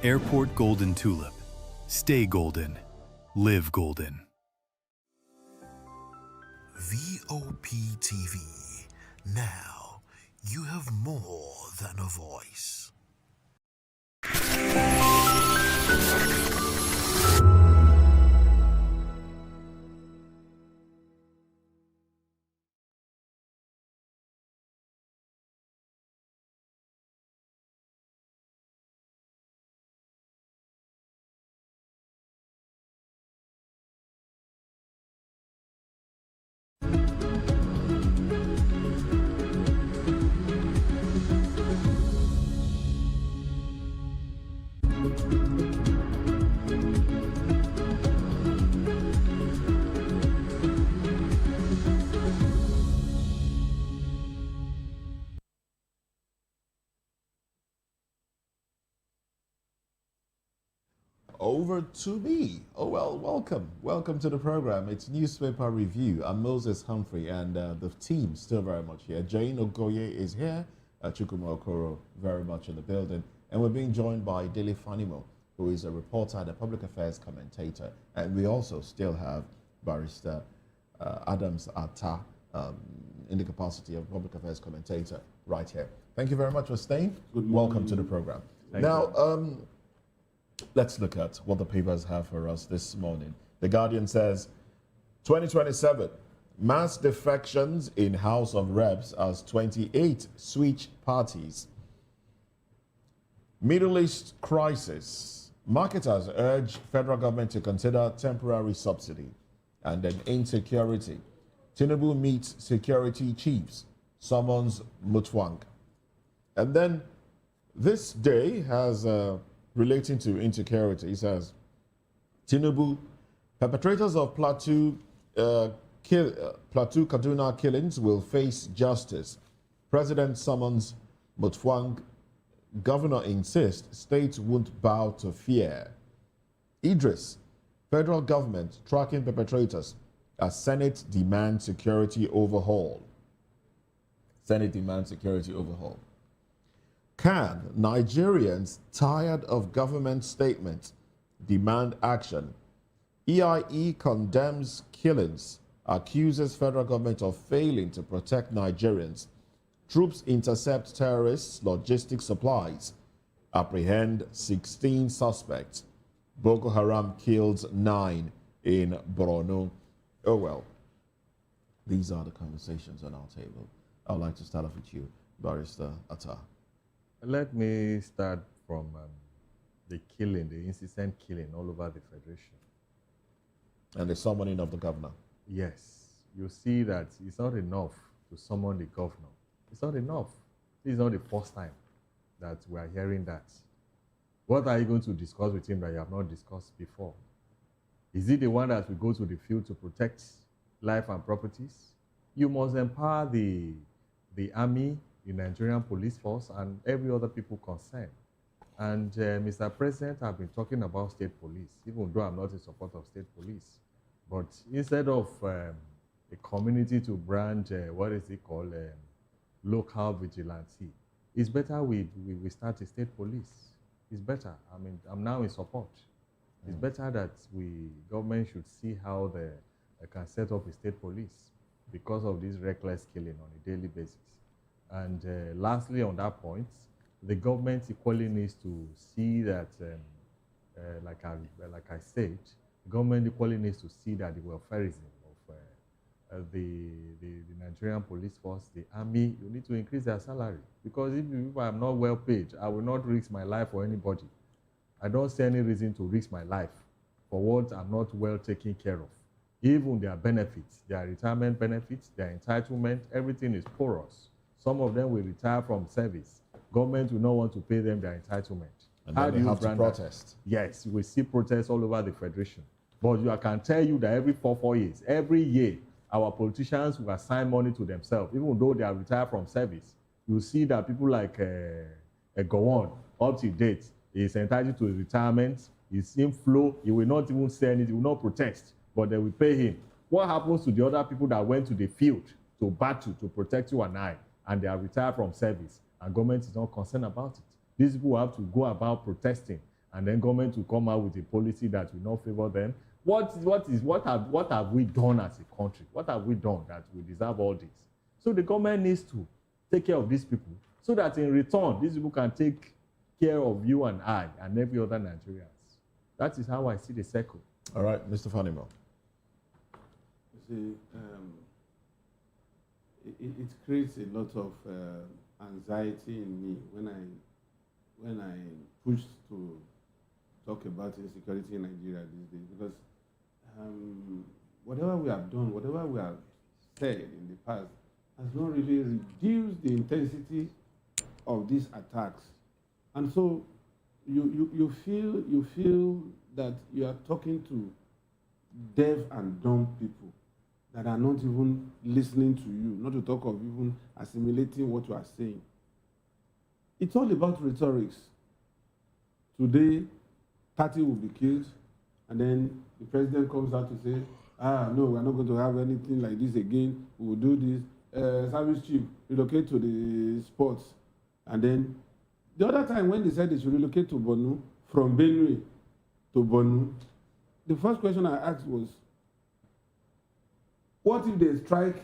Airport Golden Tulip. Stay golden. Live golden. VOP TV. Now, you have more than a voice. Over to me. Oh, well, welcome. Welcome to the program. It's Newspaper Review. I'm Moses Humphrey, and the team still very much here. Jane Ogoye is here. Chukwuma Okoro very much in the building. And we're being joined by Dele Fanimo, who is a reporter and a public affairs commentator. And we also still have Barrister Adams Atta in the capacity of public affairs commentator right here. Thank you very much for staying. Welcome to the program. Now, let's look at what the papers have for us this morning. The Guardian says, 2027, mass defections in House of Reps as 28 switch parties. Middle East crisis. Marketers urge federal government to consider temporary subsidy. And then insecurity. Tinubu meets security chiefs, summons Mutwang. And then this day has... relating to insecurity, says, Tinubu, perpetrators of Plateau Kaduna killings will face justice. President summons Mutwang. Governor insists states won't bow to fear. Idris, federal government tracking perpetrators as Senate demands security overhaul. Senate demands security overhaul. Can Nigerians tired of government statements demand action? EIE condemns killings, accuses federal government of failing to protect Nigerians. Troops intercept terrorists' logistic supplies. Apprehend 16 suspects. Boko Haram kills 9 in Borno. Oh well, these are the conversations on our table. I'd like to start off with you, Barrister Atta. Let me start from the killing, the incessant killing all over the Federation. And the summoning of the governor. Yes. You see that it's not enough to summon the governor. It's not enough. This is not the first time that we are hearing that. What are you going to discuss with him that you have not discussed before? Is he the one that will go to the field to protect life and properties? You must empower the army, the Nigerian police force, and every other people concerned. And Mr. President, I've been talking about state police, even though I'm not in support of state police. But instead of a community to brand, what is it called, local vigilante, it's better we start a state police. it's better. I mean, I'm now in support. It's better that government should see how they can set up a state police because of this reckless killing on a daily basis. And lastly, on that point, the government equally needs to see that, like I said, the government equally needs to see that the welfareism of the Nigerian police force, the army, you need to increase their salary. Because if I'm not well paid, I will not risk my life for anybody. I don't see any reason to risk my life for what I'm not well taken care of. Even their benefits, their retirement benefits, their entitlement, everything is porous. Some of them will retire from service. Government will not want to pay them their entitlement. And then they have to protest. Yes, we see protests all over the Federation. But I can tell you that every 4 years, every year, our politicians will assign money to themselves, even though they are retired from service. You see that people like Gowon, up to date, is entitled to retirement, his inflow, he will not even say anything, he will not protest, but they will pay him. What happens to the other people that went to the field to battle, to protect you and I, and they are retired from service, and government is not concerned about it? These people have to go about protesting, and then government will come out with a policy that will not favor them. What have we done as a country? What have we done that we deserve all this? So the government needs to take care of these people so that in return, these people can take care of you and I and every other Nigerians. That is how I see the circle. All right, Mr. Fanimo. You see, it creates a lot of anxiety in me when I push to talk about insecurity in Nigeria these days, because whatever we have done, whatever we have said in the past, has not really reduced the intensity of these attacks. And so you feel that you are talking to deaf and dumb people that are not even listening to you, not to talk of even assimilating what you are saying. It's all about rhetorics. Today, 30 will be killed, and then the president comes out to say, no, we're not going to have anything like this again, we will do this. Service chief, relocate to the sports. And then the other time when they said they should relocate to Borno, from Benue to Borno, the first question I asked was, what if they strike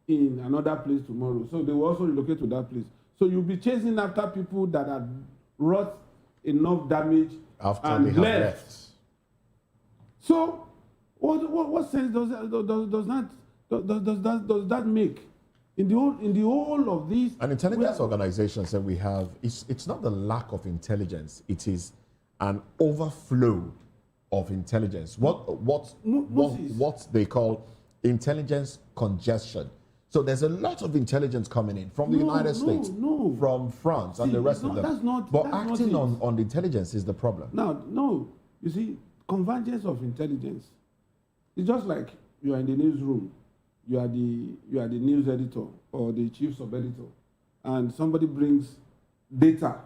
in another place tomorrow? So they will also relocate to that place. So you'll be chasing after people that have wrought enough damage after and they have left. So what sense does that make? In the whole of this, An intelligence organization said we have, it's not the lack of intelligence, it is an overflow of intelligence. What they call intelligence congestion. So there's a lot of intelligence coming in from the United States, from France, and the rest of them. But acting on the intelligence is the problem. No. You see, convergence of intelligence. It's just like you are in the newsroom. You are the news editor or the chief sub-editor, and somebody brings data,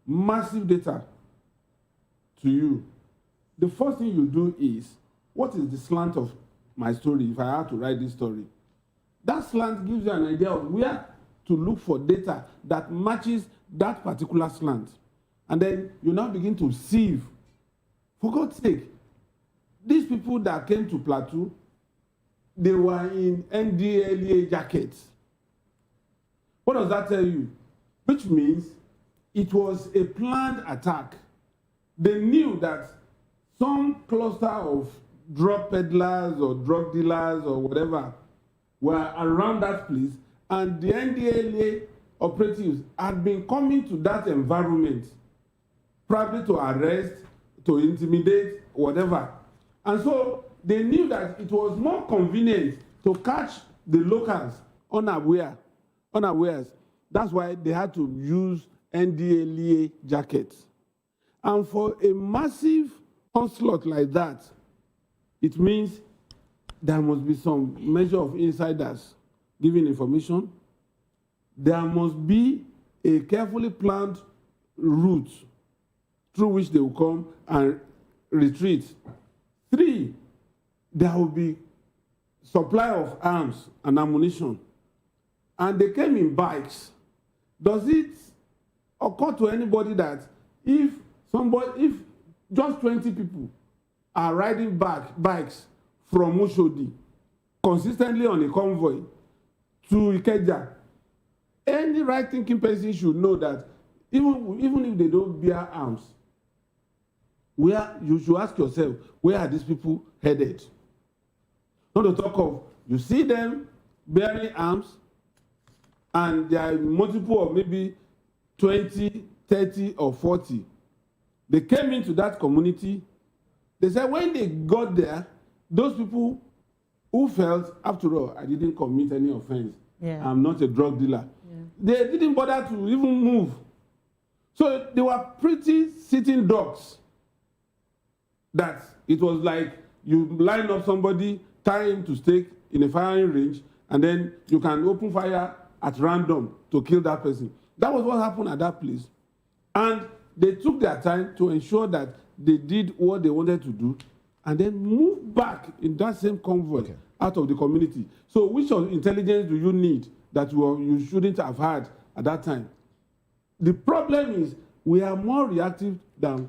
massive data, to you. The first thing you do is, what is the slant of my story if I had to write this story? That slant gives you an idea of where to look for data that matches that particular slant. And then you now begin to sieve. For God's sake, these people that came to Plateau, they were in NDLEA jackets. What does that tell you? Which means it was a planned attack. They knew that some cluster of drug peddlers or drug dealers or whatever were around that place, and the NDLEA operatives had been coming to that environment, probably to arrest, to intimidate, whatever. And so they knew that it was more convenient to catch the locals unawares. That's why they had to use NDLEA jackets. And for a massive onslaught like that, it means there must be some measure of insiders giving information. There must be a carefully planned route through which they will come and retreat. 3, there will be supply of arms and ammunition. And they came in bikes. Does it occur to anybody that if if just 20 people are riding bikes from Oshodi consistently on a convoy to Ikeja, any right-thinking person should know that even if they don't bear arms, where you should ask yourself, where are these people headed? Not to talk of, you see them bearing arms, and there are multiple of maybe 20, 30, or 40. They came into that community. They said when they got there, those people who felt, after all, I didn't commit any offense. Yeah. I'm not a drug dealer. Yeah. They didn't bother to even move. So they were pretty sitting ducks. That it was like you line up somebody, tie him to stake in a firing range, and then you can open fire at random to kill that person. That was what happened at that place. And they took their time to ensure that they did what they wanted to do and then moved back in that same convoy out of the community. So which intelligence do you need that you shouldn't have had at that time? The problem is we are more reactive than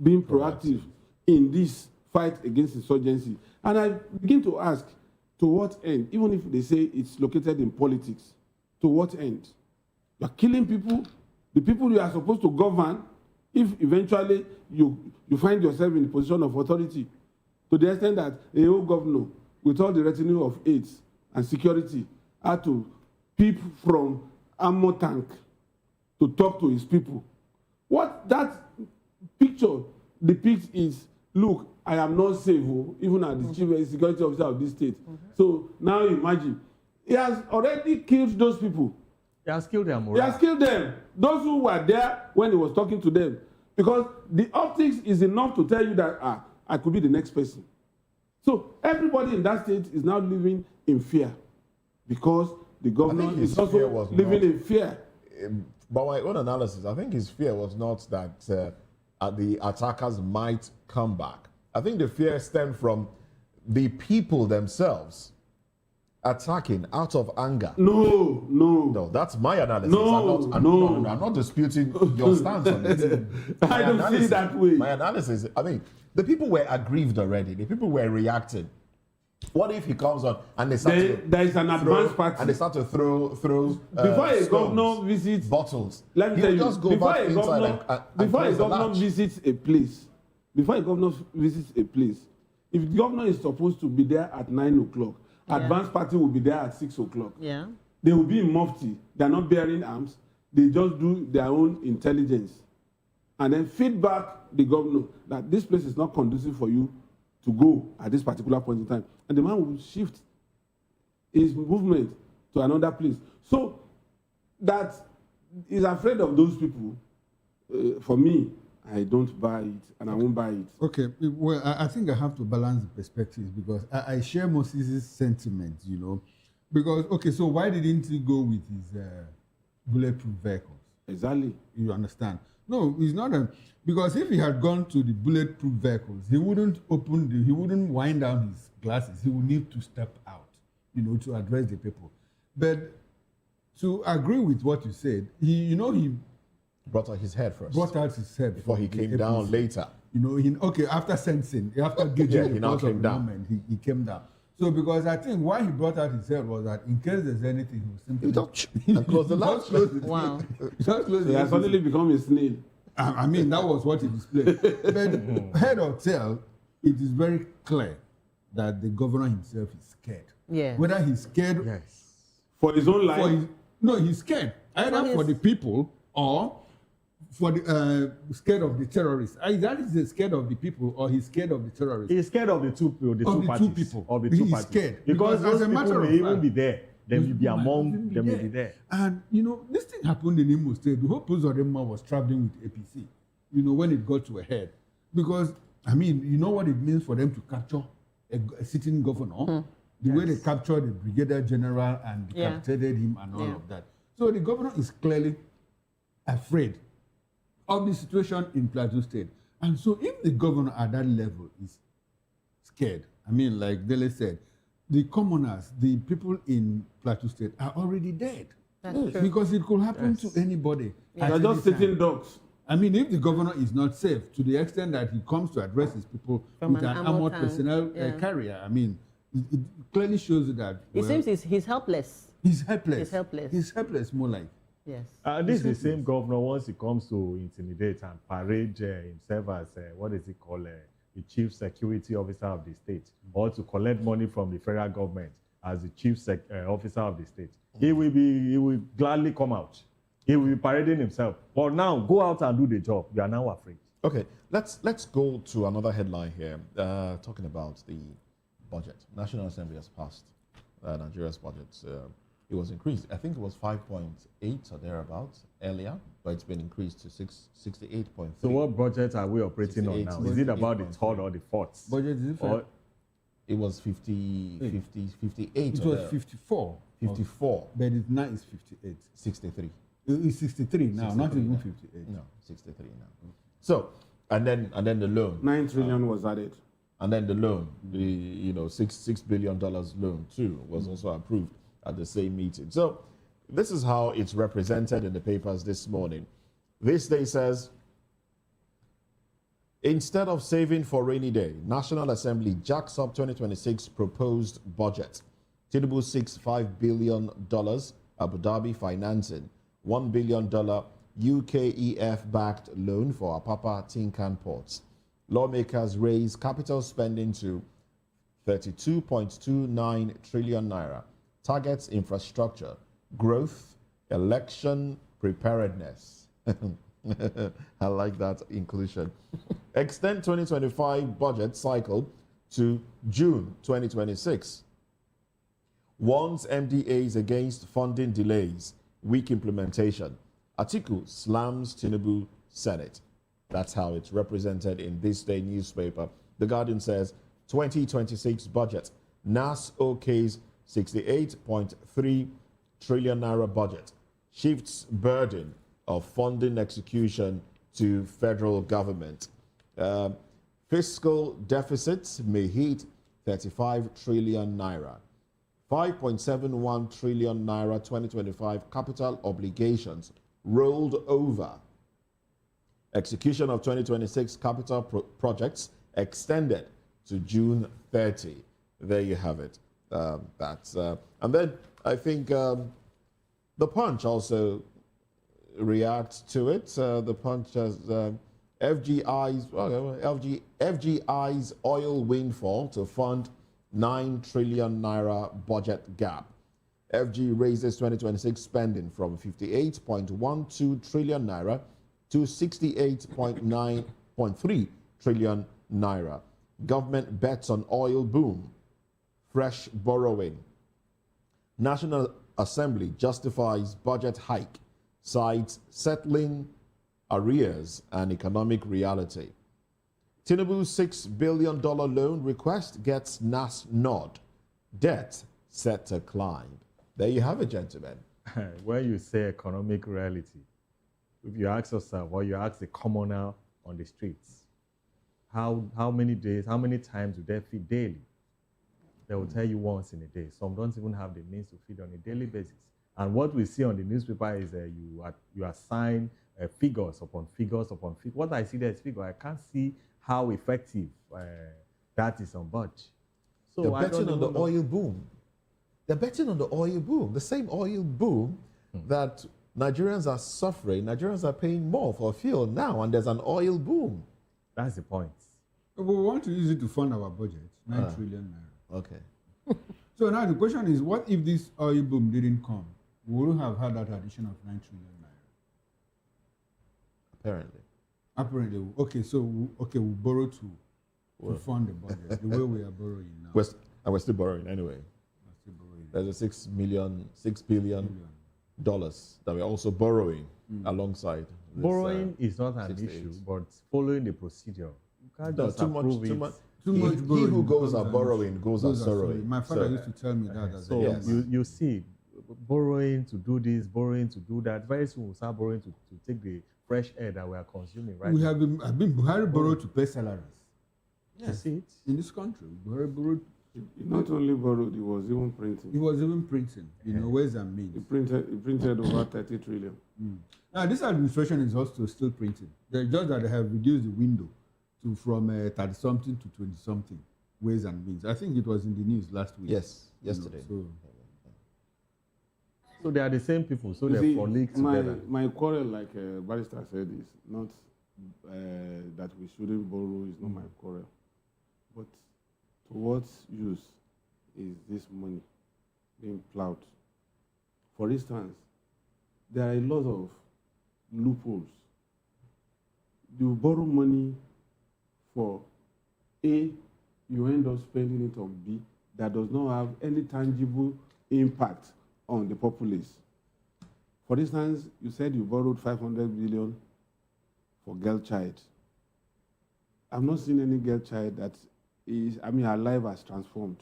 being proactive in this fight against insurgency. And I begin to ask, to what end? Even if they say it's located in politics, to what end? You're killing people, the people you are supposed to govern, if eventually you find yourself in a position of authority, to the extent that a whole governor, with all the retinue of aides and security, had to peep from ammo tank to talk to his people. What that picture depicts is, look, I am not safe, even as the chief security officer of this state. So now imagine, he has already killed those people. He has killed them. He has killed them. Those who were there when he was talking to them. Because the optics is enough to tell you that, I could be the next person. So everybody in that state is now living in fear. Because the governor is also living in fear. By my own analysis, I think his fear was not that the attackers might come back. I think the fear stemmed from the people themselves attacking out of anger. No, that's my analysis. No, I'm not disputing your stance on it. I don't see it that way. My analysis, I mean, the people were aggrieved already. The people were reacting. What if he comes on and they start there is an advance party and they start to throw before a governor visits bottles? Let me tell you, before a governor visits a place, if the governor is supposed to be there at 9 o'clock, advance party will be there at 6 o'clock. Yeah. They will be in mufti. They are not bearing arms. They just do their own intelligence. And then feedback the governor that this place is not conducive for you to go at this particular point in time. And the man will shift his movement to another place. So that is afraid of those people. For me, I don't buy it, and I won't buy it. Okay, well, I think I have to balance the perspectives because I share Moses' sentiment, you know. Because, okay, so why didn't he go with his bulletproof vehicles? Exactly. You understand? No, it's not because if he had gone to the bulletproof vehicles, he wouldn't wind down his glasses. He would need to step out, you know, to address the people. But to agree with what you said, he brought out his head first. Brought out his head before he came down later. You know, after sensing, after gauging the pulse of the moment, he came down. So because I think why he brought out his head was that in case there's anything, he would simply close the latch. Wow. He has suddenly become a snail. I mean, that was what he displayed. But head or tail, it is very clear that the governor himself is scared. Yeah. Whether he's scared for his own life. No, he's scared either for the people or for the scared of the terrorists. Either he's scared of the people or he's scared of the terrorists. He's scared of the two parties. Of the two parties. Scared. Because those as a matter people of may fact, even be there. They will be among them, may be there. And, you know, this thing happened in Imo State. The whole Pozorema was traveling with APC, you know, when it got to a head. Because, I mean, you know what it means for them to capture a sitting governor? The way they captured the brigadier general and decapitated him and all of that. So the governor is clearly afraid of the situation in Plateau State. And so if the governor at that level is scared, I mean, like Dele said, the commoners, the people in Plateau State are already dead. That's true. Because it could happen to anybody. They're just sitting ducks. I mean, if the governor is not safe to the extent that he comes to address his people From with an armored personnel carrier, I mean, it clearly shows that. It seems he's helpless. He's helpless. He's helpless. He's helpless, more like. Yes. This is the same governor, once he comes to intimidate and parade himself as, what is he called, the chief security officer of the state, or to collect money from the federal government as the chief officer of the state. He will gladly come out. He will be parading himself. But now, go out and do the job. You are now afraid. Okay, let's go to another headline here, talking about the budget. National Assembly has passed Nigeria's budget. It was increased. I think it was 5.8 or thereabouts earlier, but it's been increased to 68.3. So what budget are we operating on now? Is it about the third or the fourth? Budget is it? It was 58. It was 54. 54. But it now is 58. 63. It's 63 now, 63 not even now. 58. No, 63 now. So, and then the loan. 9 trillion was added. And then the loan, the $6 billion loan too was also approved at the same meeting. So this is how it's represented in the papers this morning. This day says, instead of saving for rainy day, National Assembly jacks up 2026 proposed budget. Tinubu seeks $5 billion Abu Dhabi financing, $1 billion UKEF-backed loan for Apapa Tinkan ports. Lawmakers raise capital spending to 32.29 trillion naira. Targets infrastructure, growth, election preparedness. I like that inclusion. Extend 2025 budget cycle to June 2026. Warns MDAs against funding delays, weak implementation. Atiku slams Tinubu Senate. That's how it's represented in this day newspaper. The Guardian says 2026 budget. NAS OK's 68.3 trillion naira budget shifts burden of funding execution to federal government. Fiscal deficits may hit 35 trillion naira. 5.71 trillion naira 2025 capital obligations rolled over. Execution of 2026 capital projects extended to June 30. There you have it. And then I think the Punch also reacts to it. The Punch has FGI's oil windfall to fund 9 trillion naira budget gap. FG raises 2026 spending from 58.12 trillion naira to 68.3 trillion naira. Government bets on oil boom. Fresh borrowing. National Assembly justifies budget hike, cites settling arrears and economic reality. Tinubu's $6 billion loan request gets NAS nod. Debt set to climb. There you have it, gentlemen. When you say economic reality, if you ask yourself or you ask the commoner on the streets, how many days, how many times do they feed daily? They will tell you once in a day. Some don't even have the means to feed on a daily basis. And what we see on the newspaper is you assign figures upon figures upon figures. What I see there is figure. I can't see how effective that is on budget. So they're betting on the oil boom. They're betting on the oil boom, the same oil boom that Nigerians are suffering. Nigerians are paying more for fuel now, and there's an oil boom. That's the point. But we want to use it to fund our budget, 9 trillion naira. Okay. So now the question is, what if this oil boom didn't come? We would have had that addition of 9 trillion naira. Apparently. Okay, so we borrow to fund the budget, the way we are borrowing now. We're still borrowing anyway. There's a $6 billion that we're also borrowing alongside. Borrowing is not an issue, but following the procedure. You can't just approve it. Too much he who goes are borrowing goes are sorrowing. My father used to tell me that. So you see, borrowing to do this, borrowing to do that. Very soon we'll start borrowing to take the fresh air that we are consuming, right? Buhari borrowed to pay salaries. Yes. You see it? In this country, Buhari borrowed He not only borrowed, he was even printing. He was even printing, ways and means. He printed over 30 trillion. Now, this administration is also still printing. Just that they have reduced the window from 30-something to 20-something, ways and means. I think it was in the news last week. Yes, yesterday. So they are the same people, so they're colleagues together. My quarrel, like Barrister said, is not that we shouldn't borrow, is not my quarrel. But to what use is this money being plowed? For instance, there are a lot of loopholes. You borrow money for A, you end up spending it on B, that does not have any tangible impact on the populace. For instance, you said you borrowed 500 billion for girl child. I've not seen any girl child that is, her life has transformed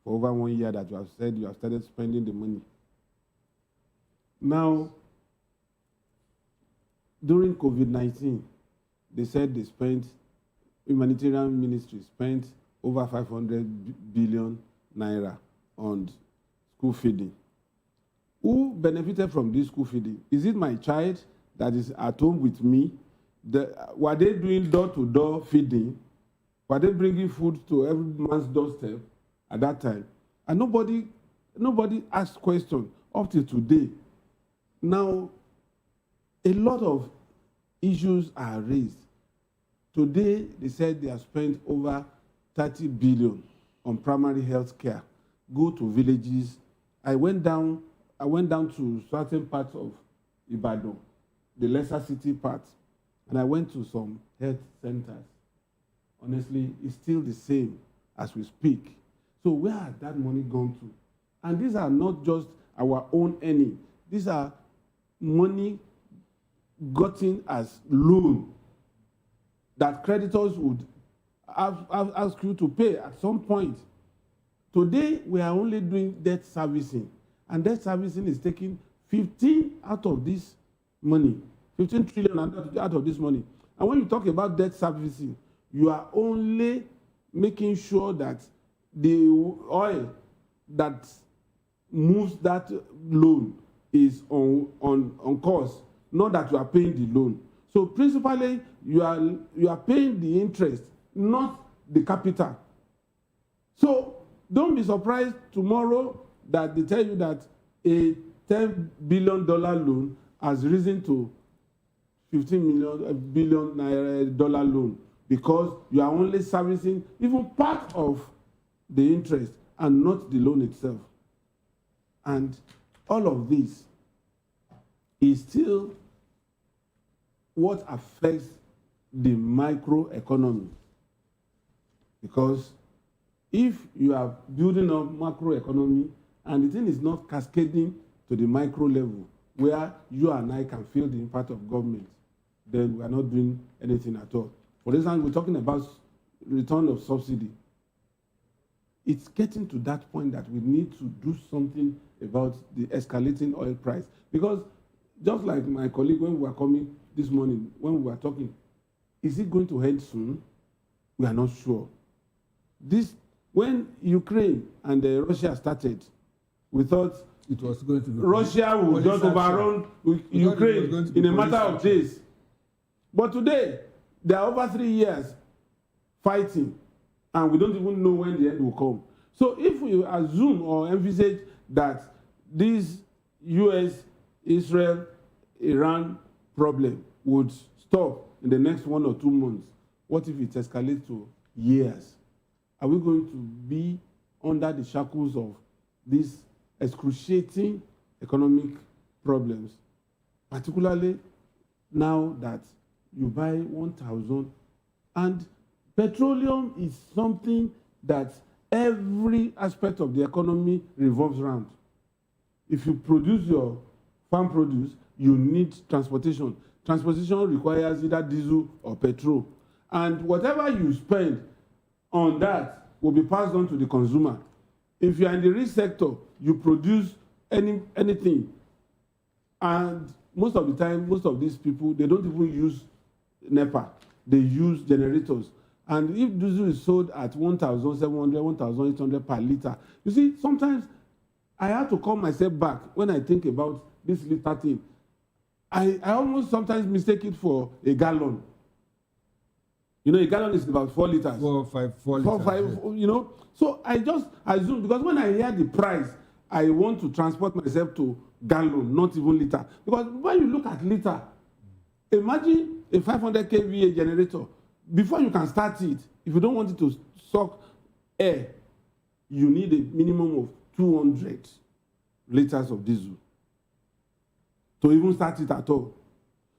for over 1 year that you have said you have started spending the money. Now, during COVID-19, they said they spent, humanitarian ministry spent over 500 billion naira on school feeding. Who benefited from this school feeding? Is it my child that is at home with me? Were they doing door-to-door feeding? Were they bringing food to every man's doorstep at that time? And nobody asked questions up to today. Now, a lot of issues are raised. Today, they said they have spent over 30 billion on primary health care. Go to villages. I went down to certain parts of Ibadan, the lesser city part, and I went to some health centers. Honestly, it's still the same as we speak. So where has that money gone to? And these are not just our own earning. These are money gotten as loan that creditors would ask you to pay at some point. Today, we are only doing debt servicing, and debt servicing is taking 15 out of this money, 15 trillion out of this money. And when you talk about debt servicing, you are only making sure that the oil that moves that loan is on course, not that you are paying the loan. So principally, you are paying the interest, not the capital. So don't be surprised tomorrow that they tell you that a $10 billion loan has risen to $15 billion loan, because you are only servicing even part of the interest and not the loan itself. And all of this is still what affects the microeconomy. Because if you are building up macroeconomy and the thing is not cascading to the micro level where you and I can feel the impact of government, then we are not doing anything at all. For instance, we're talking about return of subsidy. It's getting to that point that we need to do something about the escalating oil price. Because just like my colleague, when we were coming this morning, when we were talking, is it going to end soon? We are not sure. When Ukraine and Russia started, we thought it was going to be Russia would just overrun Ukraine in a matter of days. But today, they are over 3 years fighting, and we don't even know when the end will come. So if we assume or envisage that this US, Israel, Iran problem would stop in the next 1 or 2 months, what if it escalates to years? Are we going to be under the shackles of these excruciating economic problems, particularly now that you buy 1,000, and petroleum is something that every aspect of the economy revolves around. If you produce your farm produce, you need transportation. Transportation requires either diesel or petrol. And whatever you spend on that will be passed on to the consumer. If you are in the rich sector, you produce anything. And most of the time, most of these people, they don't even use NEPA. They use generators. And if diesel is sold at 1,700, 1,800 per liter, you see, sometimes I have to call myself back when I think about this liter thing. I almost sometimes mistake it for a gallon. You know, a gallon is about 4 liters. 4 liters. 4, 5, you know. So I just assume, because when I hear the price, I want to transport myself to gallon, not even liter. Because when you look at liter, imagine a 500 kVA generator. Before you can start it, if you don't want it to suck air, you need a minimum of 200 liters of diesel to even start it at all.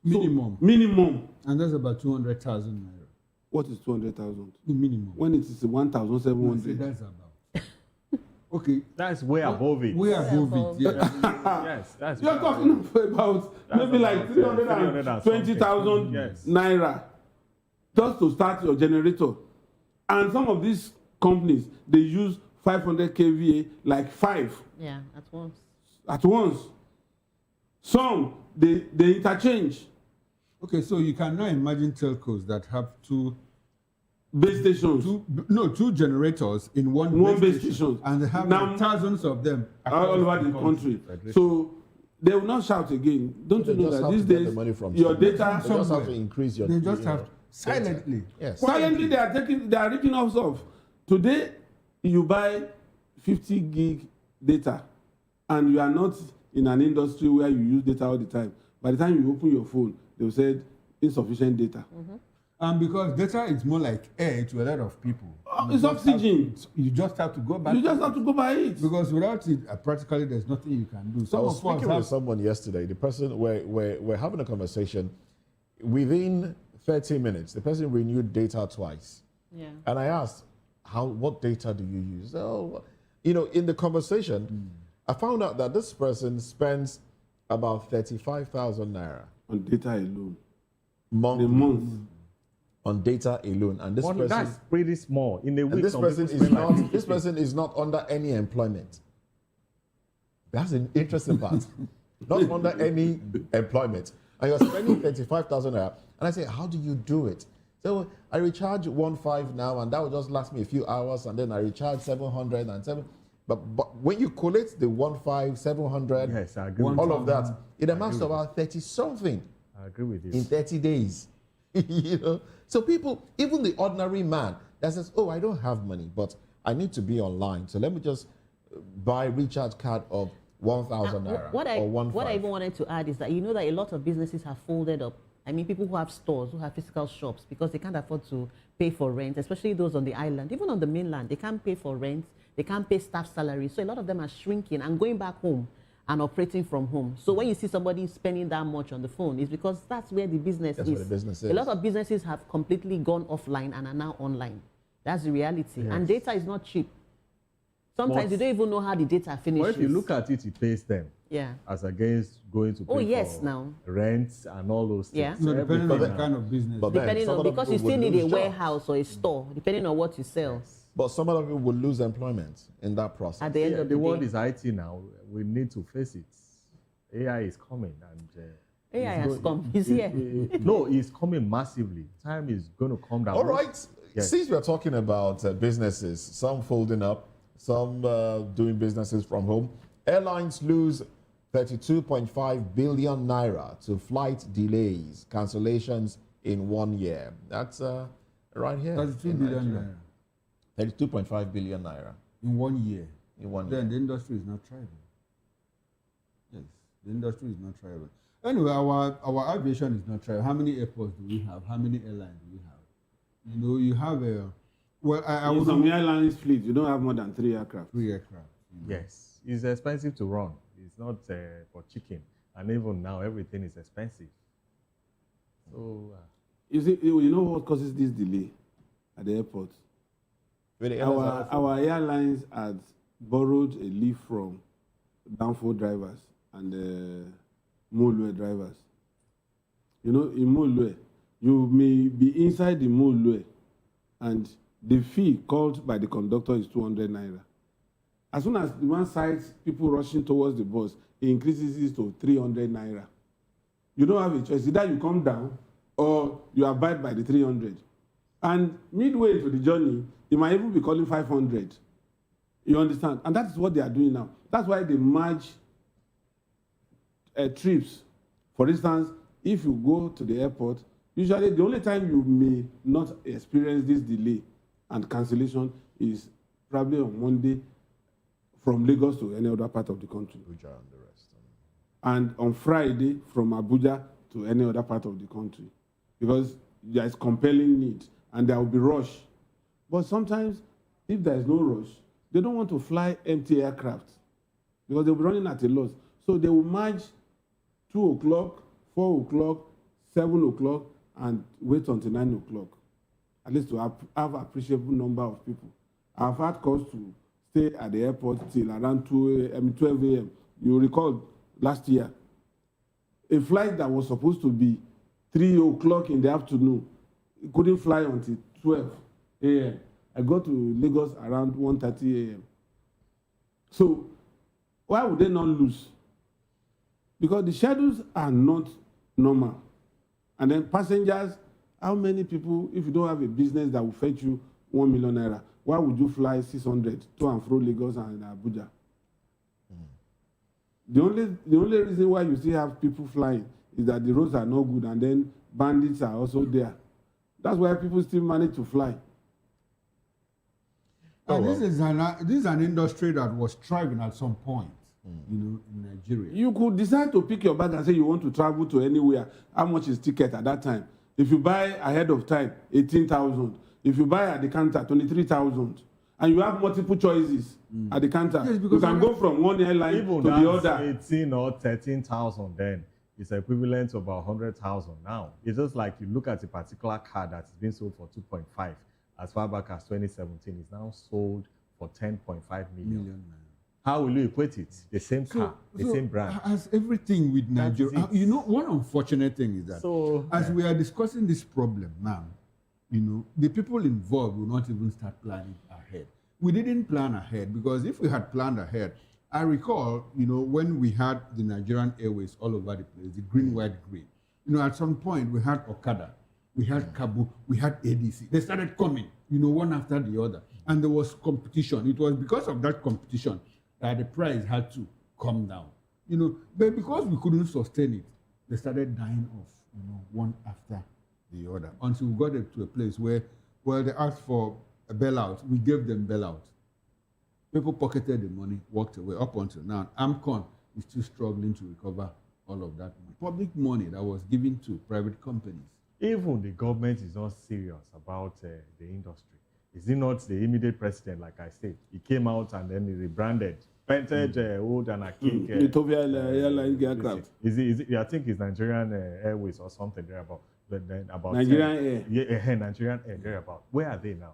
Minimum. So, minimum. And that's about 200,000 naira. What is 200,000? The minimum. When it is 1,700. That's about. Okay. That's way above it. Way above it, yeah. Yes, that's You're talking about maybe like 320,000 naira just to start your generator. And some of these companies, they use 500 kVA, like 5. Yeah, at once. At once. Some, they interchange. Okay, so you can now imagine telcos that have 2 base stations. Two generators in one base station. And they have now, thousands of them all over the country. So they will not shout again. Don't you know that these days your data you just have to increase your. They just have silently. Yes. Silently they are ripping us off. Today you buy 50 gig data and you are not in an industry where you use data all the time. By the time you open your phone, they will say insufficient data. And because data is more like air to a lot of people. It's oxygen. You just have to go back. You just have to go by it. Because without it, practically there's nothing you can do. I was speaking with someone yesterday. The person, we're having a conversation. Within 30 minutes, the person renewed data twice. Yeah. And I asked, what data do you use? Oh, you know, in the conversation, I found out that this person spends about 35,000 naira on data alone. Monthly. A month. On data alone, and this person, that's pretty small. In a week, this person is not. This person is not under any employment. That's an interesting part. Not under any employment, and you're spending 35,000 naira. And I say, how do you do it? So I recharge 1.5 now, and that will just last me a few hours, and then I recharge 700 and 7. But when you collect the 1.5, 700, yes, I agree. All of that, it amounts to about 30 something. I agree with you. In 30 days, you know. So people, even the ordinary man that says, oh, I don't have money, but I need to be online. So let me just buy a recharge card of 1,000 naira What I or even wanted to add is that you know that a lot of businesses have folded up. I mean, people who have stores, who have physical shops, because they can't afford to pay for rent, especially those on the island. Even on the mainland, they can't pay for rent. They can't pay staff salaries. So a lot of them are shrinking and going back home and operating from home. So when you see somebody spending that much on the phone, it's because that's where the business is. Where the business is. A lot of businesses have completely gone offline and are now online. That's the reality. Yes. And data is not cheap. Sometimes you don't even know how the data finishes. Well, if you look at it, it pays them. Yeah. As against going to pay for rents and all those things. Yeah. No, depending on the kind of business. But depending on, because you still need a warehouse or a store, depending on what you sell. But some other people will lose employment in that process. At the end of the world day. is IT now. We need to face it. AI is coming. And AI has come. He's here. No, it's coming massively. Time is going to come down. All right. Yes. Since we're talking about businesses, some folding up, some doing businesses from home, airlines lose 32.5 billion naira to flight delays, cancellations in 1 year. That's right here. 32 billion naira. 32.5 billion naira. In 1 year. In 1 year. Then the industry is not thriving. Yes, the industry is not thriving. Anyway, our aviation is not thriving. How many airports do we have? How many airlines do we have? You know, you have a... Well, I in some airlines fleet, you don't have more than 3 aircraft. 3 aircraft. Yes. It's expensive to run. It's not for chicken. And even now, everything is expensive. So... you see, you know what causes this delay at the airport? Our airlines had borrowed a leaf from Danfo drivers and Molue drivers. You know, in Molue, you may be inside the Molue and the fee called by the conductor is 200 naira. As soon as one sights people rushing towards the bus, it increases it to 300 naira. You don't have a choice. Either you come down or you abide by the 300. And midway into the journey, they might even be calling 500. You understand? And that's what they are doing now. That's why they merge trips. For instance, if you go to the airport, usually the only time you may not experience this delay and cancellation is probably on Monday from Lagos to any other part of the country. Abuja and the rest. And on Friday from Abuja to any other part of the country. Because there is compelling need and there will be rush. But sometimes, if there is no rush, they don't want to fly empty aircraft because they'll be running at a loss. So they will merge 2 o'clock, 4 o'clock, 7 o'clock, and wait until 9 o'clock, at least to have an appreciable number of people. I've had calls to stay at the airport till around 12 a.m. You recall last year, a flight that was supposed to be 3 o'clock in the afternoon, it couldn't fly until 12 a.m. I got to Lagos around 1:30 a.m. So why would they not lose? Because the schedules are not normal. And then passengers, how many people, if you don't have a business that will fetch you 1 million naira, why would you fly 600 to and fro Lagos and Abuja? The only reason why you still have people flying is that the roads are not good and then bandits are also there. That's why people still manage to fly. This is an industry that was thriving at some point, in Nigeria. You could decide to pick your bag and say you want to travel to anywhere. How much is ticket at that time? If you buy ahead of time, 18,000. If you buy at the counter, 23,000. And you have multiple choices at the counter. Yes, you can go from one airline even to the other. 18 or 13,000 then. It's equivalent to about 100,000 now. It's just like you look at a particular car that's been sold for 2.5 as far back as 2017. It's now sold for 10.5 million. How will you equate it? The same car, the same brand. As everything with Nigeria, one unfortunate thing is that as we are discussing this problem now, the people involved will not even start planning ahead. We didn't plan ahead because if we had planned ahead, I recall, when we had the Nigerian Airways all over the place, the green, white, green. At some point we had Okada, we had Kabu, we had ADC. They started coming, one after the other. And there was competition. It was because of that competition that the price had to come down. But because we couldn't sustain it, they started dying off, one after the other. Until we got it to a place where, they asked for a bailout. We gave them bailout. People pocketed the money, walked away. Up until now, AMCON is still struggling to recover all of that money. Public money that was given to private companies. Even the government is not serious about the industry. Is it not the immediate president, like I said? He came out and then he rebranded, painted old and archaic. Ethiopia Airlines aircraft. Is it? I think it's Nigerian Airways or something thereabout. But then about Nigerian Air. Yeah, Nigerian Air thereabout. Where are they now?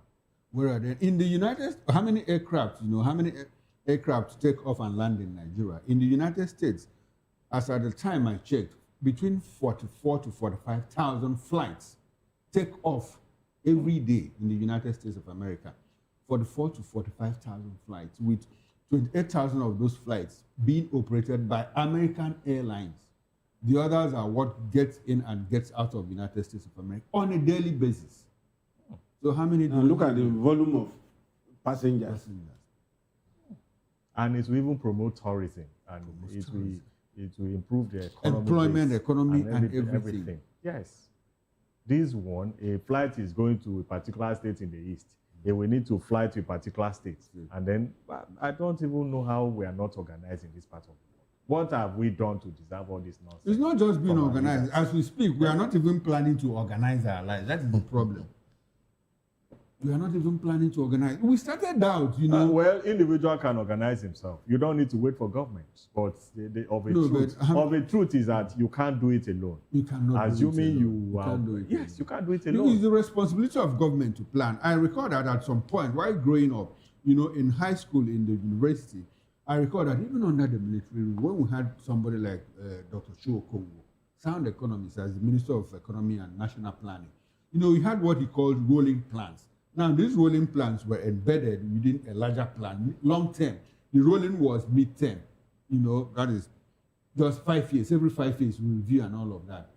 Where are they? In the United States, how many aircraft, how many aircraft take off and land in Nigeria? In the United States, as at the time I checked, between 44 to 45,000 flights take off every day in the United States of America. 44 to 45,000 flights, with 28,000 of those flights being operated by American Airlines. The others are what gets in and gets out of the United States of America on a daily basis. So how many? Now look at the volume of passengers. And it will even promote tourism, and it will improve the economy, employment, economy, and everything. Yes. This one, a flight is going to a particular state in the east. They will need to fly to a particular state. And then I don't even know how we are not organizing this part of the world. What have we done to deserve all this nonsense? It's not just being organized. As we speak, we are not even planning to organize our lives. That is the problem. We are not even planning to organize. We started out, well, individual can organize himself. You don't need to wait for government. But the truth is that you can't do it alone. You cannot. Assuming you can't do it. Yes, you can't do it alone. It's the responsibility of government to plan. I recall that at some point while growing up, in high school, in the university, I recall that even under the military, when we had somebody like Dr. Chuo Kongo, sound economist as the Minister of Economy and National Planning, he had what he called rolling plans. Now, these rolling plans were embedded within a larger plan, long term. The rolling was mid-term. That is just 5 years. Every 5 years, we review and all of that.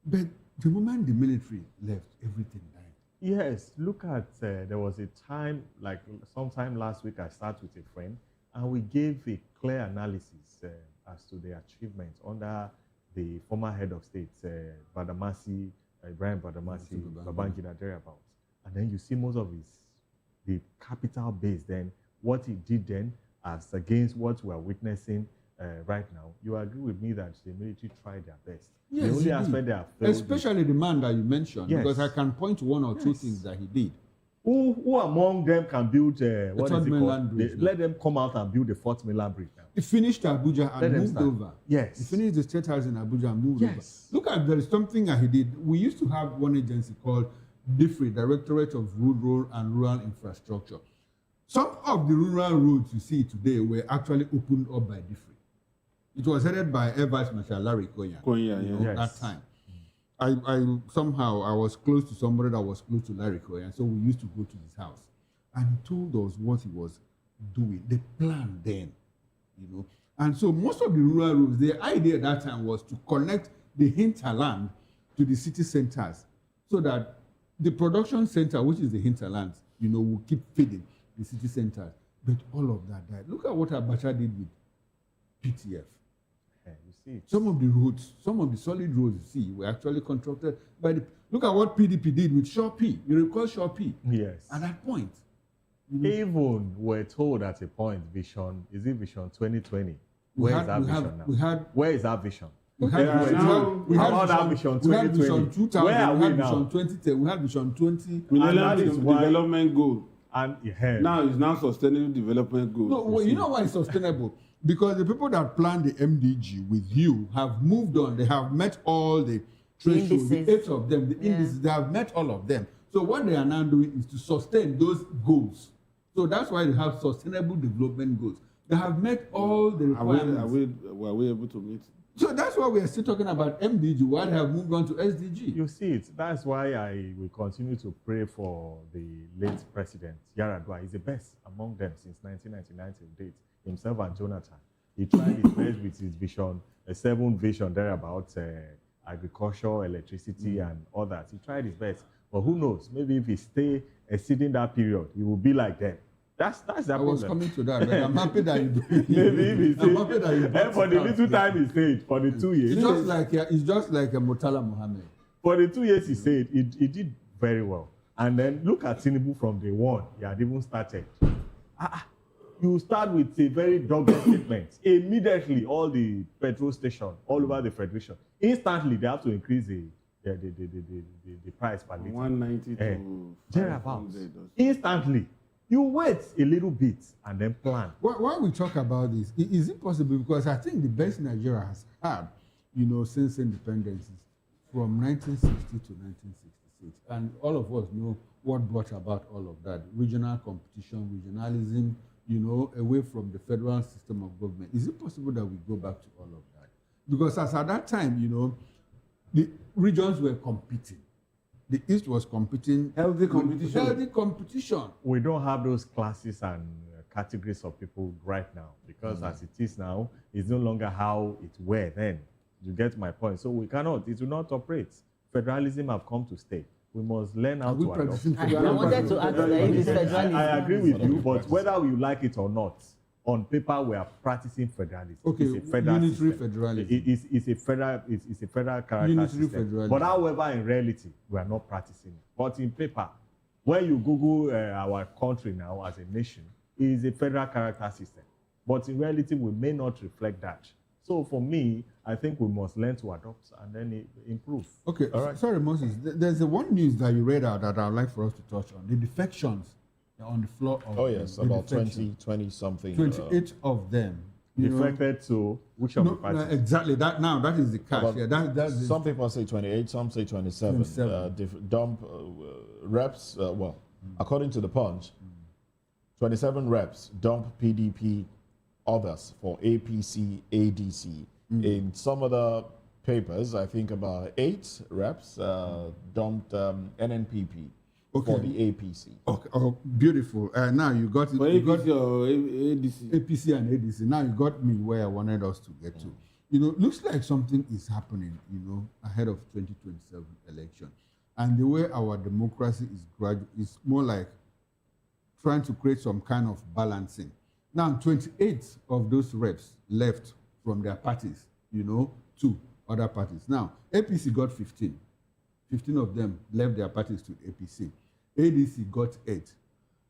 But the moment the military left, everything died. Yes, look at, there was a time, like sometime last week, I sat with a friend, and we gave a clear analysis as to the achievements under the former head of state, Badamasi, Ibrahim Badamasi, Babangida thereabouts. And then you see most of the capital base then, what he did then as against what we are witnessing right now. You agree with me that the military tried their best. Yes, the only aspect they have failed especially the man that you mentioned, Yes. because I can point to one or two things that he did. Who among them can build what is it called? Bridge, Let them come out and build the fourth mainland bridge now. He finished Abuja Let and them moved start. over. Yes. He finished the state house in Abuja and moved Yes. over. Look at, there is something that he did. We used to have one agency called DIFRI, Directorate of Rural and Rural Infrastructure. Some of the rural roads you see today were actually opened up by DIFRI. It was headed by Air Vice Marshal Larry Konya. At that time. I somehow I was close to somebody that was close to Larry Konya, so we used to go to his house. And he told us what he was doing, the plan then, you know. And so most of the rural roads, the idea at that time was to connect the hinterland to the city centers so that the production center, which is the hinterland, you know, will keep feeding the city centers. But all of that died. Look at what Abacha did with PTF. Yeah, you see. Some of the roads, some of the solid roads you see were actually constructed by the... Look at what PDP did with Shaw P. You recall Shaw P? Yes. At that point. Even we're told at a point, Vision 2020? Where is that vision now? Where is that vision? We had Vision 2000, Where are we we had now? Vision 2010, we had Vision 20. Millennium Development Goal. And now it's now Sustainable Development Goal. No, well, you know why it's sustainable? Because the people that planned the MDG with you have moved on. They have met all the thresholds, the 8 of them, the indices. They have met all of them. So what they are now doing is to sustain those goals. So that's why they have sustainable development goals. They have met all the requirements. Were we able to meet? So that's why we are still talking about MDG, why they have moved on to SDG. You see it. That's why I will continue to pray for the late president, Yaradua. He's the best among them since 1999 till date. Himself and Jonathan. He tried his best with his vision, a 7 vision there about agriculture, electricity, and all that. He tried his best. But who knows? Maybe if he stay exceeding that period, he will be like them. That's that problem. I was coming to that, but I'm happy that you do. Maybe if he I'm happy that you for the little time he stayed, for the 2 years. It's just like a Murtala Mohammed. For the 2 years he stayed, he did very well. And then look at Tinubu from day one. He had even started. You start with a very dogged statement. Immediately, all the petrol stations all over the federation, instantly they have to increase the price per liter. 190 to thereabouts. Instantly. You wait a little bit and then plan. Why we talk about this? Is it possible? Because I think the best Nigeria has had, you know, since independence is from 1960 to 1966. And all of us know what brought about all of that. Regional competition, regionalism, you know, away from the federal system of government. Is it possible that we go back to all of that? Because as at that time, you know, the regions were competing. The East was competing. Healthy competition. Healthy competition. We don't have those classes and categories of people right now because as it is now, it's no longer how it were then. You get my point. So we cannot, it will not operate. Federalism have come to stay. We must learn how to adopt. I wanted to ask if it's federalism. I agree with you, but whether you like it or not, on paper we are practicing federalism. Okay, it's a federal unitary system. federalism. It's a federal character Unitary system. federalism. But however, in reality, we are not practicing it. But in paper, when you Google our country now as a nation, it is a federal character system. But in reality, we may not reflect that. So for me, I think we must learn to adopt and then improve. Okay, all right. Sorry, Moses. There's one news that you read out that I'd like for us to touch on. The defections on the floor of about 20 something. 28 of them. Defected to which of the parties? No, exactly. That is the catch. That's some people say 28, some say 27. Dump reps, according to the Punch, 27 reps dump PDP, others for APC, ADC. In some other papers, I think about 8 reps dumped NNPP for the APC. Okay, oh, beautiful. Now you got it. For APC or ADC? APC and ADC. Now you got me where I wanted us to get to. You know, looks like something is happening, you know, ahead of 2027 election. And the way our democracy is more like trying to create some kind of balancing. Now, 28 of those reps left from their parties, to other parties. Now, APC got 15. 15 of them left their parties to APC. ADC got 8.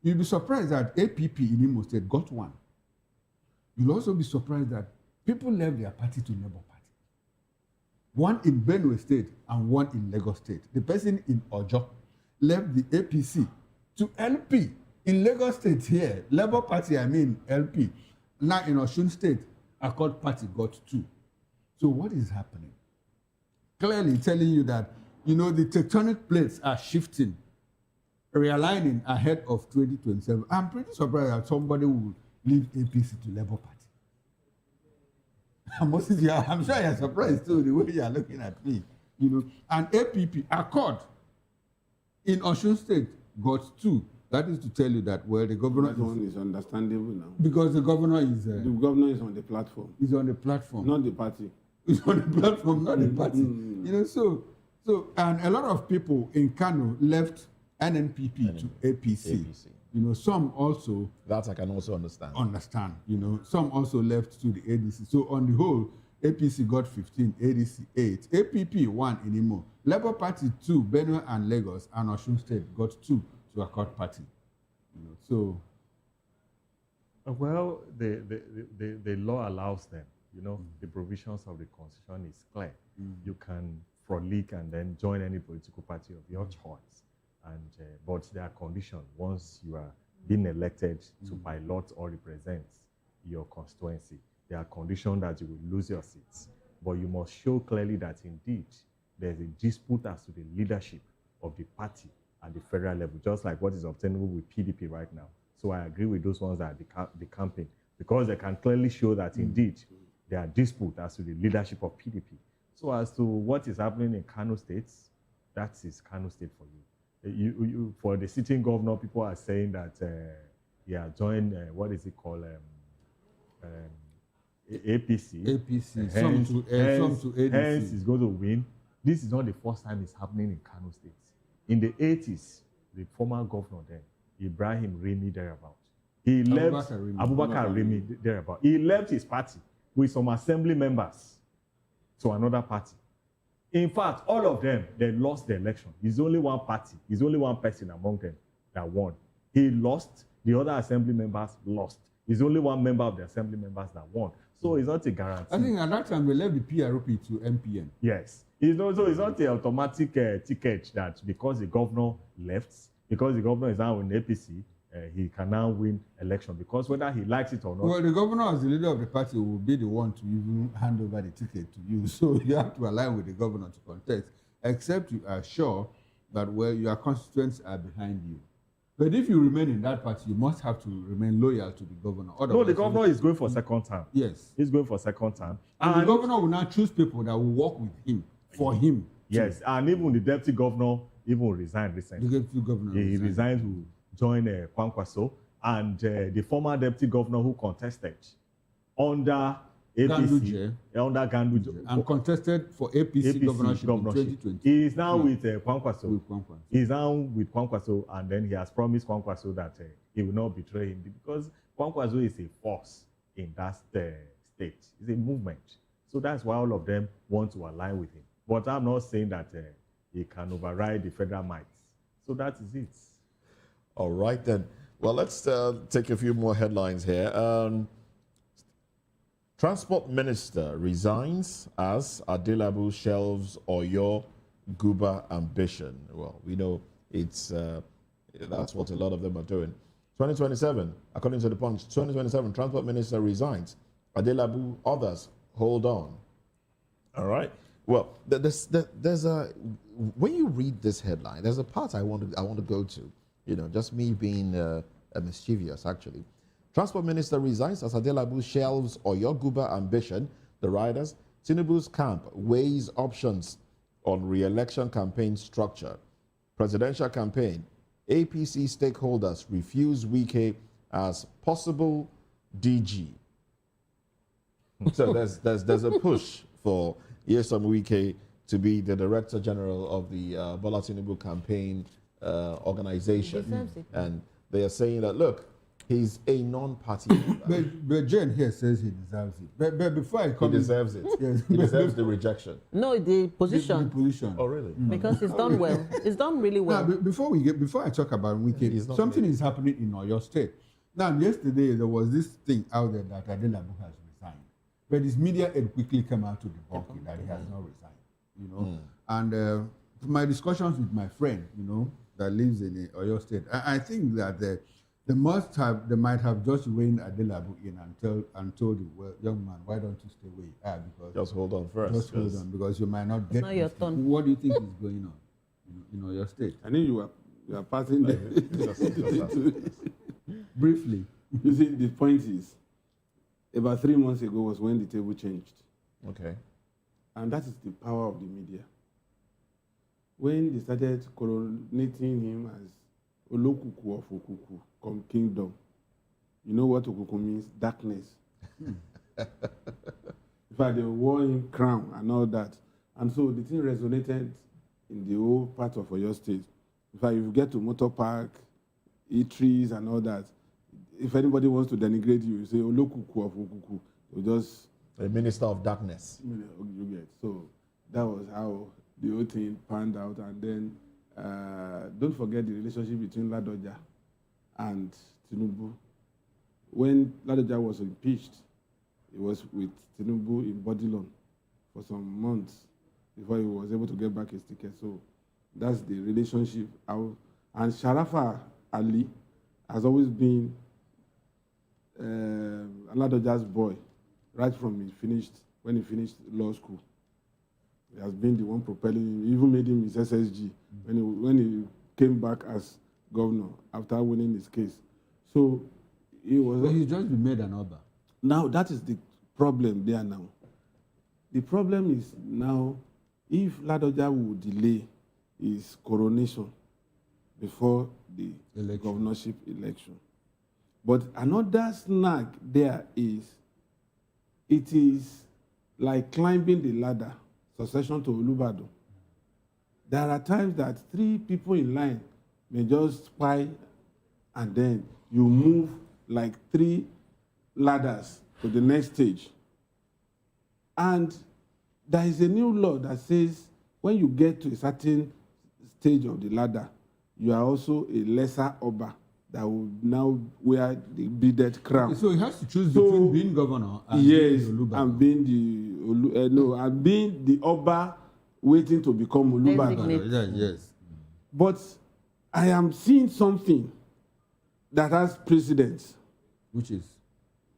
You'll be surprised that APP in Imo State got 1. You'll also be surprised that people left their party to Labour Party. 1 in Benue State and 1 in Lagos State. The person in Ojo left the APC to LP. In Lagos State here, Labour Party, LP. Now in Osun State, Accord Party got 2. So what is happening? Clearly telling you that, the tectonic plates are shifting, realigning ahead of 2027. I'm pretty surprised that somebody will leave APC to Labour Party. I'm sure you're surprised too, the way you're looking at me. And APP, Accord, in Osun State, got 2. That is to tell you that, the governor is understandable now. Because the governor is... the governor is on the platform. He's on the platform. Not the party. He's on the platform, not the party. So, and a lot of people in Kano left NNPP to APC. Some also... That I can also understand. Some also left to the ADC. So on the whole, APC got 15, ADC 8. APP 1 in Imo. Labour Party 2, Benue and Lagos, and Osun State got 2 to Accord Party. Well, the law allows them. The provisions of the Constitution is clear. You can frolic and then join any political party of your choice. And but there are conditions once you are being elected to pilot or represent your constituency. There are conditions that you will lose your seats. But you must show clearly that indeed there's a dispute as to the leadership of the party at the federal level, just like what is obtainable with PDP right now. So I agree with those ones that are the campaign, because they can clearly show that indeed there are disputes as to the leadership of PDP. So as to what is happening in Kano State, that is Kano State for you. For the sitting governor, people are saying that joined, what is it called, APC. APC, some to ADC. Hence, is going to win. This is not the first time it's happening in Kano State. In the 80s, the former governor then, Ibrahim Remi thereabout, he left Abubakar Remi thereabout. He left his party with some assembly members to another party. In fact, all of them, they lost the election. There's only one party, there's only one person among them that won. He lost, the other assembly members lost. There's only one member of the assembly members that won. So it's not a guarantee. I think at that time we left the PRP to MPN. Yes. It's not an automatic ticket that because the governor left, because the governor is now in APC, he can now win election, because whether he likes it or not. Well, the governor as the leader of the party will be the one to even hand over the ticket to you. So you have to align with the governor to contest, except you are sure that, your constituents are behind you. But if you remain in that party, you must have to remain loyal to the governor. Otherwise, no, the governor is going for second term. Yes. He's going for second term. And the governor will now choose people that will work with him, for him. Yes, too. And even the deputy governor resigned recently. The deputy governor he resigned to join Kwankwaso, and the former deputy governor who contested under APC, under Ganduje, and contested for APC governorship in 2020. He is now with Kwankwaso. He is now with Kwankwaso, and then he has promised Kwankwaso that he will not betray him, because Kwankwaso is a force in that state. It's a movement. So that's why all of them want to align with him. But I'm not saying that he can override the federal might. So that is it. All right, then. Well, let's take a few more headlines here. Transport Minister resigns as Adelabu shelves Oyo Guba ambition. Well, we know it's that's what a lot of them are doing. 2027, according to the Punch, 2027, Transport Minister resigns. Adelabu, others hold on. All right. Well, there's a, when you read this headline, there's a part I want to go to. Just me being mischievous, actually. Transport Minister resigns as Adelabu shelves Oyo Guba ambition. The riders, Tinubu's camp weighs options on re-election campaign structure. Presidential campaign, APC stakeholders refuse Wike as possible DG. So there's a push for Nyesom Wike to be the Director General of the Bola Tinubu campaign organization. He deserves it. And they are saying that, look, he's a non-party member. But Jane here says he deserves it. But before I come He deserves it. Yes. He deserves the rejection. No, the position. The position. Oh, really? Because it's done well. It's done really well. Now, before I talk about Wike, not something is happening in Oyo State. Now, yesterday there was this thing out there that Adelabu has resigned, but his media head quickly came out to debunk it that he has not resigned. You know, and my discussions with my friend, you know, that lives in Oyo State, I think that they might have just reined Adelabu in and told him, well, young man, why don't you stay where you are? Because just hold on first. Just hold on, because you might not get not your turn. What do you think is going on in Oyo State? I know you are passing Briefly. You see, the point is, about 3 months ago was when the table changed. Okay. And that is the power of the media. When they started coronating him as Olokuku of Okuku, kingdom, you know what Okuku means? Darkness. In fact, they wore him crown and all that. And so the thing resonated in the whole part of Oyo State. In fact, if you get to Motor Park, eateries and all that, if anybody wants to denigrate you, you say Olokuku of Okuku, you just... A minister of darkness. You get. So that was how the whole thing panned out. And then don't forget the relationship between Ladoja and Tinubu. When Ladoja was impeached, he was with Tinubu in Bodilon for some months before he was able to get back his ticket. So that's the relationship. And Sharafa Ali has always been Ladoja's boy, right from when he finished law school. He has been the one propelling him. He even made him his SSG when he came back as governor after winning his case. So he was. But he's just been made an Oba. Now that is the problem there now. The problem is now if Ladoja will delay his coronation before the governorship election. But another snag there is, it is like climbing the ladder, succession to Olubado. There are times that 3 people in line may just spy, and then you move like 3 ladders to the next stage. And there is a new law that says when you get to a certain stage of the ladder, you are also a lesser Oba that will now wear the beaded crown. So he has to choose between being governor and being and being the Oba waiting to become Olubado. Yes. But I am seeing something that has precedence. Which is?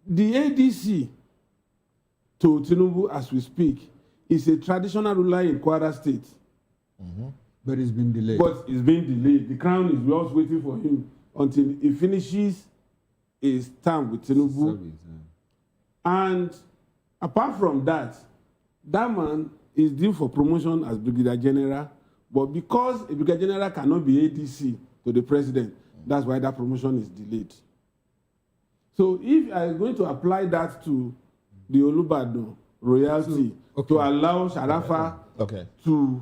The ADC to Tinubu as we speak is a traditional ruler in Kwara State. Mm-hmm. But it's been delayed. The crown is just waiting for him until he finishes his term with Tinubu. And apart from that, that man is due for promotion as Brigadier General, but because a Brigadier General cannot be ADC to the president, that's why that promotion is delayed. So if I am going to apply that to the Olubado royalty, to allow Sharafa to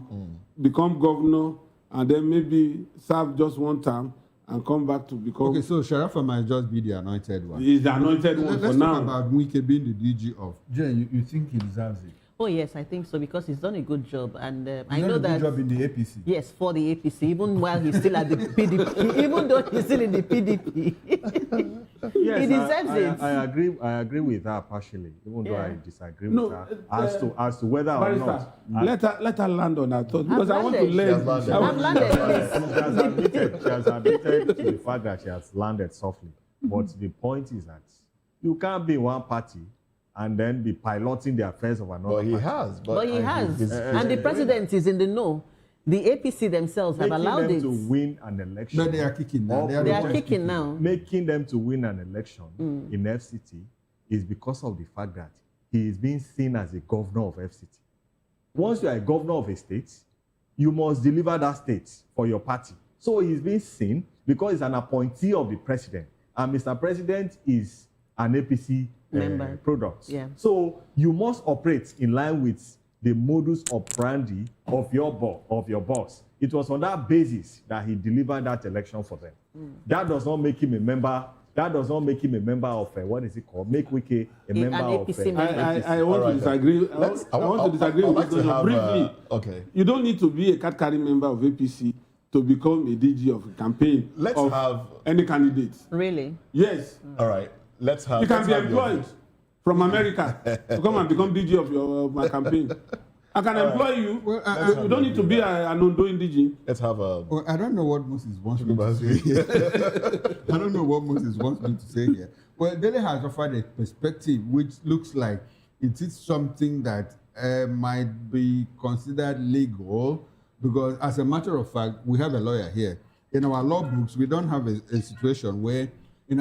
become governor and then maybe serve just one term and come back to become... Okay, so Sharafa might just be the anointed one. He's the anointed one for now. Let's talk about Wike being the DG of... Jane, you think he deserves it? Oh, yes, I think so, because he's done a good job. And I He's know done a that... good job in the APC? Yes, for the APC, even while he's still at the PDP, even though he's still in the PDP. Yes, he deserves it. I agree with her partially, even though I disagree with her as to whether or not. Let her land on her thought, because I want to learn. She has admitted to the fact that she has landed softly. But the point is that you can't be one party and then be piloting the affairs of another party. He has. But he has. And the president is in the know. The APC themselves have allowed it. Making them to win an election. No, they are kicking now. They are kicking now. Making them to win an election in FCT is because of the fact that he is being seen as a governor of FCT. Once you are a governor of a state, you must deliver that state for your party. So he's being seen because he's an appointee of the president. And Mr. President is an APC product. Yeah. So you must operate in line with the modus operandi of your boss. It was on that basis that he delivered that election for them. That does not make him a member. That does not make him a member of what is it called? Make Wike a member of. I want to disagree. I want to disagree with you briefly. Okay. You don't need to be a card-carrying member of APC to become a DG of a campaign. Let's have any candidate. Really? Yes. All right. Let's have. You can be employed from America to come and become DG of my campaign. I can employ you. Well, you don't need to be an ongoing DG. Let's have a. Well, I don't know what Moses wants me to say here. I don't know what Moses wants me to say here. Well, Dele has offered a perspective which looks like it is something that might be considered legal, because as a matter of fact, we have a lawyer here. In our law books, we don't have a situation where the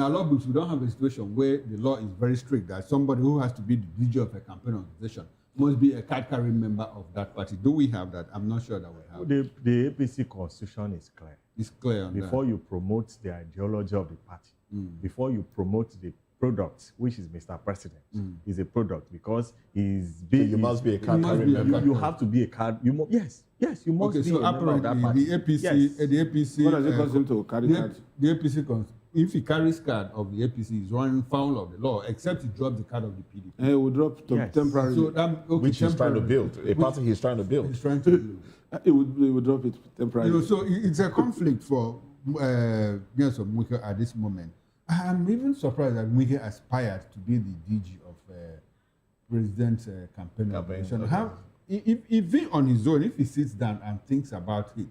law is very strict that somebody who has to be the DG of a campaign organization must be a card-carrying member of that party. Do we have that? I'm not sure that we have. The APC constitution is clear. It's clear on before you promote the ideology of the party, before you promote the product, which is Mr. President, is a product because he's big. So you must be a card-carrying member. You have to be a card. Yes, you must be a member of that party. The APC. What does it cost him to carry cards? The APC. If he carries card of the APC, he's running foul of the law, except he drops the card of the PDP. He will drop temporarily. So which he's trying to build. A party he's trying to build. He's trying to build. He would drop it temporarily. So it's a conflict for Nelson Mwike at this moment. I'm even surprised that Mwike aspired to be the DG of President's campaign organization. If he on his own, if he sits down and thinks about it,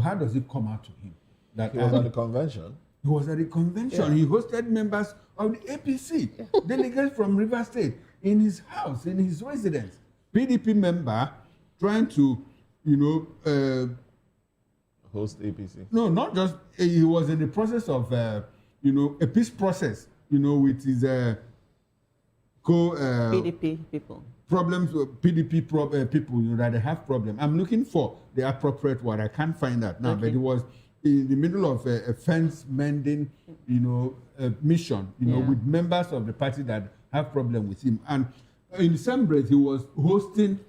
how does it come out to him? That he was at the convention. He was at the convention. Yeah. He hosted members of the APC, delegates from River State, in his house, in his residence. PDP member trying to, host APC. No, not just. He was in the process of, a peace process, with his PDP people. Problems with PDP people, that they have problems. I'm looking for the appropriate word. I can't find that now, but it was in the middle of a fence mending, mission, with members of the party that have problem with him. And in the same breath, he was hosting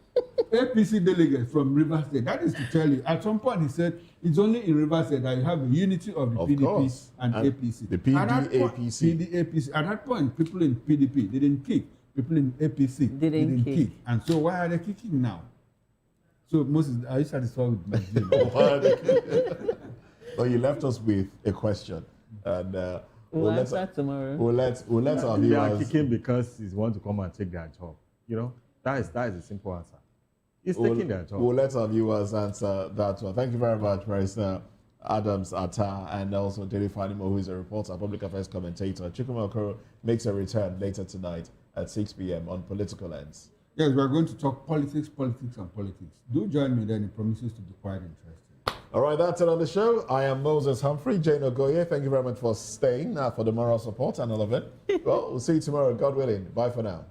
APC delegates from River State. That is to tell you, at some point he said, it's only in River State that you have a unity of the PDP and APC. The APC. At that point, people in PDP didn't kick. People in APC didn't kick. And so why are they kicking now? So Moses, are you satisfied with my view? Well, you left us with a question, and we'll answer tomorrow. We'll let our viewers. They are kicking because he's want to come and take their job. That is a simple answer. He's taking their job. We'll let our viewers answer that one. Thank you very much, Marissa Adams Atta, and also Dele Fanimo, who is a reporter, public affairs commentator. Chukwuma Okoro makes a return later tonight at 6 p.m. on Political Lens. Yes, we are going to talk politics. Do join me then. It promises to be quite interesting. All right, that's it on the show. I am Moses Humphrey, Jane Ogoye. Thank you very much for staying, for the moral support and all of it. Well, we'll see you tomorrow, God willing. Bye for now.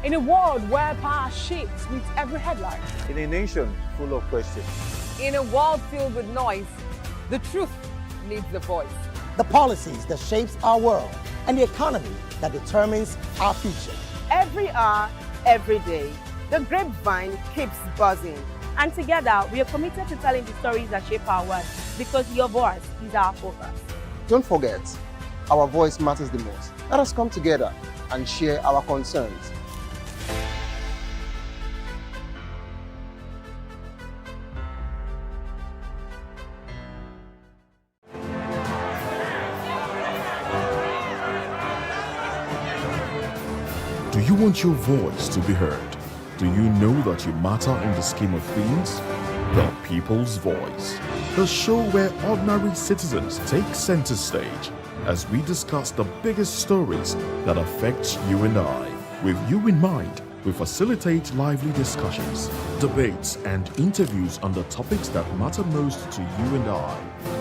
In a world where power shifts with every headline. In a nation full of questions. In a world filled with noise, the truth needs a voice. The policies that shapes our world and the economy that determines our future. Every hour, every day, the grapevine keeps buzzing. And together, we are committed to telling the stories that shape our world, because your voice is our focus. Don't forget, our voice matters the most. Let us come together and share our concerns. Do you want your voice to be heard? Do you know that you matter in the scheme of things? The People's Voice. the show where ordinary citizens take center stage as we discuss the biggest stories that affect you and I. With you in mind, we facilitate lively discussions, debates, and interviews on the topics that matter most to you and I.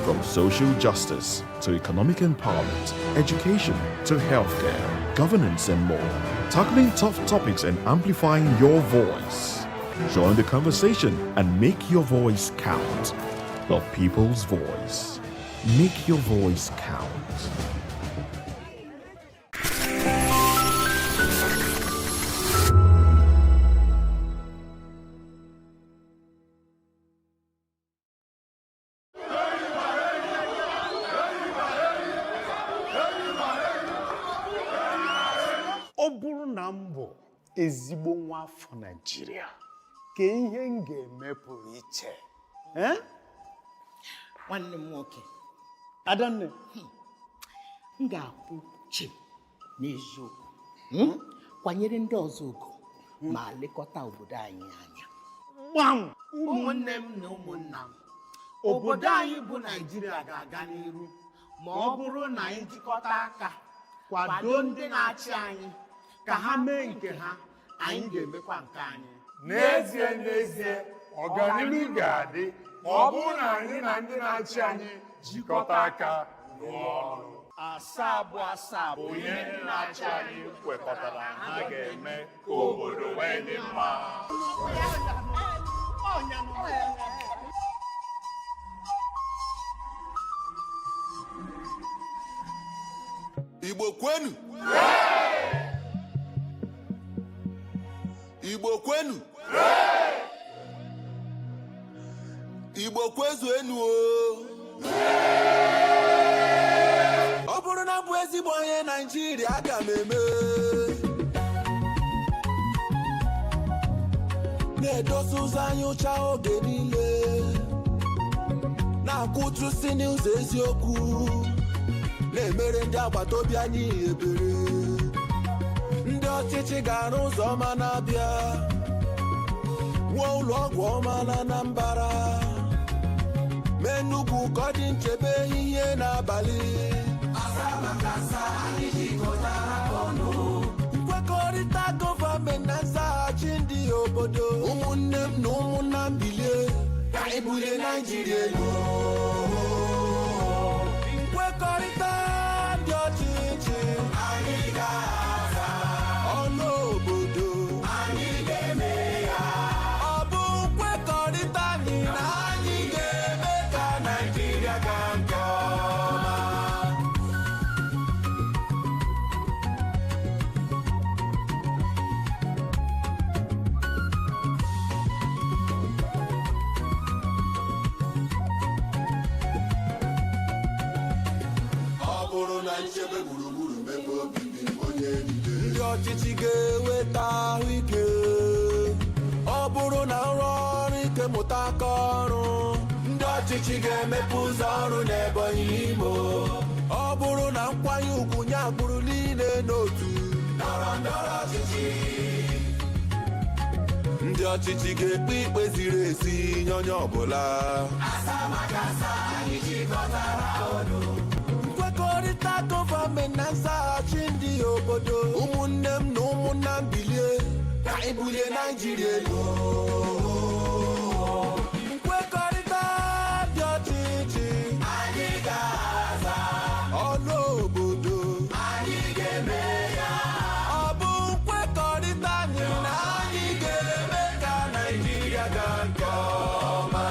From social justice to economic empowerment, education to healthcare, governance, and more. Tackling tough topics and amplifying your voice. Join the conversation and make your voice count. The people's voice. Make your voice count. ezigbo nwa afọ Nigeria ka ihe m ga-eme pụrụ iche nwanne m nwoke Adanne m ga-akwụ chi n'eziokwu kwanyere ndị ọzọ ugo ma lekọta obodo anyị anya gbam ụmụnne m na ụmụnna m obodo anyị bụ Nigeria ga-aga n'iru ma ọ bụrụ na anyị jikọta aka kwado ndị na-achị anyị ka ha mee nke ha anyị ga-emekwa nke anyị n'ezie ọganihu ga-adị ma ọ bụrụ na anyị na ndị na-achị anyị jikọta aka rụọ ọrụ asaa bụ ihe ndị na-achị anyị kwekọtara ha ga-eme ka obodo wee dị mma Igbo kwenu Igbo kwenu Igbo kwezuenu ọ bụrụ na bụ ezigbo onye Naịjirịa aga m eme na-edosa ụzọ anyị ụcha oge niile na-akwụtụsi n'ụzọ eziokwu na-emere ndị agbata obi anyị ebere ndị ọchịchị ga-arụ ụzọ ọma na-abịa wuo ụlọ ọgwụ ọma na Anambra mee Enugu ka ọ dị nchebe ihe n'abalị nkwekọrịta gọọmenti na nzaghachi ndị obodo ụmụnne m na ụmụnna m bilie ka anyị bulie Naịjirịa elu nkwekọrịta ndị ọchịchị anyị ga-aza ọnụ obodo anyị ga-eme ya ọ bụ nkwekọrịta anyị na anyị ga-eme ka Naịjirịa gaa nke ọma nchebe gburugburu mebe obibi onye niile ndị ọchịchị ga-eweta ahụike ọ bụrụ na nrọ ọrụ ike mụta aka ọrụ ndị ọchịchị ga-emepe ụzọ ọrụ n'Ebonyi Imo ọ bụrụ na nkwanye ugwu nye agbụrụ niile n'otu ndọrọndọrọ ọchịchị ndị ọchịchị ga-ekpe ikpe ziri ezi nye onye ọbụla anyị jikọtara ọnụ nkwekọrịta gọọmenti na nzaghachi ndị obodo ụmụnne m na ụmụnna m bilie ka anyị bulie Naịjirịa elu nkwekọrịta dị ọchịchị anyị ga-aza ọnụ obodo anyị ga-eme ya ọ bụ nkwekọrịta anyị na anyị ga-eme ka Naịjirịa gaa nke ọma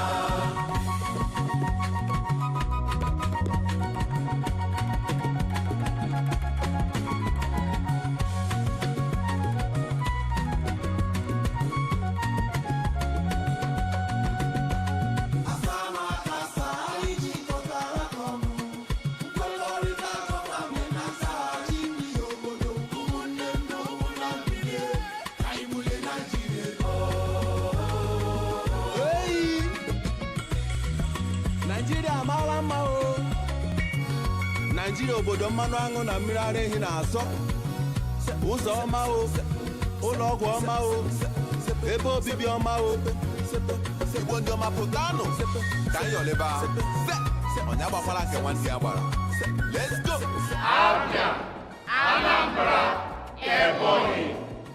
Naịjirịa obodo mmanụ aṅụ na mmiri ara ehi na-asọ ụzọ ọma o ụlọ ọgwụ ọma o ebe obibi ọma o Igbo ndị ọma pụtanụ ka anyị oleba onye agbakwala nke nwanne ya gbara. Let's go. Abia, Anambra, Ebonyi,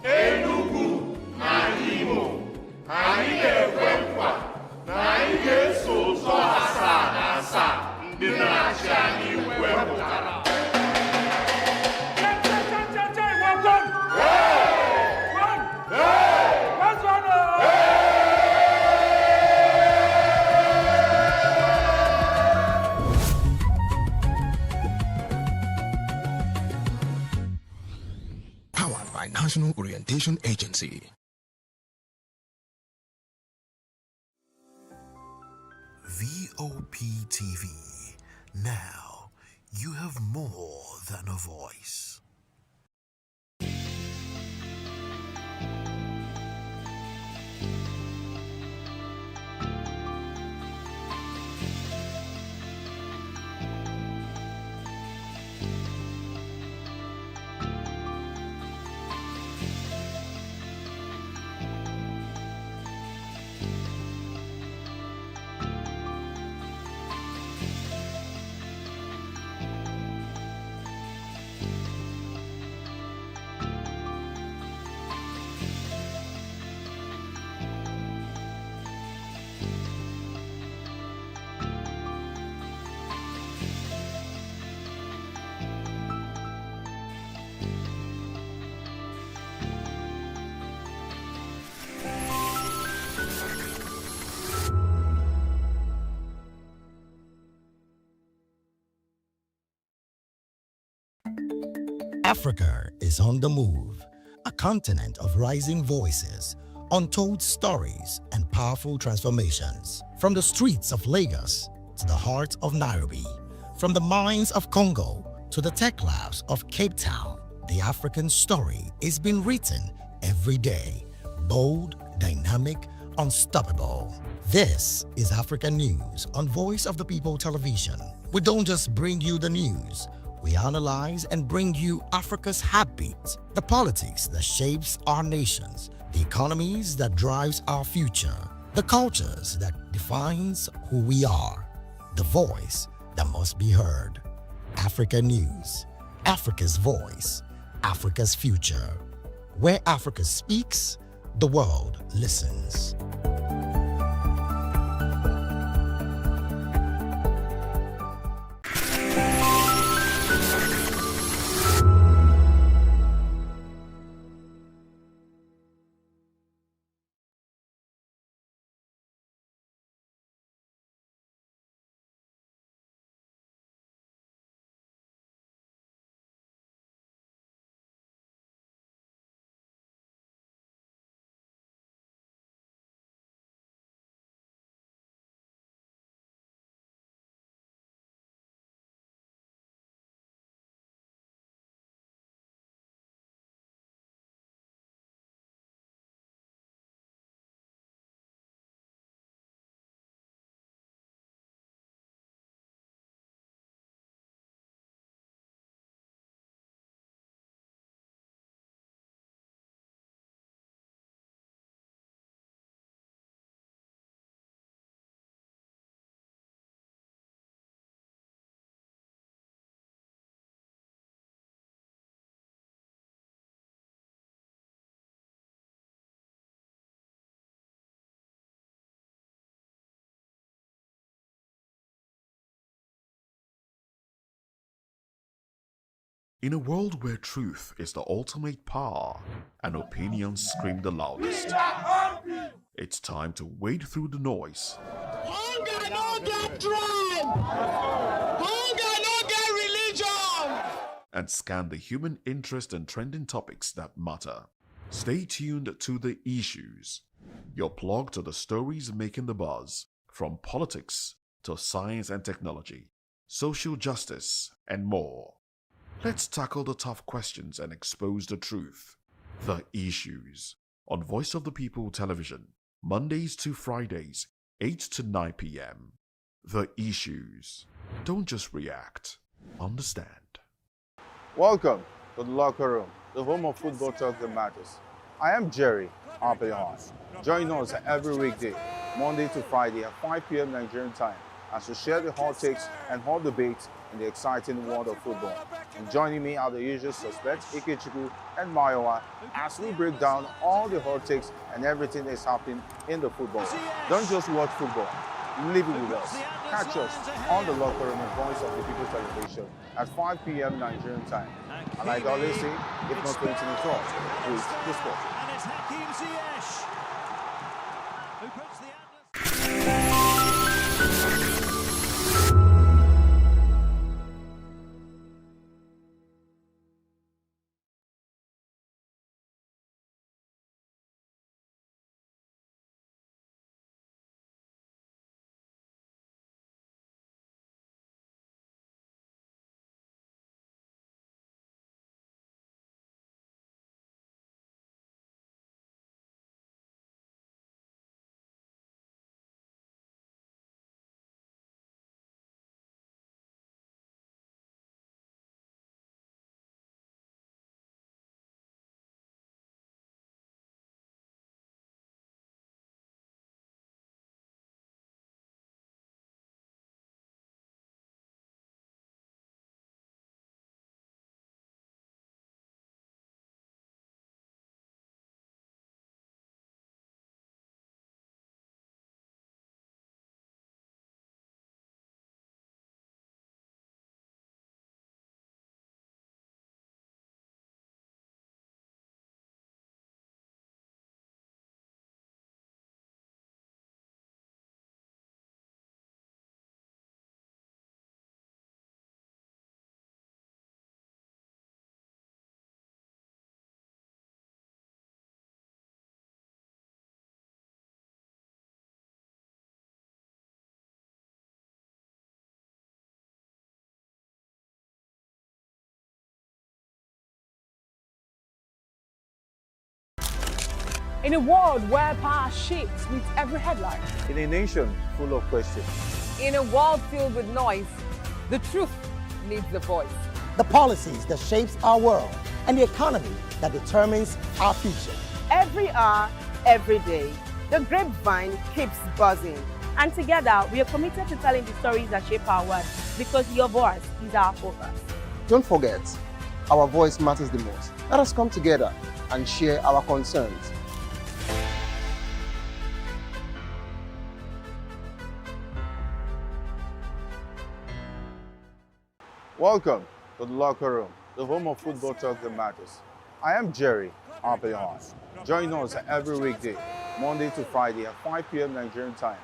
Enugu na Imo. Anyị na-ekwe nkwa na anyị ga-eso ụzọ asaa na asaa ndị na-achị anyị wepụtara. Powered by National Orientation Agency. Vop TV. Now you have more than a voice. Africa is on the move, a continent of rising voices, untold stories, and powerful transformations. From the streets of Lagos to the heart of Nairobi, from the mines of Congo to the tech labs of Cape Town, the African story is being written every day. Bold, dynamic, unstoppable. This is African News on Voice of the People Television. We don't just bring you the news. We analyze and bring you Africa's heartbeat, the politics that shapes our nations, the economies that drives our future, the cultures that defines who we are, the voice that must be heard. Africa News, Africa's voice, Africa's future. Where Africa speaks, the world listens. In a world where truth is the ultimate power and opinions scream the loudest, it's time to wade through the noise. Hunger no get tribe. Hunger no get religion. And scan the human interest and trending topics that matter. Stay tuned to The Issues, your plug to the stories making the buzz, from politics to science and technology, social justice, and more. Let's tackle the tough questions and expose the truth. The Issues on Voice of the People Television, Mondays to Fridays, 8 to 9 p.m. The Issues. Don't just react, understand. Welcome to the locker room, the home of football talk that matters. I am Jerry, Amplion. Join us every weekday, Monday to Friday at 5 p.m. Nigerian time, as we share the hot takes and hot debates in the exciting world of football. And joining me are the usual suspects, Ikechukwu and Mayowa, as we break down all the hot takes and everything that's happening in the football. Don't just watch football, live it with us. Catch us on the Locker Room and Voice of the People television at 5 p.m. Nigerian time. And like I always say, if not 20 minutes off, please the sport. And it's Hakim Ziyech who puts the In a world where power shifts with every headline, In a nation full of questions, In a world filled with noise, the truth needs a voice. The policies that shapes our world and the economy that determines our future. Every hour, every day, the grapevine keeps buzzing. And together, we are committed to telling the stories that shape our world, because your voice is our focus. Don't forget, our voice matters the most. Let us come together and share our concerns. welcome to the Locker Room, the home of football talk that matters. I am Jerry Amplion. Join us every weekday, Monday to Friday at 5 p.m. Nigerian time.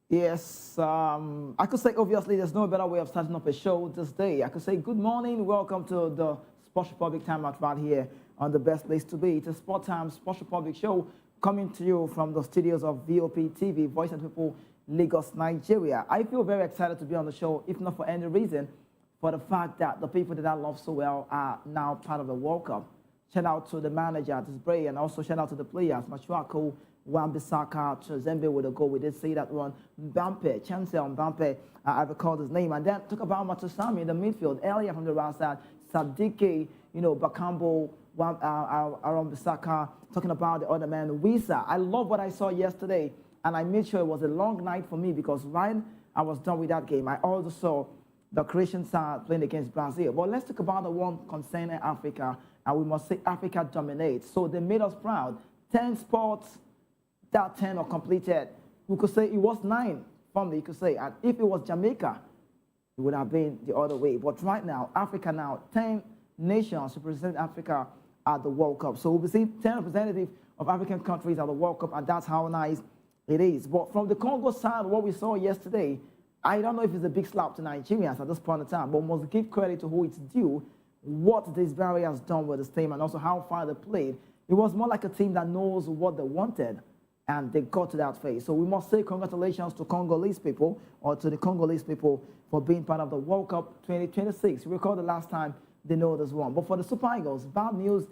Yes, I could say obviously there's no better way of starting up a show this day. I could say good morning, welcome to the Sports Republic Time Out right here on the best place to be. It's a Sport Time Sports Republic show coming to you from the studios of Vop Tv, Voice of the People, Lagos, Nigeria. I feel very excited to be on the show, if not for any reason, for the fact that the people that I love so well are now part of the World Cup. Shout out to the manager, this Bray, and also shout out to the players, Machuako, Wan-Bissaka, Chazembe with a goal. We did see that one. Mbampe, Chancellor Mbampe, I recalled his name. And then talk about Matusami in the midfield. Earlier from the right side, Sadiki, Bakambo, Wan-Bissaka, talking about the other man, Wisa. I love what I saw yesterday, and I made sure it was a long night for me, because right I was done with that game, I also saw the Croatian side playing against Brazil. But let's talk about the one concerning Africa, and we must say Africa dominates. So they made us proud. 10 sports, that 10 are completed. We could say it was 9 from you could say. And if it was Jamaica, it would have been the other way. But right now, Africa now, 10 nations represent Africa at the World Cup. So we'll be seeing 10 representatives of African countries at the World Cup, and that's how nice it is. But from the Congo side, what we saw yesterday, I don't know if it's a big slap to Nigerians at this point in time, but we must give credit to who it's due, what this Barry has done with this team, and also how far they played. It was more like a team that knows what they wanted, and they got to that phase. So we must say congratulations to Congolese people, or to the Congolese people, for being part of the World Cup 2026. You recall the last time they know this one. But for the Super Eagles, bad news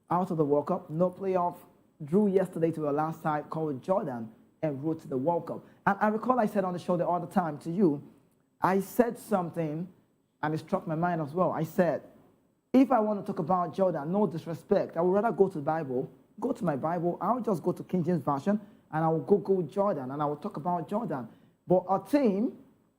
out of the World Cup. No playoff. Drew yesterday to a last side called Jordan. en route to the World Cup. And I recall I said on the show the other time to you, I said something, and it struck my mind as well. I said, if I want to talk about Jordan, no disrespect, I would rather go to the Bible, go to my Bible, I'll just go to King James Version, and I will Google Jordan, and I will talk about Jordan. But our team,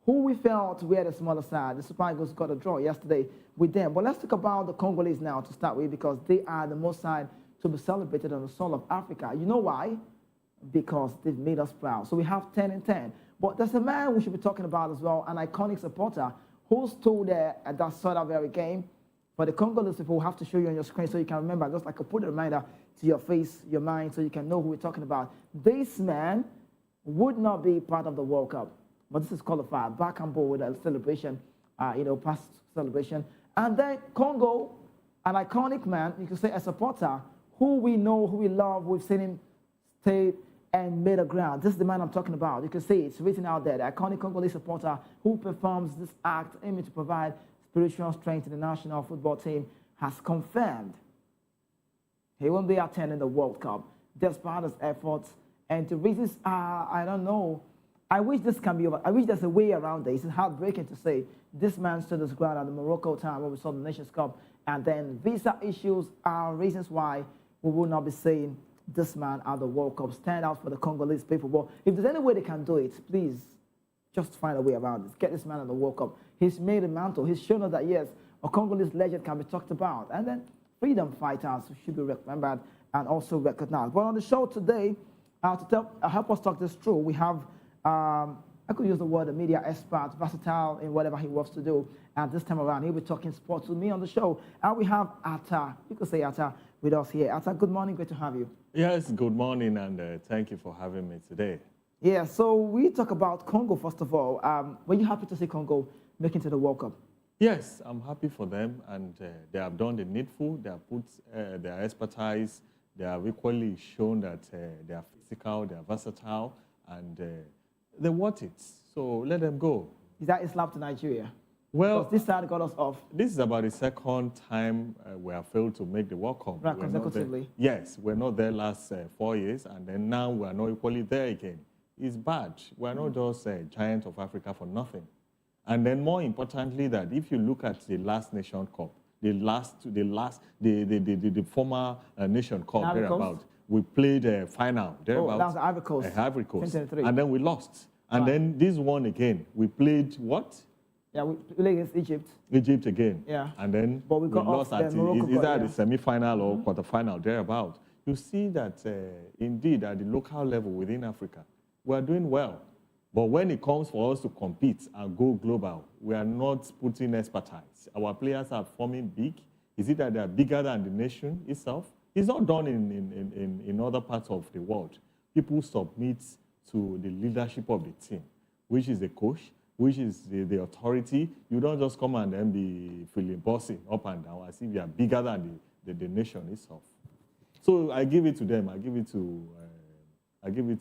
who we felt we had a smaller side, the Super Eagles got a draw yesterday with them. But let's talk about the Congolese now to start with, because they are the most side to be celebrated on the soil of Africa. You know why? Because they've made us proud. So we have 10 and 10. But there's a man we should be talking about as well, an iconic supporter who stood there at that sort of very game. For the Congolese people, we'll have to show you on your screen so you can remember, just like I put a reminder to your face, your mind, so you can know who we're talking about. This man would not be part of the World Cup, but this is qualified, back on board with a celebration, past celebration. And then Congo, an iconic man, you could say a supporter, who we know, who we love, we've seen him stay and made a ground. This is the man I'm talking about. You can see it's written out there, the iconic Congolese supporter who performs this act aiming to provide spiritual strength to the national football team has confirmed he won't be attending the World Cup despite his efforts. And the reasons are, I don't know. I wish this can be over. I wish there's a way around this. It's heartbreaking to say this man stood his ground at the Morocco time when we saw the Nations Cup, and then visa issues are reasons why we will not be seeing this man at the World Cup. Stand out for the Congolese people. But if there's any way they can do it, please just find a way around this. Get this man at the World Cup. He's made a mantle. He's shown us that, yes, a Congolese legend can be talked about. And then freedom fighters should be remembered and also recognized. But on the show today, to help us talk this through, we have, I could use the word a media expert, versatile in whatever he wants to do. And this time around, he'll be talking sports with me on the show. And we have Atta, you could say Atta, with us here. Atta, good morning, great to have you. Yes, good morning, and thank you for having me today. Yeah, so we talk about Congo, first of all. Were you happy to see Congo making to the World Cup? Yes, I'm happy for them, and they have done the needful. They have put their expertise. They have equally shown that they are physical, they are versatile, and they want it. So let them go. Is that a slap to Nigeria? Well, because this side got us off. This is about the second time we have failed to make the World Cup. Right, consecutively. Yes, we're not there last 4 years, and then now we are not equally there again. It's bad. We're not just a giant of Africa for nothing. And then more importantly, that if you look at the last Nation Cup, the former Nation Cup, thereabout, we played a final, thereabout. Oh, that was Ivory Coast. Ivory Coast. 2023. And then we lost. And then this one again, we played what? Yeah, we played against Egypt. Egypt again. Yeah. And then but we lost at either the semi-final or quarter-final, thereabout. You see that indeed at the local level within Africa, we are doing well. But when it comes for us to compete and go global, we are not putting expertise. Our players are forming big. Is it that they are bigger than the nation itself? It's not done in other parts of the world. People submit to the leadership of the team, which is the coach, which is the authority. You don't just come and then be feeling bossy up and down as if you are bigger than the nation itself. So I give it to them. I give it to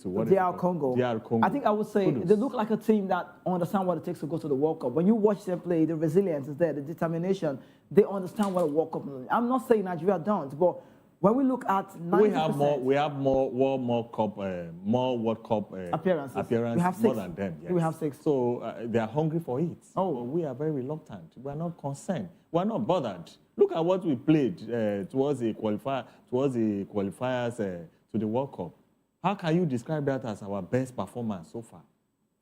what DR Congo. DR Congo. I think I would say they look like a team that understand what it takes to go to the World Cup. When you watch them play, the resilience is there, the determination. They understand what a World Cup is. I'm not saying Nigeria don't, but when we look at 90%, we have more World Cup appearances we have 6. more than them. Yes. We have 6. So they are hungry for it. Oh, but we are very reluctant. We are not concerned. We are not bothered. Look at what we played towards the qualifiers to the World Cup. How can you describe that as our best performance so far?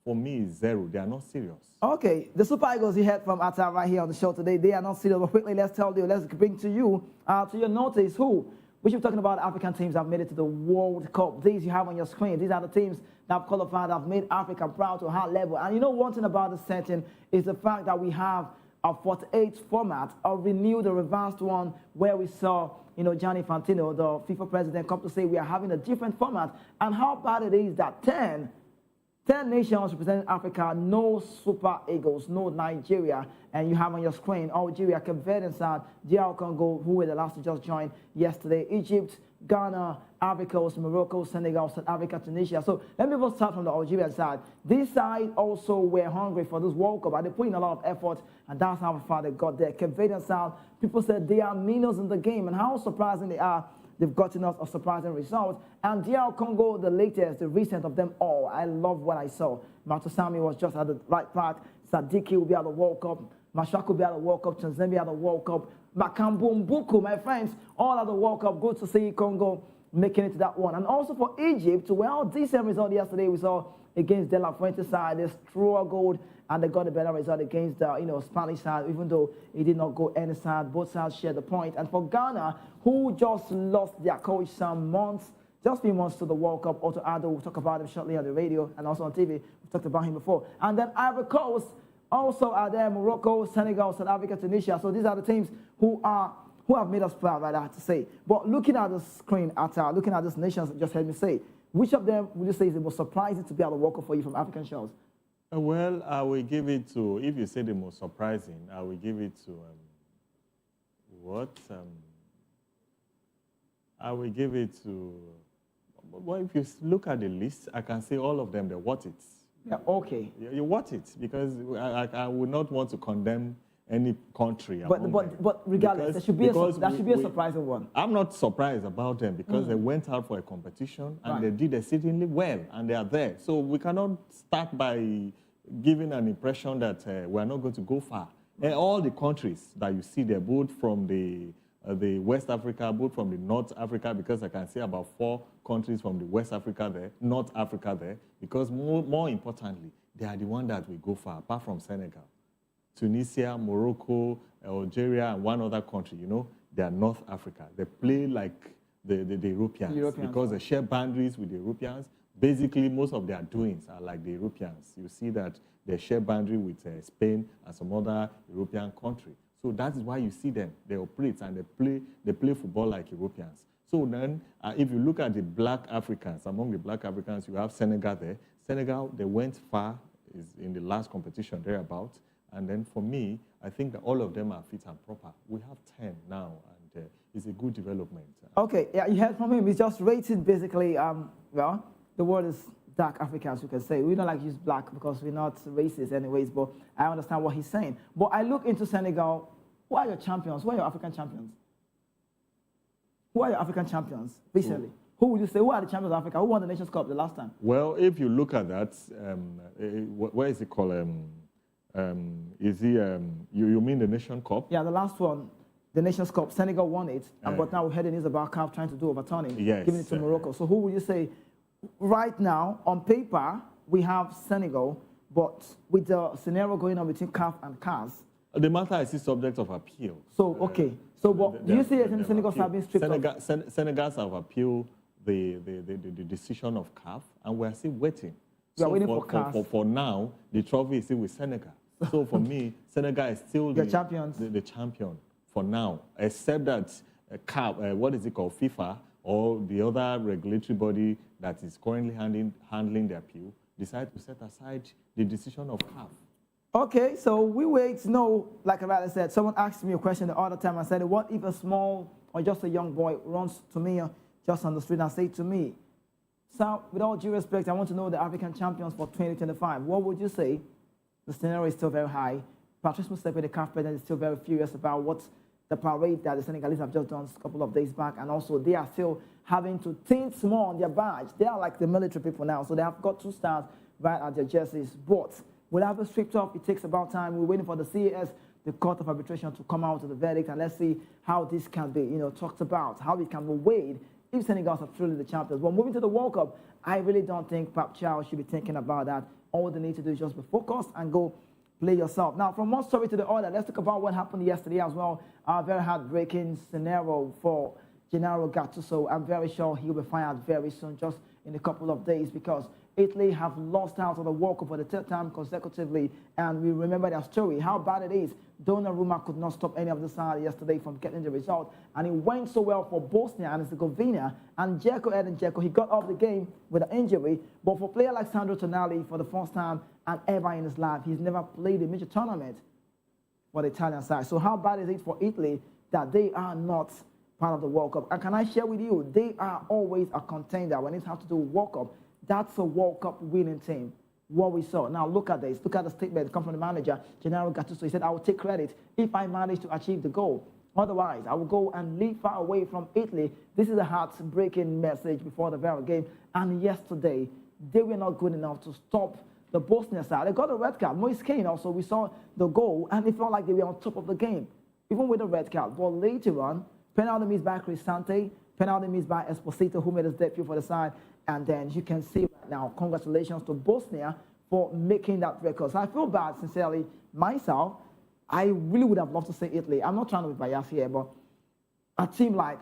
For me, it's 0. They are not serious. Okay, the Super Eagles you heard from Atta right here on the show today, they are not serious. But quickly, let's bring to you, to your notice, who we should be talking about African teams that have made it to the World Cup. These you have on your screen. These are the teams that have qualified, that have made Africa proud to a high level. And you know one thing about this setting is the fact that we have a 48 format, a renewed, a revamped one, where we saw, Gianni Infantino, the FIFA president, come to say we are having a different format. And how bad it is that 10 nations representing Africa, no Super Eagles, no Nigeria. And you have on your screen Algeria, Cape Verde, DR Congo, who were the last to just join yesterday, Egypt, Ghana, Ivory Coast, Morocco, Senegal, South Africa, Tunisia. So let me first start from the Algerian side. This side also were hungry for this World Cup, and they put in a lot of effort, and that's how far they got there. Cape Verde side, people said they are minnows in the game, and how surprising they are they've gotten us a surprising result. And DR Congo, the latest, the recent of them all. I love what I saw. Matusami was just at the right part. Sadiki will be at the World Cup. Mashako will be at the World Cup. Tanzania at the World Cup. Makambumbuku, my friends, all at the World Cup. Good to see Congo making it to that one. And also for Egypt, well, decent result yesterday we saw against De La Fuente side. They struggled and they got a better result against the Spanish side, even though it did not go any side. Both sides shared the point. And for Ghana, who just lost their coach some months, just a few months to the World Cup, Otto Addo, we'll talk about him shortly on the radio and also on TV. We've talked about him before. And then Ivory Coast also are there, Morocco, Senegal, South Africa, Tunisia. So these are the teams who have made us proud, right, I have to say. But looking at the screen, looking at these nations, just heard me say, which of them would you say is the most surprising to be at the World Cup for you from African shores? Well, I will give it to, if you say the most surprising, I will give it to, I will give it to, well, if you look at the list, I can say all of them, they're worth it. Yeah, okay. You worth it, because I would not want to condemn any country. But regardless, there should be a surprising one. I'm not surprised about them because they went out for a competition and they did exceedingly well and they are there. So we cannot start by giving an impression that we're not going to go far. And all the countries that you see there, both from the West Africa, both from the North Africa, because I can say about 4 countries from the West Africa there, North Africa there, because more importantly, they are the one that will go far, apart from Senegal. Tunisia, Morocco, Algeria, and one other country, they are North Africa. They play like the Europeans because they share boundaries with the Europeans. Basically, most of their doings are like the Europeans. You see that they share boundary with Spain and some other European country. So that is why you see them. They operate and they play football like Europeans. So then, if you look at the black Africans, among the black Africans, you have Senegal there. Senegal, they went far in the last competition thereabouts. And then for me, I think that all of them are fit and proper. We have 10 now, and it's a good development. Okay, yeah, you heard from him. He's just rated basically, well, the word is dark Africans, you can say. We don't like to use black because we're not racist anyways, but I understand what he's saying. But I look into Senegal. Who are your champions? Who are your African champions? Who are your African champions recently? Who would you say, who are the champions of Africa? Who won the Nations Cup the last time? Well, if you look at that, where is it called? You mean the Nation Cup? Yeah, the last one, the Nations Cup. Senegal won it, but now we're heading news about CAF trying to do overturning, giving it to Morocco. So who would you say, right now, on paper, we have Senegal, but with the scenario going on between CAF and CAS? The matter is a subject of appeal. So, okay. So what, do you see that Senegals have been stripped off? Senegals have appealed the decision of CAF, and we're still waiting. We are waiting for CAF. For now, the trophy is still with Senegal. So for me, Senegal is still the champion for now, except that CAF, what is it called, FIFA, or the other regulatory body that is currently handling the appeal, decide to set aside the decision of CAF. Okay, so we wait. No, like I said, someone asked me a question the other time. I said, what if a small or just a young boy runs to me just on the street and say to me, "Sir, with all due respect, I want to know the African champions for 2025. What would you say?" The scenario is still very high. Patrice Motsepe, the CAF president, is still very furious about what the parade that the Senegalese have just done a couple of days back, and also they are still having to tint more on their badge. They are like the military people now, so they have got 2 stars right at their jerseys. But we'll have it stripped off. It takes about time. We're waiting for the CAS, the Court of Arbitration, to come out with the verdict, and let's see how this can be, talked about, how it can be weighed if Senegal are truly the champions. Well, moving to the World Cup, I really don't think Pap Chow should be thinking about that. All they need to do is just be focused and go play yourself. Now, from one story to the other, let's talk about what happened yesterday as well. A very heartbreaking scenario for Gennaro Gattuso. I'm very sure he'll be fired very soon, just in a couple of days, because Italy have lost out on the World Cup for the 3rd time consecutively, and we remember their story, how bad it is. Donnarumma could not stop any of the side yesterday from getting the result, and it went so well for Bosnia and Herzegovina, and Edin Dzeko, he got off the game with an injury, but for a player like Sandro Tonali, for the first time and ever in his life, he's never played a major tournament for the Italian side. So how bad is it for Italy that they are not part of the World Cup? And can I share with you, they are always a contender when it has to do with World Cup. That's a World Cup winning team, what we saw. Now look at this. Look at the statement come from the manager, Gennaro Gattuso. He said, "I will take credit if I manage to achieve the goal. Otherwise, I will go and live far away from Italy. This is a heartbreaking message before the very game. And yesterday, they were not good enough to stop the Bosnia side. They got a red card. Moise Kean also, we saw the goal, and it felt like they were on top of the game, even with the red card. But later on, penalty missed by Cristante, penalty missed by Esposito, who made his debut for the side. And then you can see right now, congratulations to Bosnia for making that record. So I feel bad, sincerely, myself. I really would have loved to say Italy. I'm not trying to be biased here, but a team like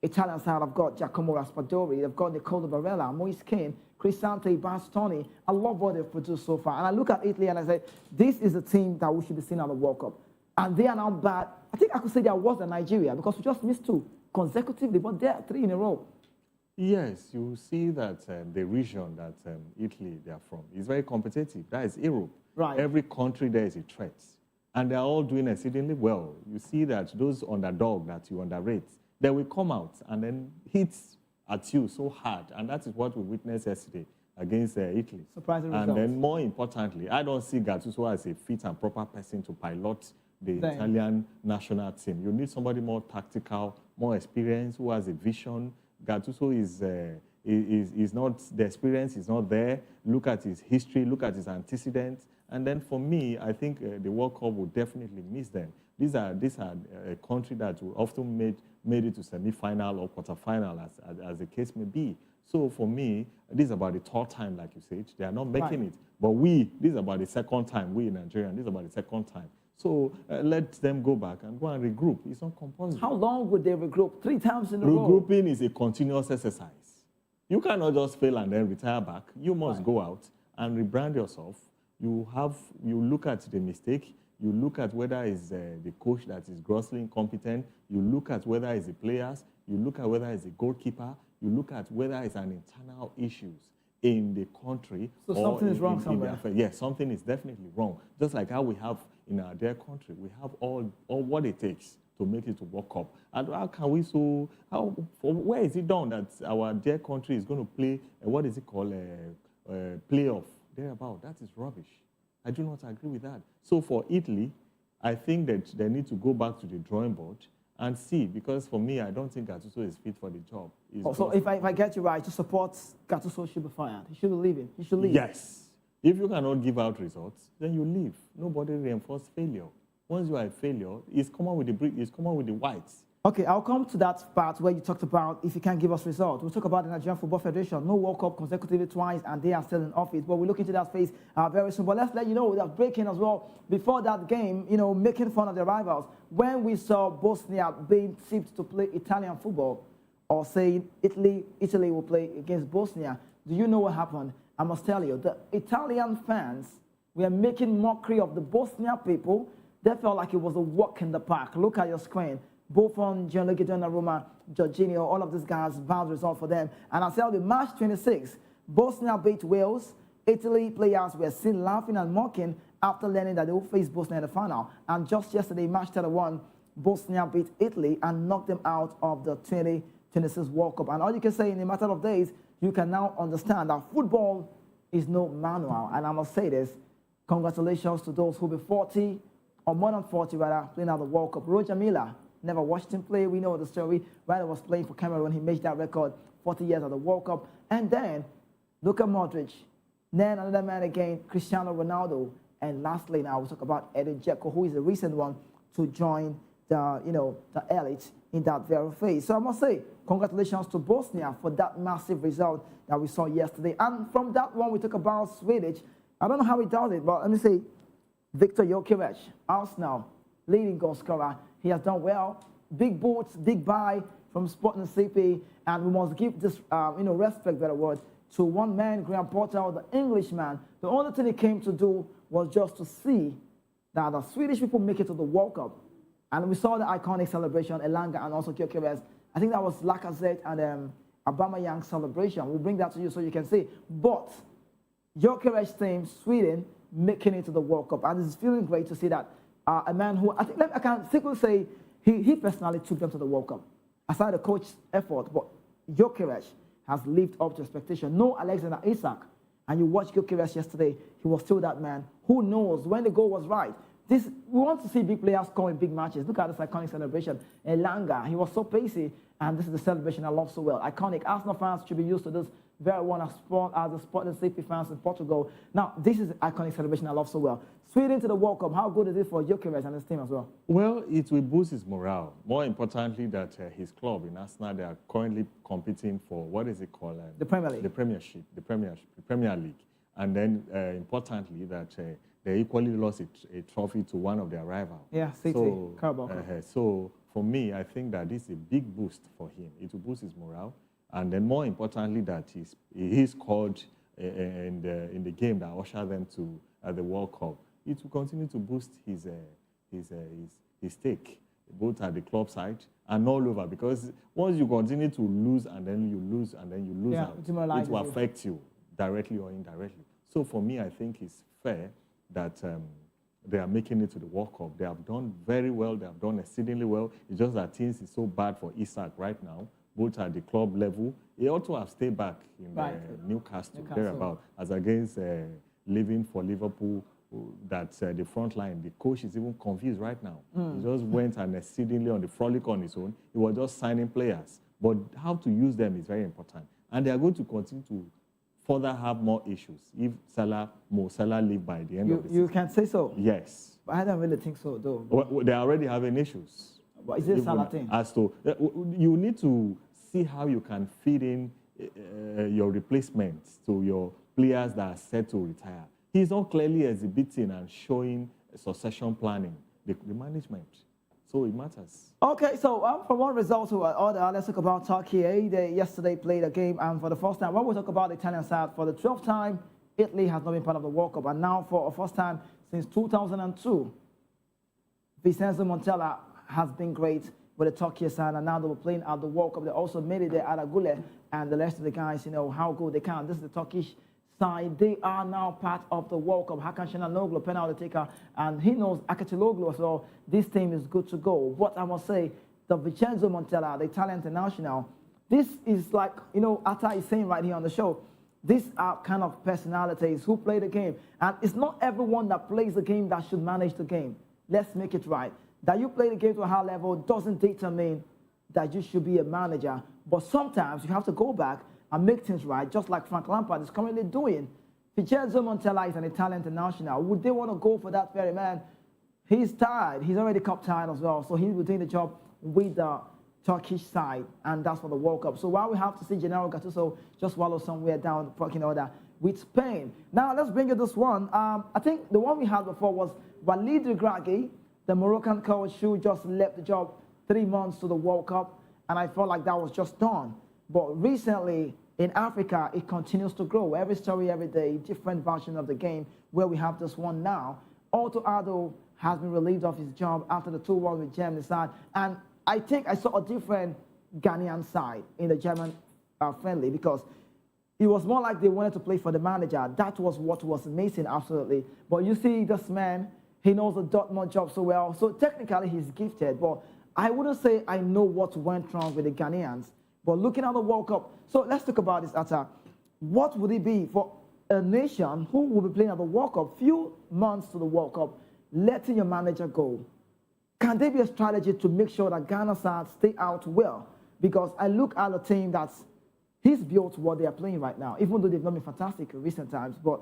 Italian side, I've got Giacomo Raspadori, they've got Nicolo Barella, Moise Kean, Cristante, Bastoni. I love what they've produced so far. And I look at Italy and I say, this is a team that we should be seeing at the World Cup. And they are now bad. I think I could say they are worse than Nigeria because we just missed 2 consecutively, but they're 3 in a row. Yes, you see that the region that Italy they are from is very competitive. That is Europe. Right. Every country there is a threat. And they're all doing exceedingly well. You see that those underdog that you underrate, they will come out and then hit at you so hard. And that is what we witnessed yesterday against Italy. Surprising and results. then more importantly, I don't see Gattuso as a fit and proper person to pilot the Italian national team. You need somebody more tactical, more experienced, who has a vision. Gattuso is not, the experience is not there. Look at his history, look at his antecedents. And then for me, I think the World Cup will definitely miss them. These are a country that will often made it to semi-final or quarter-final, as the case may be. So for me, this is about the 3rd time, like you said. They are not making it. But this is about the 2nd time. We in Nigeria, this is about the 2nd time. So let them go back and go and regroup. It's not compulsory. How long would they regroup? 3 times in a row? Regrouping is a continuous exercise. You cannot just fail and then retire back. You must go out and rebrand yourself. You look at the mistake. You look at whether it's the coach that is grossly incompetent. You look at whether it's the players. You look at whether it's the goalkeeper. You look at whether it's an internal issues in the country. So something is wrong somewhere. Yes, something is definitely wrong. Just like how we have in our dear country, we have all what it takes to make it to World Cup. And how can we where is it done that our dear country is going to play, what is it called, playoff? Thereabout. That is rubbish. I do not agree with that. So for Italy, I think that they need to go back to the drawing board and see, because for me, I don't think Gattuso is fit for the job. So if I get you right, to support Gattuso should be fired. He should be leaving. He should leave. Yes. If you cannot give out results, then you leave. Nobody reinforces failure. Once you are a failure, it's common with the whites. Okay, I'll come to that part where you talked about if you can't give us results. We'll talk about the Nigerian Football Federation. No World Cup consecutively twice, and they are still in office. But we'll look into that space very soon. But let's let you know that breaking as well, before that game, making fun of their rivals. When we saw Bosnia being tipped to play Italian football, or saying Italy will play against Bosnia, do you know what happened? I must tell you, the Italian fans were making mockery of the Bosnia people. They felt like it was a walk in the park. Look at your screen. Buffon, Gianluigi Donnarumma, Jorginho, all of these guys, bad result for them. And I'll tell you, March 26, Bosnia beat Wales. Italy players were seen laughing and mocking after learning that they will face Bosnia in the final. And just yesterday, March 31, Bosnia beat Italy and knocked them out of the 2026 World Cup. And all you can say in a matter of days, you can now understand that football is no manual. And I must say this, congratulations to those who will be 40, or more than 40 rather, playing at the World Cup. Roger Miller, never watched him play. We know the story. Ryder was playing for Cameroon. He made that record 40 years at the World Cup. And then Luka Modric, then another man again, Cristiano Ronaldo. And lastly, now we'll talk about Edin Dzeko, who is the recent one to join the elite in that very phase. So I must say, congratulations to Bosnia for that massive result that we saw yesterday. And from that one, we talk about Swedish. I don't know how he does it, but let me say, Victor Jokeres, Arsenal, leading goal scorer. He has done well. Big boots, big buy from Sporting CP, and we must give this, respect, better word, to one man, Graham Potter, the Englishman. The only thing he came to do was just to see that the Swedish people make it to the World Cup. And we saw the iconic celebration, Elanga and also Gyökeres. I think that was Lacazette and Aubameyang celebration. We'll bring that to you so you can see. But Gyökeres team, Sweden, making it to the World Cup. And it's feeling great to see that a man who, I can simply say, he personally took them to the World Cup. Aside the coach's effort, but Gyökeres has lived up to expectation. No Alexander Isak. And you watched Gyökeres yesterday, he was still that man. Who knows, when the goal was right, we want to see big players score in big matches. Look at this iconic celebration. Elanga, he was so pacey, and this is the celebration I love so well. Iconic. Arsenal fans should be used to this very well as the sport and safety fans in Portugal. Now, this is the iconic celebration I love so well. Sweden to the World Cup, how good is it for Gyökeres and his team as well? Well, it will boost his morale. More importantly, that his club in Arsenal, they are currently competing for, what is it called? The Premier League. The Premiership, the Premier League. And then, importantly, that they equally lost a trophy to one of their rivals. Yeah, City, Carabao. So, for me, I think that this is a big boost for him. It will boost his morale. And then, more importantly, that he scored in the game that ushered them to the World Cup. It will continue to boost his stake, both at the club side and all over. Because once you continue to lose and then you lose and then you lose out, it will affect you directly or indirectly. So for me, I think it's fair that they are making it to the World Cup. They have done very well. They have done exceedingly well. It's just that things is so bad for Isak right now, both at the club level. He ought to have stayed back in Newcastle, thereabout, as against leaving for Liverpool. That the front line, the coach is even confused right now. He just went and exceedingly on the frolic on his own. He was just signing players. But how to use them is very important. And they are going to continue to further have more issues if Mo Salah leave by the end of the season. You can say so? Yes. But I don't really think so, though. Well, they are already having issues. But is it Salah thing? As to, you need to see how you can feed in your replacements to your players that are set to retire. He's not clearly exhibiting and showing succession planning, the management. So it matters. Okay, so from one result to another, let's talk about Turkey. They yesterday played a game, and for the first time, when we talk about the Italian side, for the 12th time, Italy has not been part of the World Cup. And now, for the first time since 2002, Vincenzo Montella has been great with the Turkey side, and now they were playing at the World Cup. They also made it there at Agule, and the rest of the guys, you know, how good they can. This is the Turkish side. They are now part of the World Cup. Hakan Şenol, penalty taker, and he knows Akatiloglu as well. This team is good to go. But I must say, the Vincenzo Montella, the Italian international, this is like, you know, Atta is saying right here on the show, these are kind of personalities who play the game. And it's not everyone that plays the game that should manage the game. Let's make it right. That you play the game to a high level doesn't determine that you should be a manager. But sometimes you have to go back and make things right, just like Frank Lampard is currently doing. Vincenzo Montella is an Italian international. Would they want to go for that very man? He's tired. He's already cup tired as well. So he will do the job with the Turkish side, and that's for the World Cup. So while we have to see Gennaro Gattuso just wallow somewhere down the fucking order with Spain. Now let's bring you this one. I think the one we had before was Walid Regragui, the Moroccan coach who just left the job 3 months to the World Cup, and I felt like that was just done. But recently, in Africa, it continues to grow. Every story, every day, different version of the game, where we have this one now. Otto Addo has been relieved of his job after the 2-1 with Germany side. And I think I saw a different Ghanaian side in the German friendly, because it was more like they wanted to play for the manager. That was what was missing, absolutely. But you see this man, he knows the Dortmund job so well. So technically, he's gifted. But I wouldn't say I know what went wrong with the Ghanaians. But looking at the World Cup, so let's talk about this, Atta. What would it be for a nation who will be playing at the World Cup, few months to the World Cup, letting your manager go? Can there be a strategy to make sure that Ghana side stay out well? Because I look at a team he's built what they are playing right now, even though they've not been fantastic in recent times. But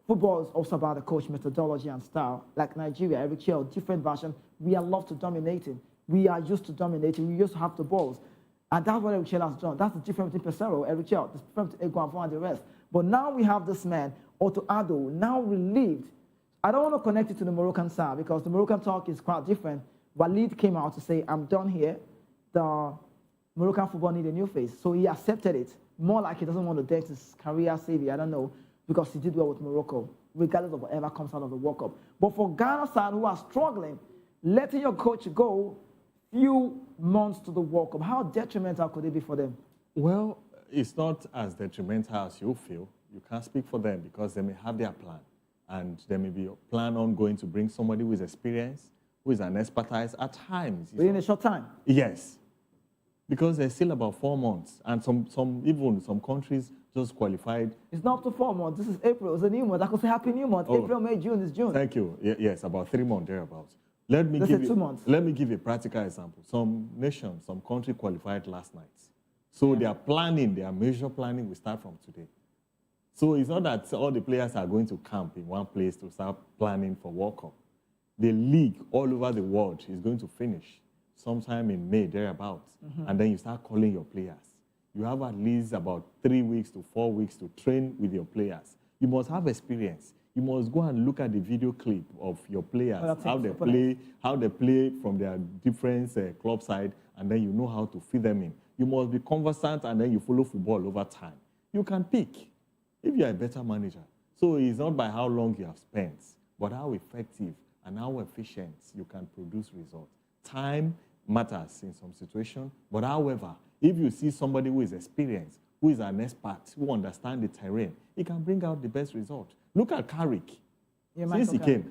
football is also about the coach methodology and style. Like Nigeria, every year, different version. We are love to dominating. We are used to dominating. We used to have the balls. And that's what Eric Chell has done. That's the difference between Pesero, Eric Chell, the difference between Eguanfon and the rest. But now we have this man, Otto Addo, now relieved. I don't want to connect it to the Moroccan side, because the Moroccan talk is quite different. Walid came out to say, I'm done here. The Moroccan football need a new face. So he accepted it. More like he doesn't want to dent his career CV, I don't know, because he did well with Morocco, regardless of whatever comes out of the World Cup. But for Ghana side who are struggling, letting your coach go few months to the World Cup, how detrimental could it be for them? Well, it's not as detrimental as you feel. You can't speak for them, because they may have their plan. And there may be a plan on going to bring somebody who is experienced, who is an expertise at times. Within a short time? Yes. Because there's still about 4 months, and some countries just qualified. It's not up to 4 months. This is April. It's a new month. I could say happy new month. Oh. April, May, June is June. Thank you. Yes, about 3 months thereabouts. Let's say 2 months. Let me give you a practical example. Some nations, some country qualified last night. So their planning, their major planning will start from today. So it's not that all the players are going to camp in one place to start planning for World Cup. The league all over the world is going to finish sometime in May, thereabouts. And then you start calling your players. You have at least about 3 weeks to 4 weeks to train with your players. You must have experience. You must go and look at the video clip of your players, how they play from their different club side, and then you know how to fit them in. You must be conversant, and then you follow football over time. You can pick if you are a better manager. So it's not by how long you have spent, but how effective and how efficient you can produce results. Time matters in some situations, but however, if you see somebody who is experienced, who is an expert, who understands the terrain, he can bring out the best result. Look at Carrick. Since he came,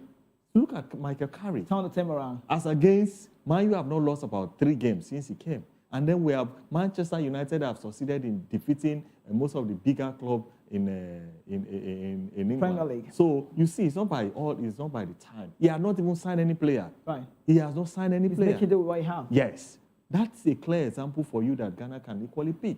look at Michael Carrick. Turn the team around. As against, Man U have not lost about 3 games since he came. And then we have Manchester United have succeeded in defeating most of the bigger clubs in England. Premier League. So you see, it's not by the time. He has not even signed any player. Right. He has not signed any player. He's making do with what he has. Yes. That's a clear example for you that Ghana can equally pick.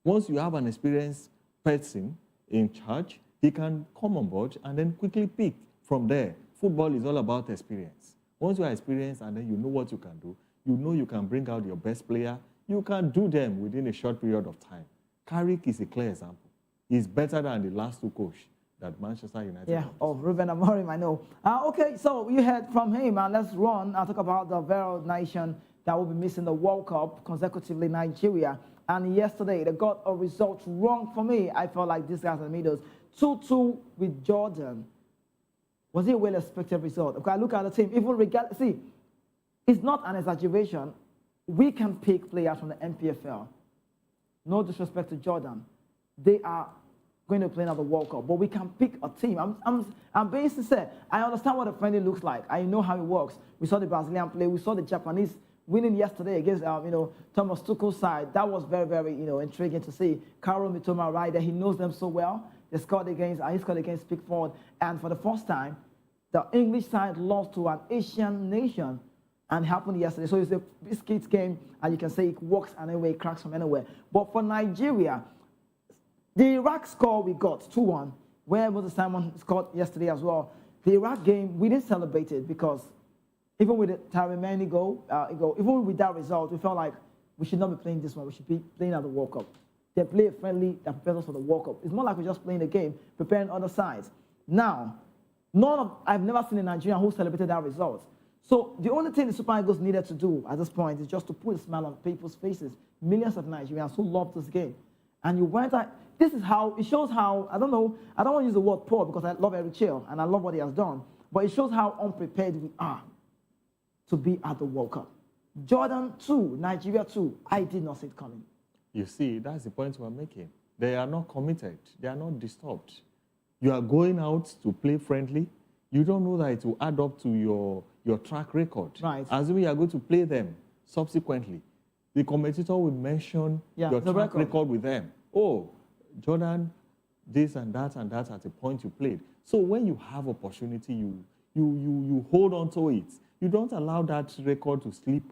Once you have an experienced person in charge, he can come on board and then quickly pick from there. Football is all about experience. Once you are experienced and then you know what you can do, you know you can bring out your best player, you can do them within a short period of time. Carrick is a clear example. He's better than the last 2 coaches that Manchester United Yeah, Ruben Amorim, I know. Okay, so you heard from him, and let's run and talk about the very nation that will be missing the World Cup consecutively, Nigeria. And yesterday, they got a result wrong for me. I felt like these guys had made us 2-2 with Jordan. Was it a well-expected result? Okay, I look at the team, even regardless, see, it's not an exaggeration. We can pick players from the MPFL. No disrespect to Jordan. They are going to play another World Cup, but we can pick a team. I'm being sincere. I understand what a friendly looks like. I know how it works. We saw the Brazilian play. We saw the Japanese winning yesterday against, Thomas Tuchel's side. That was very, very, intriguing to see. Karo Mitoma right there. He knows them so well. He scored against Pickford. And for the first time, the English side lost to an Asian nation. And happened yesterday. So it's a biscuit game, and you can say it works anyway, it cracks from anywhere. But for Nigeria, the Iraq score we got, 2-1, where Moses Simon scored yesterday as well. The Iraq game, we didn't celebrate it because even with the Tarimani goal, even with that result, we felt like we should not be playing this one. We should be playing at the World Cup. They play a friendly that prepares us for the World Cup. It's more like we're just playing a game, preparing other sides. Now, I've never seen a Nigerian who celebrated that result. So the only thing the Super Eagles needed to do at this point is just to put a smile on people's faces. Millions of Nigerians who love this game. And you went out, this is how, it shows how, I don't want to use the word poor because I love Eric Chill and I love what he has done, but it shows how unprepared we are to be at the World Cup. Jordan 2, Nigeria 2, I did not see it coming. You see, that's the point we're making. They are not committed. They are not disturbed. You are going out to play friendly. You don't know that it will add up to your track record. Right. Assuming you are going to play them subsequently, the competitor will mention your track record with them. Oh, Jordan, this and that at a point you played. So when you have opportunity, you hold on to it. You don't allow that record to slip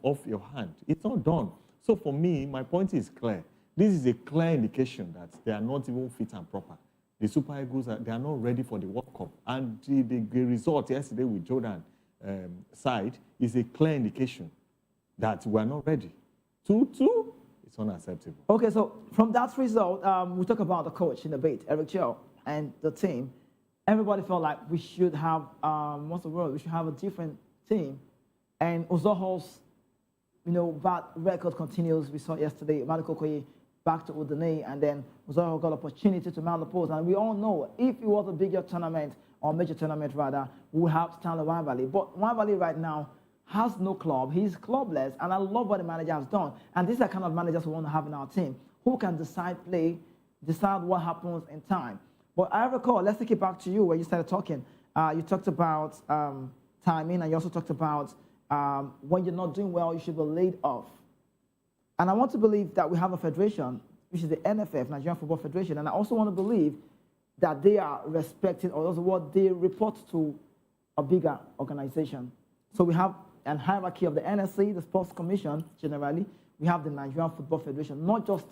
off your hand. It's not done. So for me, my point is clear. This is a clear indication that they are not even fit and proper. The Super Eagles, they are not ready for the World Cup. And the result yesterday with Jordan side is a clear indication that we are not ready. 2-2, it's unacceptable. Okay, so from that result, we talk about the coach in the debate, Eric Chill, and the team. Everybody felt like we should have, we should have a different team. And Ozoho's, bad record continues. We saw yesterday, Malik Okoye back to Udine, and then Ozoho got opportunity to mount the post. And we all know if it was a bigger tournament, or major tournament rather, we would have Stanley Nwabali. But Nwabali right now has no club. He's clubless, and I love what the manager has done. And these are the kind of managers we want to have in our team, who can decide what happens in time. But I recall, let's take it back to you where you started talking. You talked about timing, and you also talked about when you're not doing well, you should be laid off. And I want to believe that we have a federation, which is the NFF, Nigerian Football Federation, and I also want to believe that they are respecting, or also what they report to a bigger organization. So we have a hierarchy of the NSC, the Sports Commission, generally. We have the Nigerian Football Federation, not just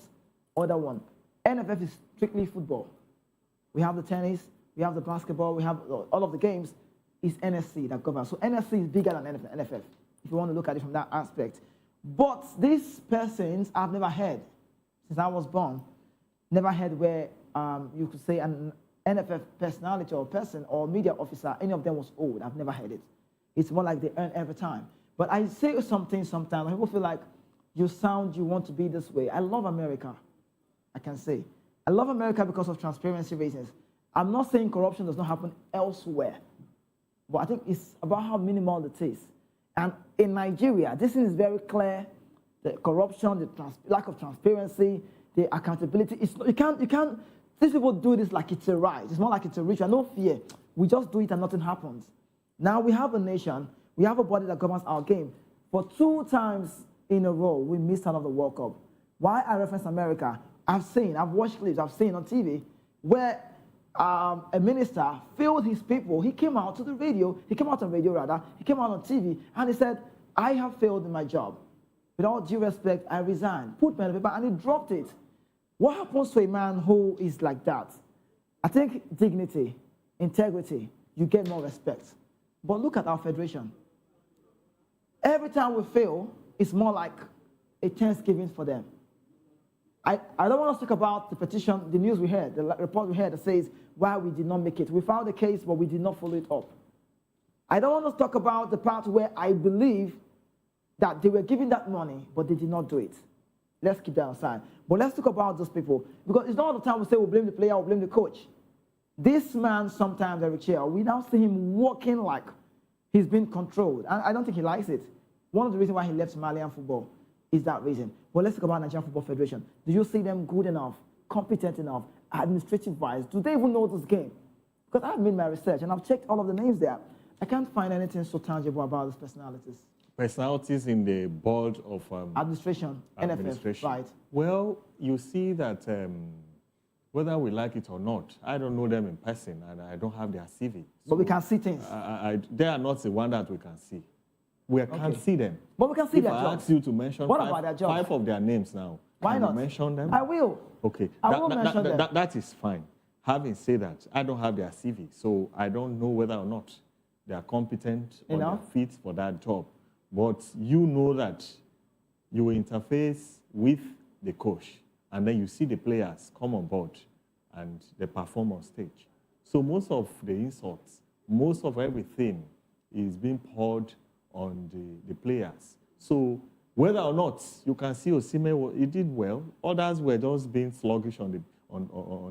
other one. NFF is strictly football. We have the tennis, we have the basketball, we have all of the games. It's NSC that governs. So NSC is bigger than NFF, if you want to look at it from that aspect. But these persons I've never heard, since I was born, never heard where you could say an NFF personality or person or media officer, any of them was old. I've never heard it. It's more like they earn every time. But I say something sometimes, people feel like you want to be this way. I love America, I can say. I love America because of transparency reasons. I'm not saying corruption does not happen elsewhere, but I think it's about how minimal it is. And in Nigeria, this is very clear, the corruption, the lack of transparency, the accountability. You can't, these people do this like it's a right. It's more like it's a ritual, no fear. We just do it and nothing happens. Now we have a nation, we have a body that governs our game. For 2 times in a row, we missed out of the World Cup. Why I reference America, I've watched clips, I've seen on TV, where a minister failed his people. He came out to the radio, he came out on TV, and he said, I have failed in my job. With all due respect, I resign. Put pen on paper, and he dropped it. What happens to a man who is like that? I think dignity, integrity, you get more respect. But look at our federation. Every time we fail, it's more like a Thanksgiving for them. I don't want to talk about the petition, the news we heard, the report we heard that says why we did not make it. We filed the case, but we did not follow it up. I don't want to talk about the part where I believe that they were given that money, but they did not do it. Let's keep that aside. But let's talk about those people. Because it's not all the time we say we blame the player or blame the coach. This man sometimes, Eric Chair, we now see him walking like he's been controlled. And I don't think he likes it. One of the reasons why he left Somalian football is that reason. But let's talk about Nigerian Football Federation. Do you see them good enough, competent enough, administrative-wise? Do they even know this game? Because I've made my research and I've checked all of the names there. I can't find anything so tangible about these personalities. Personalities in the board of administration, NFF, right? Well, you see that whether we like it or not, I don't know them in person and I don't have their CV. But we can see things. They are not the one that we can see. We can't see them. But we can see their jobs. If I ask you to mention about their jobs? 5 of their names now, why not? You mention them? I will. Okay. I will mention them. That is fine. Having said that, I don't have their CV, so I don't know whether or not they are competent or they are fit for that job. But you know that you will interface with the coach, and then you see the players come on board and they perform on stage. So most of the insults, most of everything is being poured on the players. So whether or not you can see Osimhen, he did well, others were just being sluggish on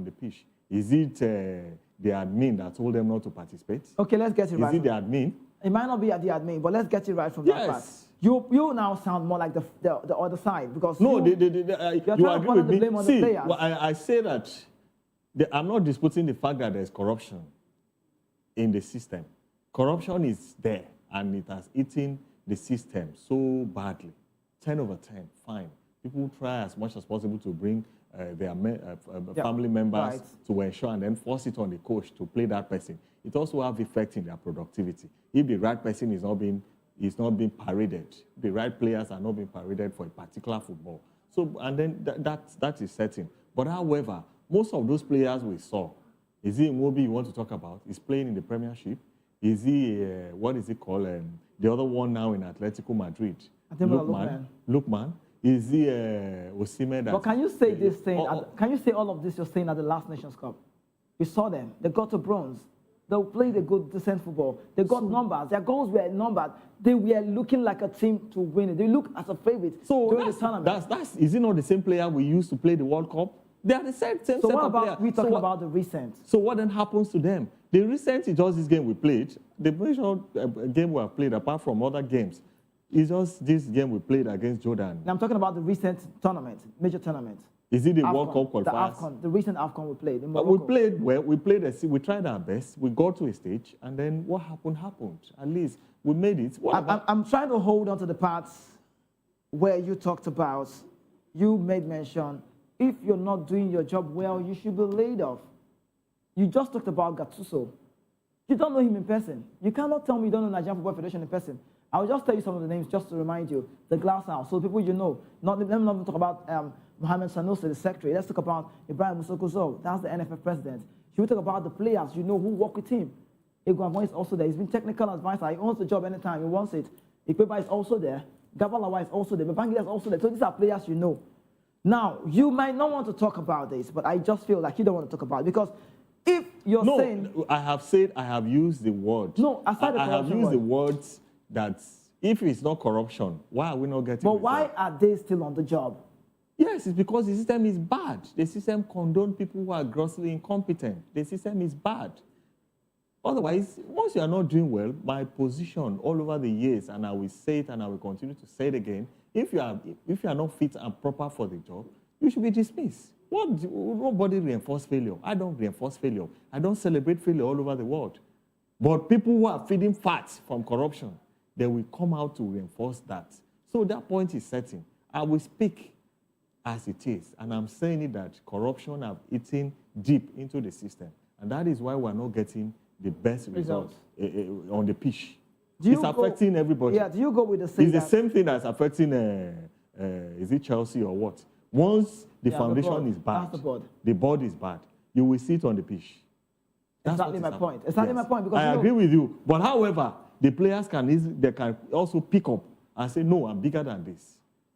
the pitch. Is it the admin that told them not to participate? Okay, let's get it right. Is it the admin? It might not be at the admin, but let's get it right from that part. You now sound more like the other side because no, you agree with me. See, well, I say that I'm not disputing the fact that there's corruption in the system. Corruption is there, and it has eaten the system so badly. 10 over 10, fine. People try as much as possible to bring their family members to ensure and then force it on the coach to play that person. It also has effect in their productivity. If the right person is not being paraded, the right players are not being paraded for a particular football. So, and then that is certain. But however, most of those players we saw, is it Iwobi you want to talk about? Is playing in the Premiership? Is he, what is it called? The other one now in Atletico Madrid. Lookman. Is he Osimhen? But can you say this thing? Can you say all of this you're saying at the last Nations Cup? We saw them. They got to bronze. They played a good, decent football. They got numbers. Their goals were numbered. They were looking like a team to win it. They look as a favorite during the tournament. Is it not the same player we used to play the World Cup? They are the same set of players. So what about we talking about the recent? So what then happens to them? The recent is just this game we played. The major game we have played, apart from other games, is just this game we played against Jordan. Now I'm talking about the recent tournament, major tournament. Is it the World Cup qualifiers? The recent AFCON we played. We played well. We tried our best. We got to a stage, and then what happened. At least we made it. I'm trying to hold on to the parts where you talked about you made mention, if you're not doing your job well, you should be laid off. You just talked about Gattuso. You don't know him in person. You cannot tell me you don't know Nigerian Football Federation in person. I will just tell you some of the names just to remind you. The Glass House, so people you know. Let me not talk about Mohamed Sanusi, the secretary. Let's talk about Ibrahim Musokuzo. That's the NFF president. Should we talk about the players you know who work with him? Iguavon is also there. He's been technical advisor. He owns the job anytime he wants it. Ikpeba is also there. Gabalawa is also there. Babangida is also there. So these are players you know. Now, you might not want to talk about this, but I just feel like you don't want to talk about it because if you're saying... No, I have said, I have used the word. No, aside the corruption I have used word. the words that if it's not corruption, why are we not getting But why are they still on the job? Yes, it's because the system is bad. The system condones people who are grossly incompetent. The system is bad. Otherwise, once you are not doing well, my position all over the years, and I will say it and I will continue to say it again, if you are not fit and proper for the job, you should be dismissed. Nobody reinforce failure. I don't reinforce failure. I don't celebrate failure all over the world. But people who are feeding fat from corruption, they will come out to reinforce that. So that point is certain. I will speak as it is, and I'm saying it that corruption have eaten deep into the system, and that is why we're not getting the best results on the pitch. It's affecting everybody. Yeah, do you go with the same? It's the same thing that's affecting, is it Chelsea or what? Once the foundation is bad, the board is bad, you will see it on the pitch. That's exactly my point. Exactly my point. Because I agree with you. But however, the players they can also pick up and say, no, I'm bigger than this.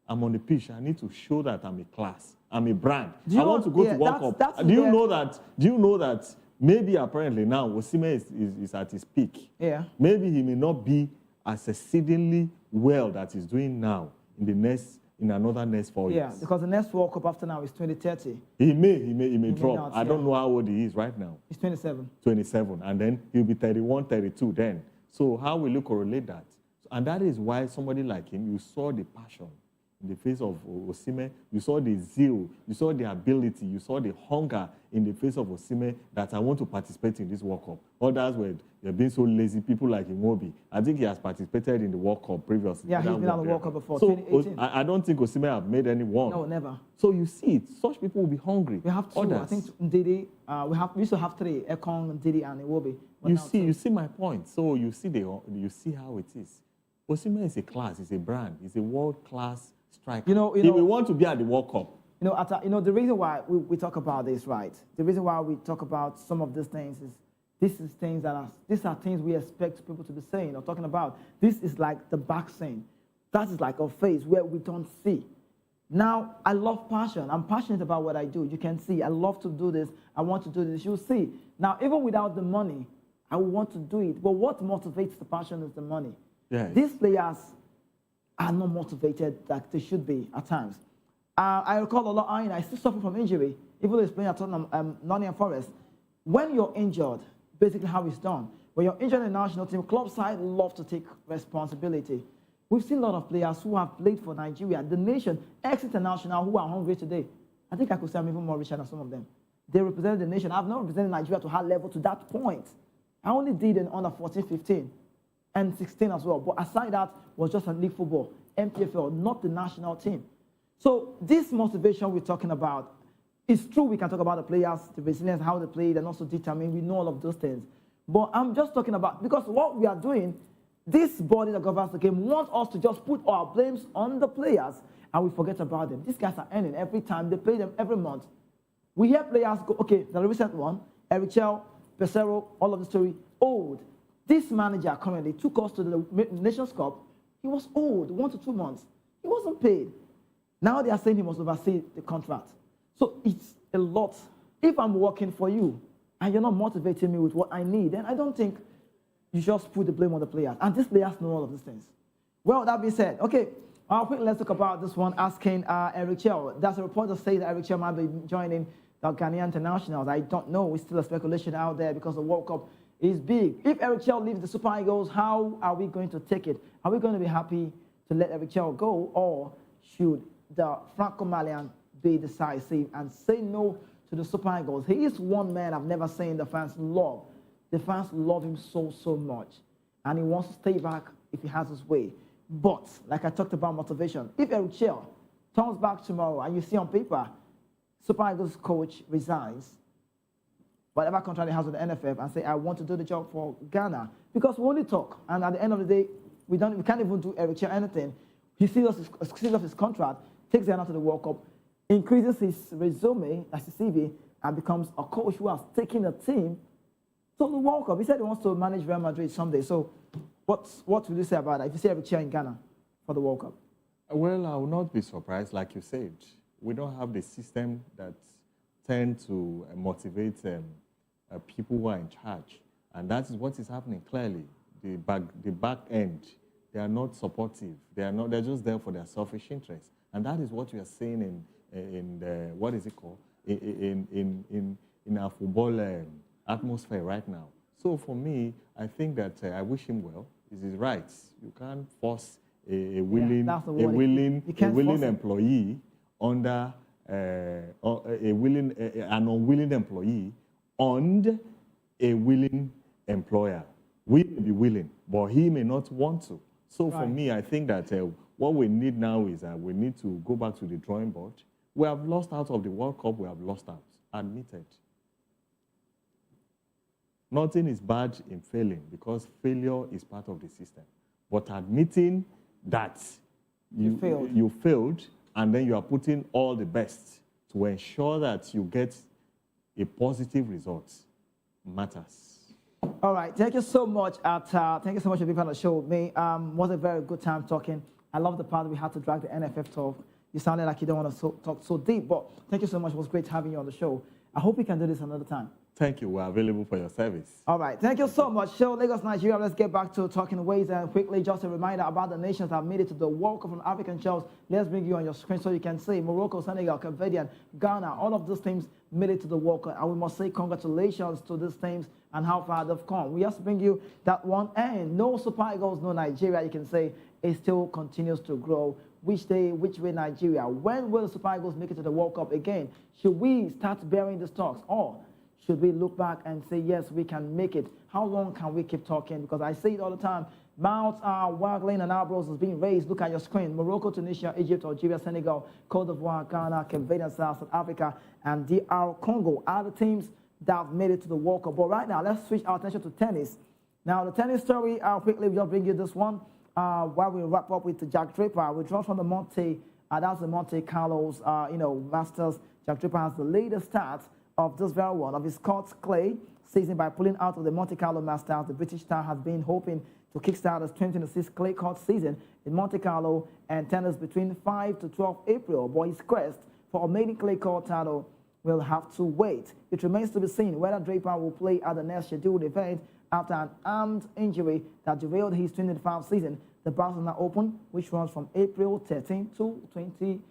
I'm on the pitch. I need to show that I'm a class. I'm a brand. I want to go to World Cup. Do you know that maybe apparently now Osimhen is at his peak. Yeah. Maybe he may not be as exceedingly well that he's doing now in another next 4 years. Yeah, because the next World Cup after now is 2030. He may drop. Not, I don't know how old he is right now. He's 27. 27, and then he'll be 31, 32 then. So how will you correlate that? And that is why somebody like him, you saw the passion in the face of Osimhen, you saw the zeal, you saw the ability, you saw the hunger in the face of Osimhen that I want to participate in this World Cup. Others they're being so lazy, people like Iwobi. I think he has participated in the World Cup previously. Yeah, he's been on the World Cup before, so 2018. I don't think Osimhen have made any one. No, never. So you see it, such people will be hungry. We have two, Others. I think Ndidi, we used to have three, Ekong, Ndidi, and Iwobi. You see my point. So you see how it is. Osimhen is a class, it's a brand, it's a world-class striker. He will want to be at the World Cup. The reason why we talk about this, right? The reason why we talk about some of these things is these are things we expect people to be saying or talking about. This is like the back scene. That is like a phase where we don't see. Now, I love passion. I'm passionate about what I do. You can see. I love to do this. I want to do this. You'll see. Now, even without the money, I want to do it. But what motivates the passion is the money. Yes. These players are not motivated like they should be at times. I recall a lot. I still suffer from injury, even though he's playing at Tottenham, Nottingham Forest. When you're injured, basically how it's done. When you're injured in the national team, club side love to take responsibility. We've seen a lot of players who have played for Nigeria, the nation, ex-international, who are hungry today. I think I could say I'm even more richer than some of them. They represented the nation. I've not represented Nigeria to high level to that point. I only did in under 14, 15, and 16 as well. But aside that was just a league football, MPFL, not the national team. So this motivation we're talking about, it's true we can talk about the players, the resilience, how they played, and also determine. We know all of those things. But I'm just talking about, because what we are doing, this body that governs the game wants us to just put our blames on the players and we forget about them. These guys are earning every time. They pay them every month. We hear players go, okay, the recent one, Eric Chell, Pesero, all of the story, old. This manager currently took us to the Nations Cup. He was old, 1 to 2 months. He wasn't paid. Now they are saying he must oversee the contract. So it's a lot. If I'm working for you and you're not motivating me with what I need, then I don't think you just put the blame on the players. And these players know all of these things. Well, that being said, okay, let's talk about this one, asking Eric Chell. There's a report that says that Eric Chell might be joining the Ghanaian internationals. I don't know. It's still a speculation out there because the World Cup is big. If Eric Chell leaves the Super Eagles, how are we going to take it? Are we going to be happy to let Eric Chell go, or should the Franco-Malian be decisive and say no to the Super Eagles? He is one man I've never seen the fans love. The fans love him so, so much. And he wants to stay back if he has his way. But, like I talked about motivation, if Eric Chell turns back tomorrow and you see on paper, Super Eagles coach resigns, whatever contract he has with the NFF, and say, I want to do the job for Ghana. Because we only talk, and at the end of the day, we can't even do Eric Chair anything. He sees off his contract, takes Ghana to the World Cup, increases his resume, as his CV, and becomes a coach who has taken a team to the World Cup. He said he wants to manage Real Madrid someday. So what will you say about that if you see Eric Chair in Ghana for the World Cup? Well, I will not be surprised, like you said. We don't have the system that tend to motivate people who are in charge. And that is what is happening clearly. The back end, they are not supportive. They're just there for their selfish interests. And that is what we are seeing in the, what is it called? In our football atmosphere right now. So for me, I think that I wish him well. This is right. You can't force a willing employee under an unwilling employee on a willing employer. We may be willing, but he may not want to. So for me, I think that what we need now is we need to go back to the drawing board. We have lost out of the World Cup. We have lost out. Admitted. Nothing is bad in failing because failure is part of the system. But admitting that you failed and then you are putting all the best to ensure that you get a positive result matters. All right, thank you so much. Thank you so much for being on the show with me. Was a very good time talking. I love the part that we had to drag the NFF talk. You sounded like you don't want to talk so deep, but thank you so much. It was great having you on the show. I hope we can do this another time. Thank you. We're available for your service. All right. Thank you so much. Show Lagos, Nigeria. Let's get back to talking ways and quickly. Just a reminder about the nations that made it to the World Cup from African shows. Let's bring you on your screen so you can see Morocco, Senegal, Cape Verde, Ghana. All of these teams made it to the World Cup. And we must say congratulations to these teams and how far they've come. We just bring you that one. And no Super Eagles, no Nigeria, you can say, it still continues to grow. Which day, which way Nigeria? When will the Super Eagles make it to the World Cup again? Should we start bearing the stocks? Or should we look back and say, yes, we can make it? How long can we keep talking? Because I say it all the time. Mouths are waggling and eyebrows is being raised. Look at your screen. Morocco, Tunisia, Egypt, Algeria, Senegal, Cote d'Ivoire, Ghana, Cape Verde, South Africa, and DR Congo are the teams that have made it to the World Cup. But right now, let's switch our attention to tennis. Now, the tennis story, quickly, we'll bring you this one. While we wrap up with the Jack Draper, we draw from the that's the Monte Carlo's, Masters. Jack Draper has the latest start of this very one of his court clay season by pulling out of the Monte Carlo Masters. The British star has been hoping to kickstart his 2026 clay court season in Monte Carlo and tennis between 5 to 12 April. But his quest for a maiden clay court title will have to wait. It remains to be seen whether Draper will play at the next scheduled event after an armed injury that derailed his 2025 season. The Barcelona Open, which runs from April 13 to 19.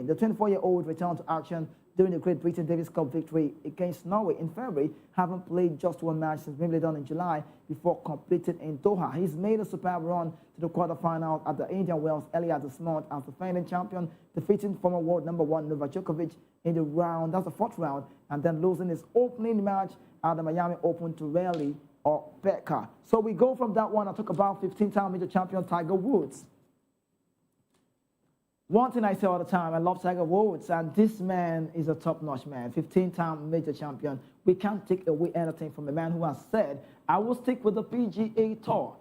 The 24-year-old returned to action during the Great Britain Davis Cup victory against Norway in February, having played just one match since Wimbledon in July before competing in Doha. He's made a superb run to the quarterfinals at the Indian Wells earlier this month as defending champion, defeating former world number 1 Novak Djokovic in the fourth round, and then losing his opening match at the Miami Open to Raleigh or Becker. So we go from that one and talk about 15-time major champion Tiger Woods. One thing I say all the time, I love Tiger Woods, and this man is a top-notch man, 15-time major champion. We can't take away anything from a man who has said, I will stick with the PGA Tour.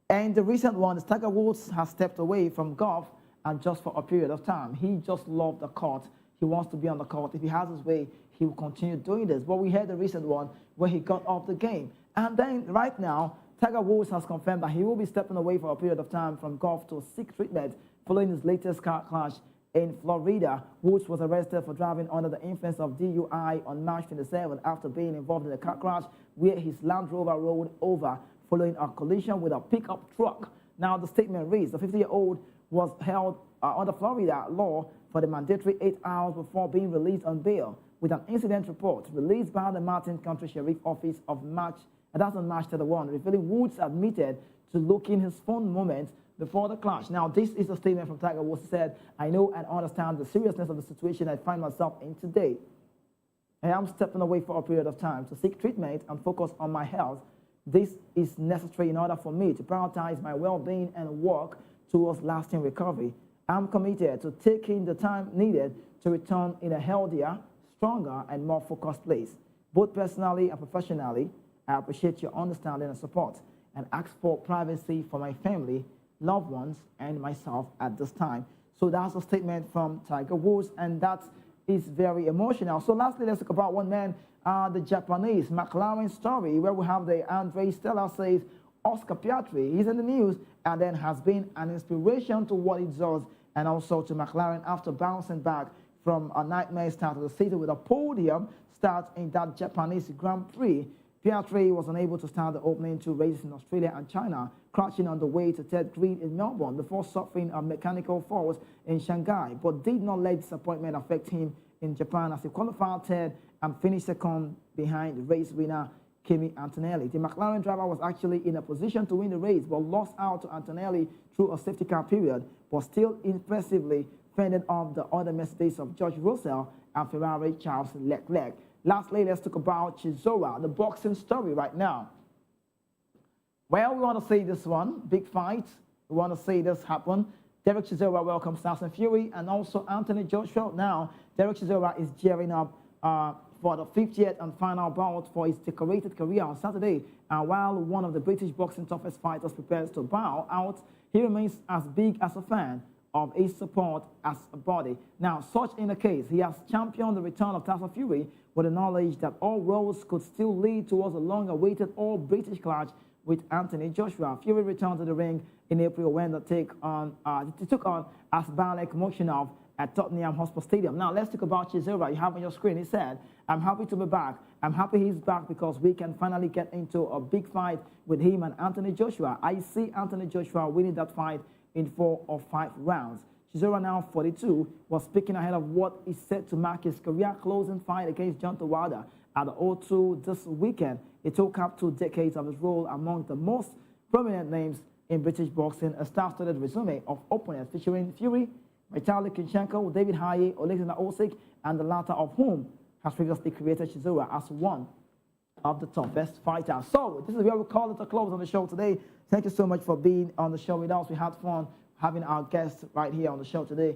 And the recent one is Tiger Woods has stepped away from golf, and just for a period of time. He just loved the court. He wants to be on the court. If he has his way, he will continue doing this. But we had the recent one where he got off the game. And then right now, Tiger Woods has confirmed that he will be stepping away for a period of time from golf to seek treatment following his latest car crash in Florida. Woods was arrested for driving under the influence of DUI on March 27 after being involved in a car crash where his Land Rover rolled over following a collision with a pickup truck. Now, the statement reads, the 50-year-old was held under Florida law for the mandatory 8 hours before being released on bail, with an incident report released by the Martin County Sheriff Office on March 31, revealing Woods admitted to looking his phone moments before the crash. Now, this is a statement from Tiger Woods. He said, I know and understand the seriousness of the situation I find myself in today. I am stepping away for a period of time to seek treatment and focus on my health. This is necessary in order for me to prioritize my well-being and work towards lasting recovery. I'm committed to taking the time needed to return in a healthier, stronger, and more focused place. Both personally and professionally, I appreciate your understanding and support and ask for privacy for my family, loved ones, and myself at this time. So that's a statement from Tiger Woods, and that is very emotional. So lastly, let's talk about one man, the Japanese McLaren story, where we have the Andre Stella says Oscar Piastri. He's in the news and then has been an inspiration to what he does and also to McLaren after bouncing back from a nightmare start of the season with a podium start in that Japanese Grand Prix. Piastri was unable to start the opening two races in Australia and China, crashing on the way to third grid in Melbourne before suffering a mechanical fault in Shanghai, but did not let disappointment affect him in Japan as he qualified third and finished second behind race winner Kimi Antonelli. The McLaren driver was actually in a position to win the race, but lost out to Antonelli through a safety car period, but still impressively fended off the other Mercedes of George Russell and Ferrari Charles Leclerc. Lastly, let's talk about Chisora, the boxing story right now. Well, we want to see this one, big fight. We want to see this happen. Derek Chisora welcomes Tyson Fury and also Anthony Joshua. Now, Derek Chisora is gearing up for the 50th and final bout for his decorated career on Saturday. And while one of the British boxing toughest fighters prepares to bow out, he remains as big as a fan of his support as a body. Now, such in the case, he has championed the return of Tyson Fury with the knowledge that all roads could still lead towards a long-awaited all-British clash with Anthony Joshua. Fury returned to the ring in April when they took on Asbalek Mokshinov at Tottenham Hotspur Stadium. Now, let's talk about Chisora. You have on your screen. He said, "I'm happy to be back. I'm happy he's back because we can finally get into a big fight with him and Anthony Joshua. I see Anthony Joshua winning that fight in 4 or 5 rounds." Chisora, now 42, was speaking ahead of what is set to mark his career-closing fight against John Wilder at the O2 this weekend. It took up 2 decades of his role among the most prominent names in British boxing, a star-studded resume of opponents featuring Fury, Vitaly Klitschko, David Haye, Alexander Usyk, and the latter of whom has previously created Chisora as one of the toughest fighters. So this is where we call it a close on the show today. Thank you so much for being on the show with us. We had fun having our guests right here on the show today.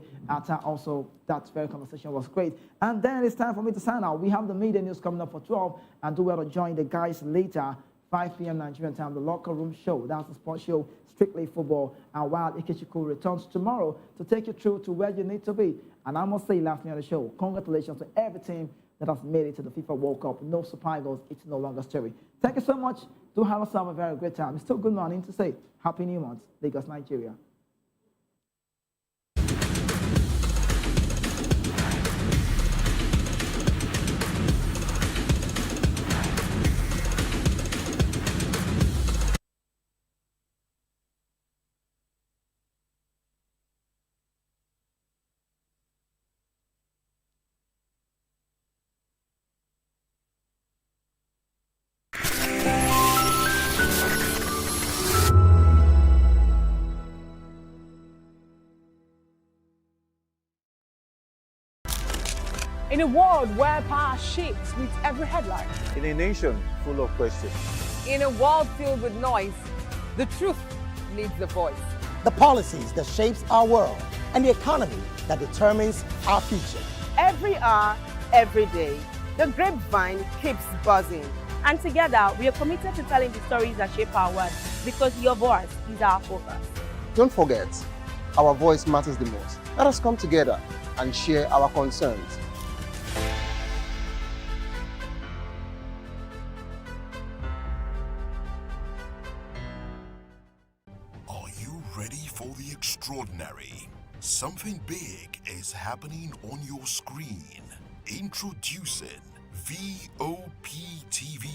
Also, that very conversation was great. And then it's time for me to sign out. We have the media news coming up for 12, and do well to join the guys later, 5 p.m. Nigerian time, the Locker Room Show. That's the sports show, strictly football. And while Ikechukwu returns tomorrow to take you through to where you need to be. And I must say, lastly on the show, congratulations to every team that has made it to the FIFA World Cup. No Super Eagles, it's no longer scary. Thank you so much. Do have yourself a very great time. It's still good morning to say Happy New Month, Lagos, Nigeria. In a world where power shifts with every headline. In a nation full of questions. In a world filled with noise, the truth needs a voice. The policies that shapes our world and the economy that determines our future. Every hour, every day, the grapevine keeps buzzing. And together, we are committed to telling the stories that shape our world because your voice is our focus. Don't forget, our voice matters the most. Let us come together and share our concerns. Are you ready for the extraordinary? Something big is happening on your screen. Introducing Vop Tv.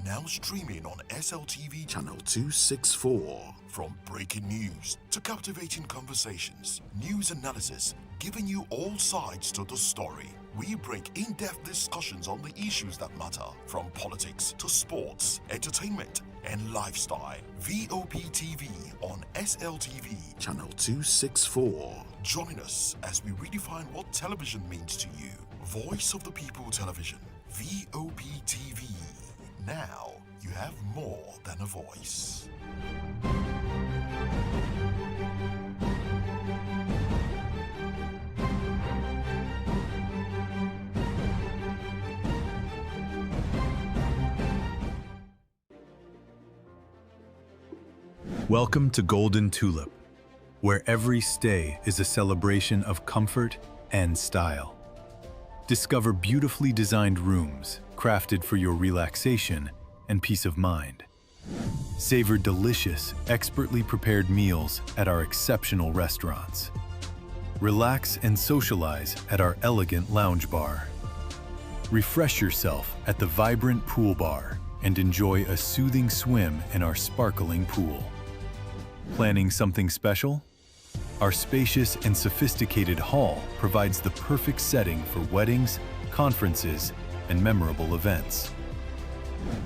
Now streaming on SLTV channel 264. From breaking news to captivating conversations, news analysis, giving you all sides to the story. We break in-depth discussions on the issues that matter, from politics to sports, entertainment, and lifestyle. Vop Tv on SLTV channel 264. Join us as we redefine what television means to you. Voice of the People Television, Vop TV. Now you have more than a voice. Welcome to Golden Tulip, where every stay is a celebration of comfort and style. Discover beautifully designed rooms crafted for your relaxation and peace of mind. Savor delicious, expertly prepared meals at our exceptional restaurants. Relax and socialize at our elegant lounge bar. Refresh yourself at the vibrant pool bar and enjoy a soothing swim in our sparkling pool. Planning something special? Our spacious and sophisticated hall provides the perfect setting for weddings, conferences, and memorable events.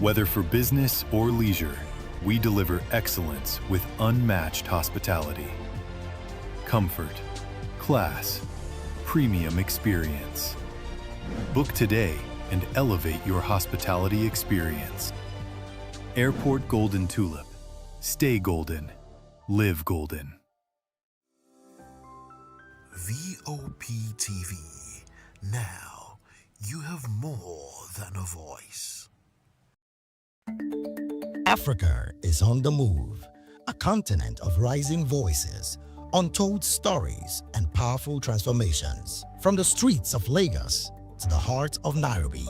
Whether for business or leisure, we deliver excellence with unmatched hospitality. Comfort, class, premium experience. Book today and elevate your hospitality experience. Airport Golden Tulip. Stay golden. Live golden. VOP TV. Now, you have more than a voice. Africa is on the move, a continent of rising voices, untold stories, and powerful transformations. From the streets of Lagos to the heart of Nairobi,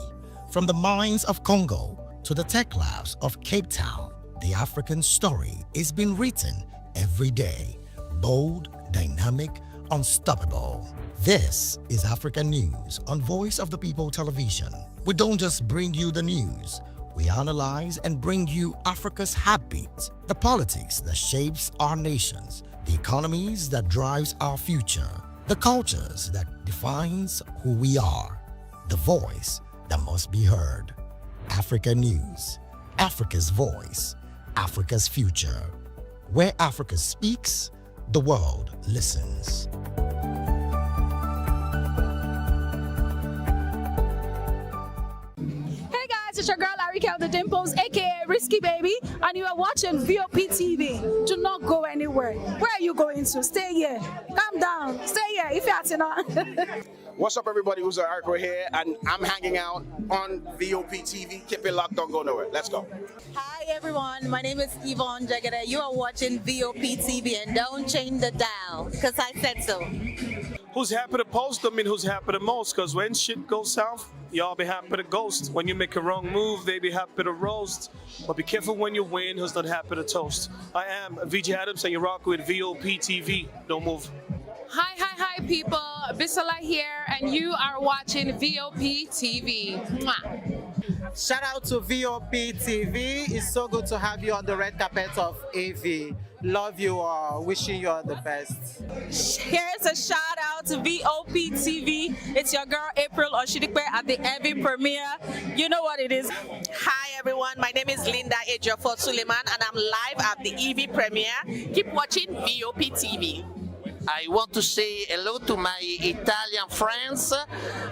from the mines of Congo to the tech labs of Cape Town, the African story is being written every day. Bold, dynamic, unstoppable. This is African News on Voice of the People Television. We don't just bring you the news. We analyze and bring you Africa's heartbeat, the politics that shapes our nations, the economies that drives our future, the cultures that defines who we are, the voice that must be heard. Africa News, Africa's voice, Africa's future. Where Africa speaks, the world listens. It's your girl Arika the Dimples, aka Risky Baby, and you are watching VOP TV. Do not go anywhere. Where are you going to? Stay here. Calm down. Stay here if you're not. What's up, everybody? Who's Arco here, and I'm hanging out on VOP TV. Keep it locked, don't go nowhere. Let's go. Hi everyone, my name is Yvonne Jagade. You are watching VOP TV, and don't change the dial, because I said so. Who's happy to post? I mean, who's happy the most? Because when shit goes south, y'all be happy to ghost. When you make a wrong move, they be happy to roast. But be careful when you win, who's not happy to toast. I am VJ Adams, and you rock with VOP TV. Don't move. Hi people, Bisola here, and you are watching VOP TV. Mwah. Shout out to VOP TV. It's so good to have you on the red carpet of AV. Love you all. Wishing you all the best. Here's a shout out to VOP TV. It's your girl April Oshidikwe at the AV premiere. You know what it is. Hi everyone, my name is Linda Ejiofor Suleiman, and I'm live at the EV premiere. Keep watching VOP TV. I want to say hello to my Italian friends.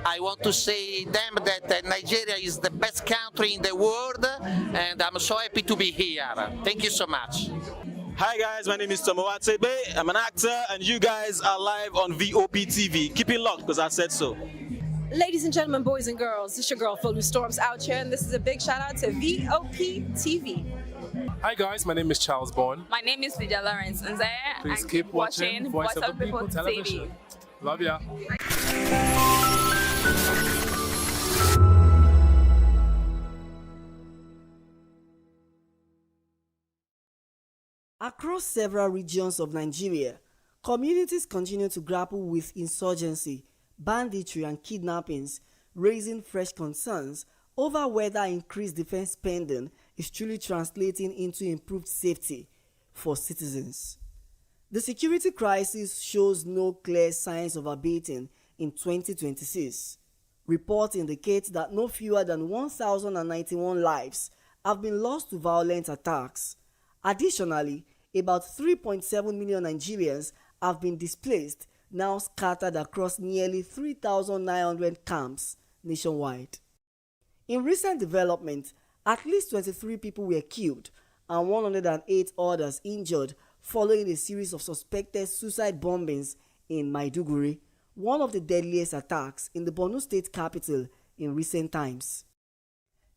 I want to say them that Nigeria is the best country in the world, and I'm so happy to be here. Thank you so much. Hi guys, my name is Tomo Atebe. I'm an actor, and you guys are live on VOP TV. Keep it locked, because I said so. Ladies and gentlemen, boys and girls, this is your girl Phil Storms out here, and this is a big shout out to VOP TV. Hi guys, my name is Charles Bourne. My name is Lydia Lawrence Nze, Please and keep watching Voice of the People Television. Love ya. Across several regions of Nigeria, communities continue to grapple with insurgency, banditry, and kidnappings, raising fresh concerns over whether increased defense spending is truly translating into improved safety for citizens. The security crisis shows no clear signs of abating in 2026. Reports indicate that no fewer than 1,091 lives have been lost to violent attacks. Additionally, about 3.7 million Nigerians have been displaced, now scattered across nearly 3,900 camps nationwide. In recent developments, at least 23 people were killed and 108 others injured following a series of suspected suicide bombings in Maiduguri, one of the deadliest attacks in the Borno state capital in recent times.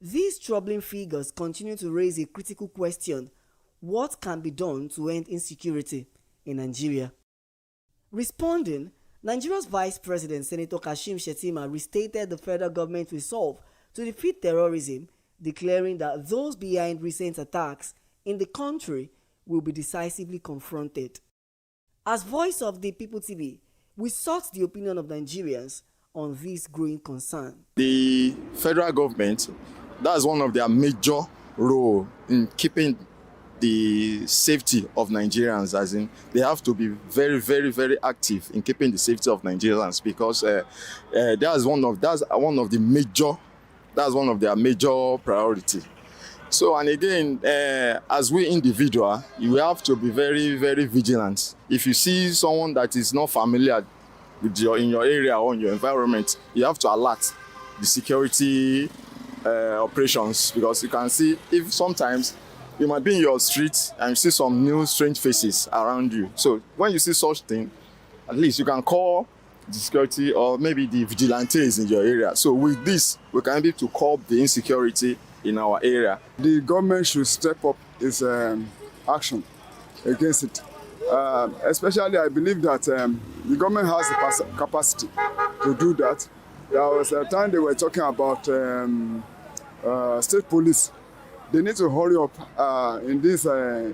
These troubling figures continue to raise a critical question: what can be done to end insecurity in Nigeria. Responding, Nigeria's Vice President Senator Kashim Shettima restated the federal government's resolve to defeat terrorism, declaring that those behind recent attacks in the country will be decisively confronted. As Voice of the People TV, we sought the opinion of Nigerians on this growing concern. The federal government, that's one of their major role in keeping the safety of Nigerians, as in they have to be very, very, very active in keeping the safety of Nigerians, because that's one of their major priority. So, and again, as we individual, you have to be very, very vigilant. If you see someone that is not familiar with in your area or in your environment, you have to alert the security operations, because you can see if sometimes you might be in your street and you see some new strange faces around you. So when you see such thing, at least you can call the security or maybe the vigilantes in your area. So with this, we can be able to curb the insecurity in our area. The government should step up its action against it. Especially, I believe that the government has the capacity to do that. There was a time they were talking about state police. They need to hurry up in this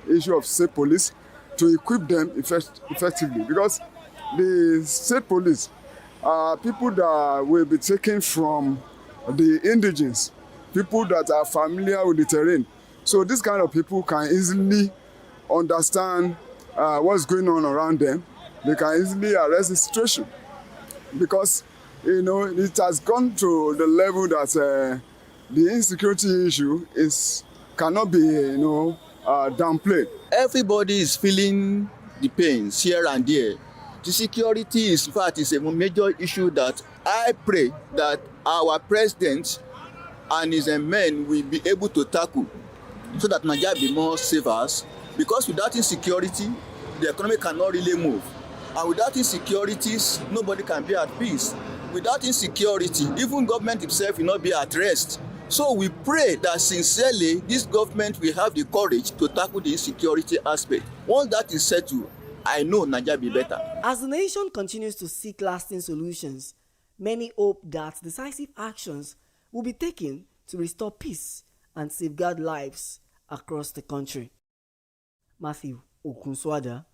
issue of state police to equip them effectively, because the state police are people that will be taken from the indigenes, people that are familiar with the terrain. So this kind of people can easily understand what's going on around them. They can easily arrest the situation, because it has gone to the level that the insecurity issue cannot be downplayed. Everybody is feeling the pains here and there. The security is, in fact, is a major issue that I pray that our president and his men will be able to tackle, so that Nigeria be more safer. Because without insecurity, the economy cannot really move. And without insecurities, nobody can be at peace. Without insecurity, even government itself will not be at rest. So we pray that sincerely, this government will have the courage to tackle the insecurity aspect. Once that is settled, I know Nigeria will be better. As the nation continues to seek lasting solutions, many hope that decisive actions will be taken to restore peace and safeguard lives across the country. Matthew Okunswada,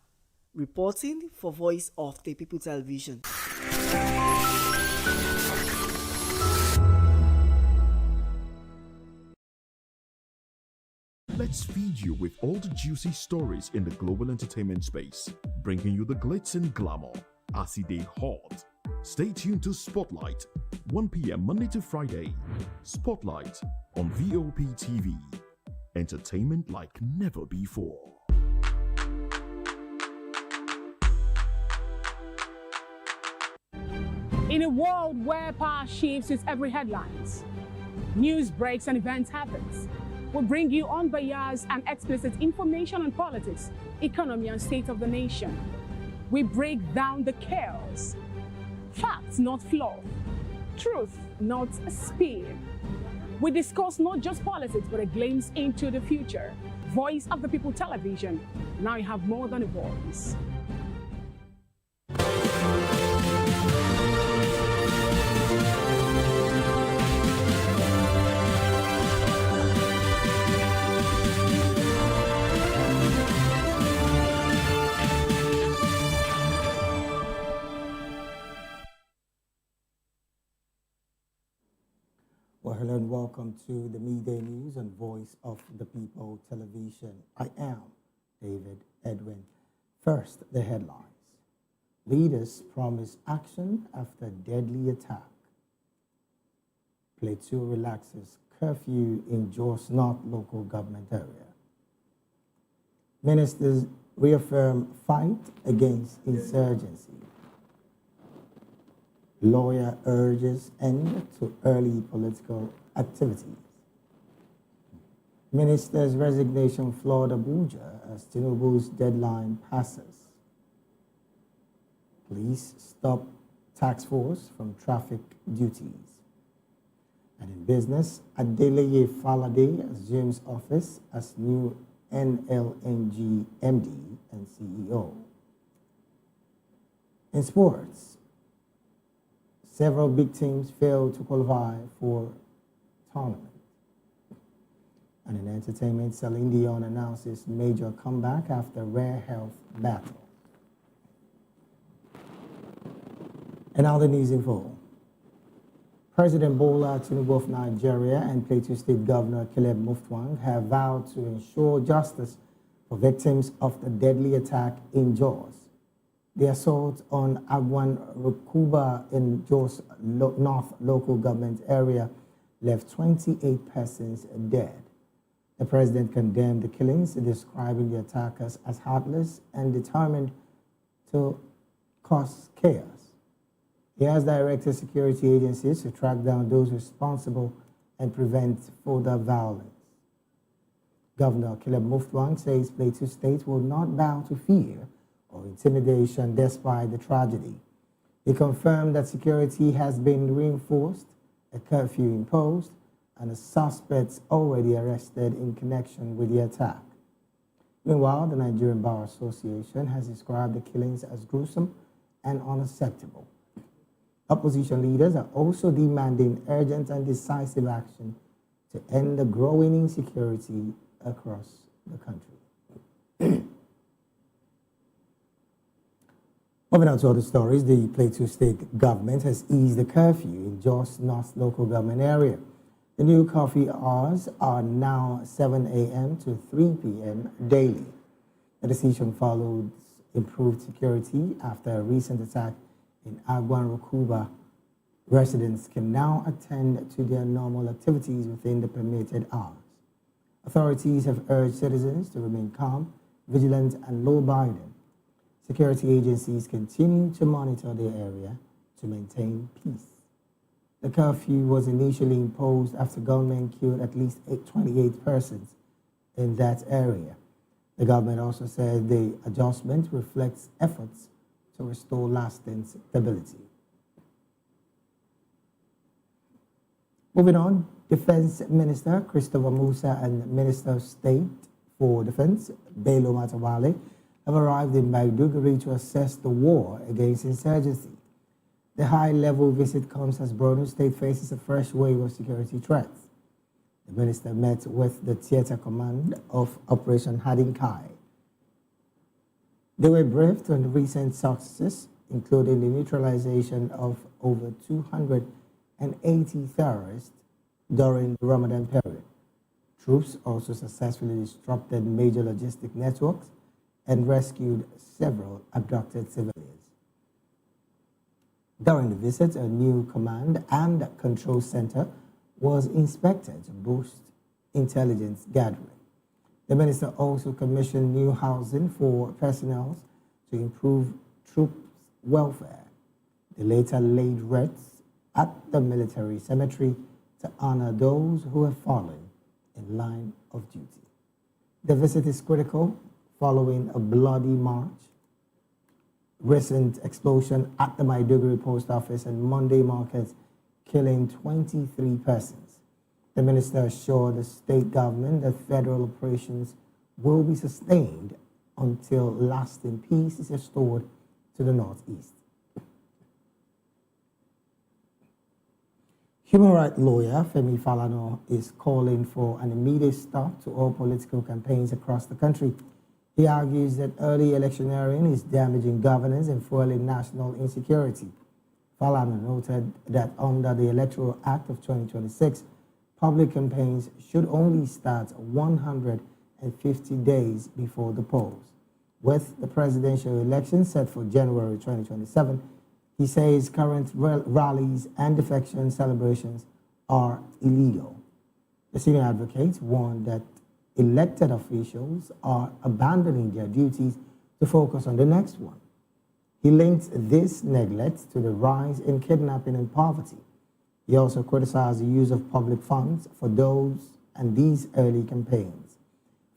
reporting for Voice of the People Television. Let's feed you with all the juicy stories in the global entertainment space, bringing you the glitz and glamour as it is hot. Stay tuned to Spotlight, 1 p.m. Monday to Friday. Spotlight on VOP TV. Entertainment like never before. In a world where power shifts its every headlines, news breaks and events happens, we bring you unbiased and explicit information on politics, economy, and state of the nation. We break down the chaos. Facts, not fluff. Truth, not spin. We discuss not just politics, but a glimpse into the future. Voice of the People Television. Now you have more than a voice. Well, hello and welcome to the Midday News on Voice of the People Television. I am David Edwin. First, the headlines. Leaders promise action after deadly attack. Plateau relaxes curfew in Jos North local government area. Ministers reaffirm fight against insurgency. Lawyer urges end to early political activities. Minister's resignation floored Abuja as Tinubu's deadline passes. Police stop tax force from traffic duties. And in business, Adeleye Falade assumes office as new NLNG MD and CEO. In sports, several big teams failed to qualify for tournament. And in entertainment, Celine Dion announces major comeback after rare health battle. And now the news in full. President Bola Tinubu of Nigeria and Plateau State Governor Caleb Mutfwang have vowed to ensure justice for victims of the deadly attack in Jos. The assault on Agwan Rukuba in Jos North local government area left 28 persons dead. The president condemned the killings, describing the attackers as heartless and determined to cause chaos. He has directed security agencies to track down those responsible and prevent further violence. Governor Caleb Mutfwang says Plateau State will not bow to fear or intimidation despite the tragedy. He confirmed that security has been reinforced, a curfew imposed, and the suspects already arrested in connection with the attack. Meanwhile, the Nigerian Bar Association has described the killings as gruesome and unacceptable. Opposition leaders are also demanding urgent and decisive action to end the growing insecurity across the country. Moving on to other stories, the Plateau State government has eased the curfew in Jos North local government area. The new curfew hours are now 7 a.m. to 3 p.m. daily. The decision follows improved security after a recent attack in Agwan Rukuba. Residents can now attend to their normal activities within the permitted hours. Authorities have urged citizens to remain calm, vigilant, and law-abiding. Security agencies continue to monitor the area to maintain peace. The curfew was initially imposed after gunmen killed at least 28 persons in that area. The government also said the adjustment reflects efforts to restore lasting stability. Moving on, Defense Minister Christopher Musa and Minister of State for Defense Bello Matawale have arrived in Maiduguri to assess the war against insurgency. The high-level visit comes as Borno State faces a fresh wave of security threats. The minister met with the Theatre Command of Operation Hadinkai. They were briefed on recent successes, including the neutralization of over 280 terrorists during the Ramadan period. Troops also successfully disrupted major logistic networks and rescued several abducted civilians. During the visit, a new command and control center was inspected to boost intelligence gathering. The minister also commissioned new housing for personnel to improve troops' welfare. They later laid wreaths at the military cemetery to honor those who have fallen in line of duty. The visit is critical following a bloody march, recent explosion at the Maiduguri post office and Monday market, killing 23 persons. The minister assured the state government that federal operations will be sustained until lasting peace is restored to the northeast. Human rights lawyer Femi Falana is calling for an immediate stop to all political campaigns across the country. He argues that early electioneering is damaging governance and fueling national insecurity. Falana noted that under the Electoral Act of 2026, public campaigns should only start 150 days before the polls. With the presidential election set for January 2027, he says current rallies and defection celebrations are illegal. The senior advocate warned that elected officials are abandoning their duties to focus on the next one. He linked this neglect to the rise in kidnapping and poverty. He also criticized the use of public funds for those and these early campaigns.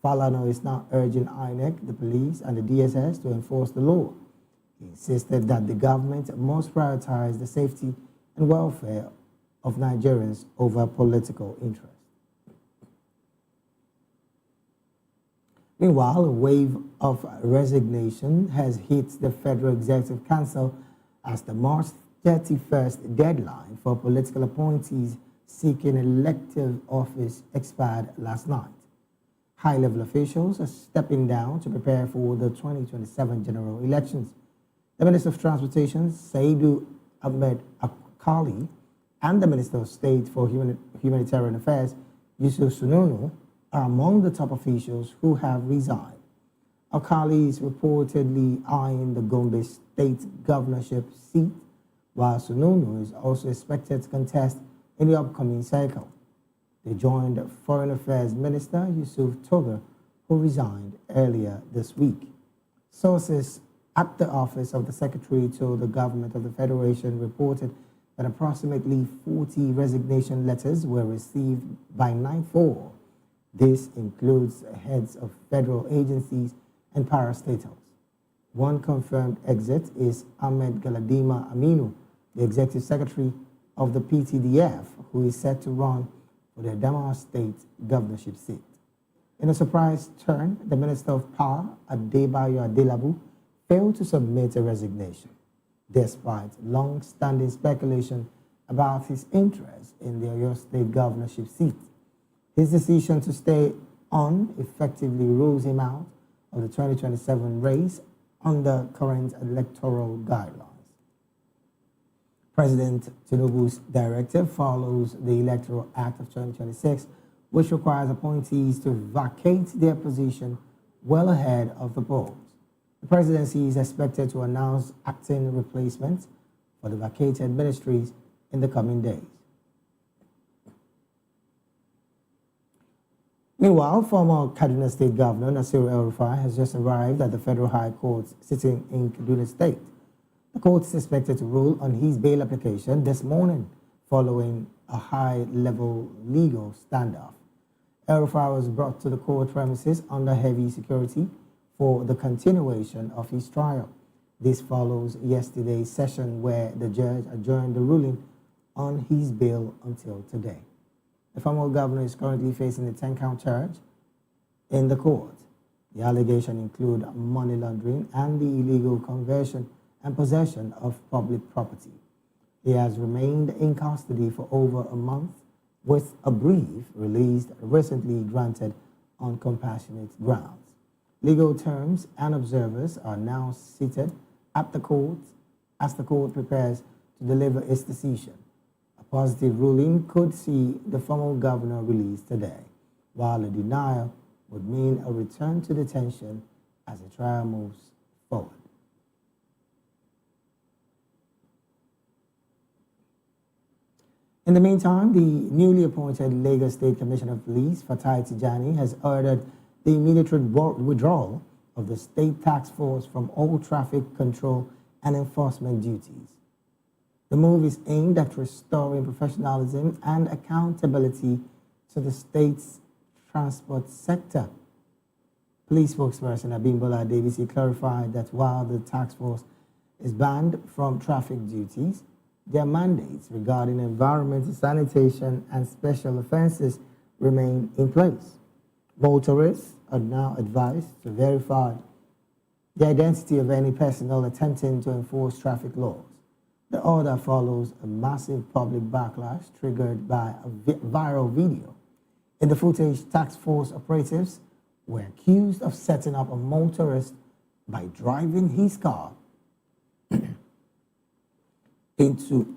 Falana is now urging INEC, the police, and the DSS to enforce the law. He insisted that the government must prioritize the safety and welfare of Nigerians over political interest. Meanwhile, a wave of resignation has hit the Federal Executive Council as the March 31st deadline for political appointees seeking elective office expired last night. High-level officials are stepping down to prepare for the 2027 general elections. The Minister of Transportation, Saidu Ahmed Akali, and the Minister of State for Humanitarian Affairs, Yusuf Sununu, are among the top officials who have resigned. Akali is reportedly eyeing the Gombe State governorship seat, while Sununu is also expected to contest in the upcoming cycle. They joined Foreign Affairs Minister Yusuf Toga, who resigned earlier this week. Sources at the office of the Secretary to the Government of the Federation reported that approximately 40 resignation letters were received by nightfall. This includes heads of federal agencies and parastatals. One confirmed exit is Ahmed Galadima Aminu, the Executive Secretary of the PTDF, who is set to run for the Adamawa State governorship seat. In a surprise turn, the Minister of Power, Adebayo Adelabu, failed to submit a resignation, despite long-standing speculation about his interest in the Oyo State governorship seat. His decision to stay on effectively rules him out of the 2027 race under current electoral guidelines. President Tinubu's directive follows the Electoral Act of 2026, which requires appointees to vacate their position well ahead of the polls. The presidency is expected to announce acting replacements for the vacated ministries in the coming days. Meanwhile, former Kaduna State Governor Nasir El-Rufai has just arrived at the Federal High Court sitting in Kaduna State. The court is expected to rule on his bail application this morning following a high-level legal standoff. El-Rufai was brought to the court premises under heavy security for the continuation of his trial. This follows yesterday's session where the judge adjourned the ruling on his bail until today. The former governor is currently facing a 10-count charge in the court. The allegations include money laundering and the illegal conversion and possession of public property. He has remained in custody for over a month with a brief released recently granted on compassionate grounds. Legal terms and observers are now seated at the court as the court prepares to deliver its decision. A positive ruling could see the former governor released today, while a denial would mean a return to detention as the trial moves forward. In the meantime, the newly appointed Lagos State Commissioner of Police, Fatai Tijani, has ordered the immediate withdrawal of the state task force from all traffic control and enforcement duties. The move is aimed at restoring professionalism and accountability to the state's transport sector. Police spokesperson Abimbola Adebisi clarified that while the task force is banned from traffic duties, their mandates regarding environmental sanitation and special offenses remain in place. Motorists are now advised to verify the identity of any personnel attempting to enforce traffic laws. The order follows a massive public backlash triggered by a viral video. In the footage, task force operatives were accused of setting up a motorist by driving his car into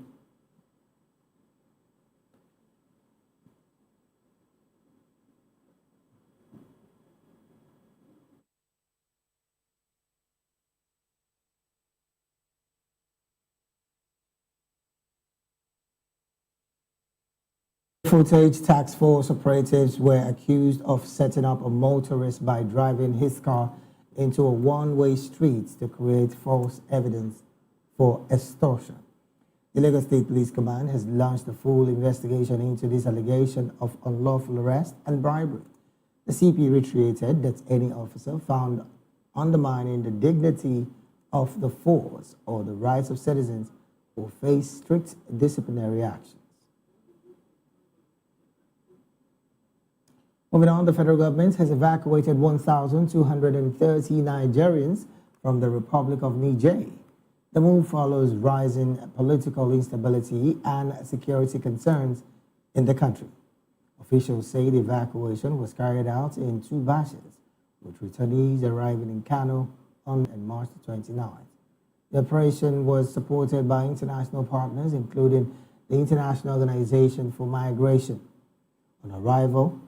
footage. Task force operatives were accused of setting up a motorist by driving his car into a one-way street to create false evidence for extortion. The Lagos State Police Command has launched a full investigation into this allegation of unlawful arrest and bribery. The CP reiterated that any officer found undermining the dignity of the force or the rights of citizens will face strict disciplinary actions. Moving on, the federal government has evacuated 1,230 Nigerians from the Republic of Niger. The move follows rising political instability and security concerns in the country. Officials say the evacuation was carried out in 2 batches, with returnees arriving in Kano on March 29th. The operation was supported by international partners, including the International Organization for Migration. On arrival,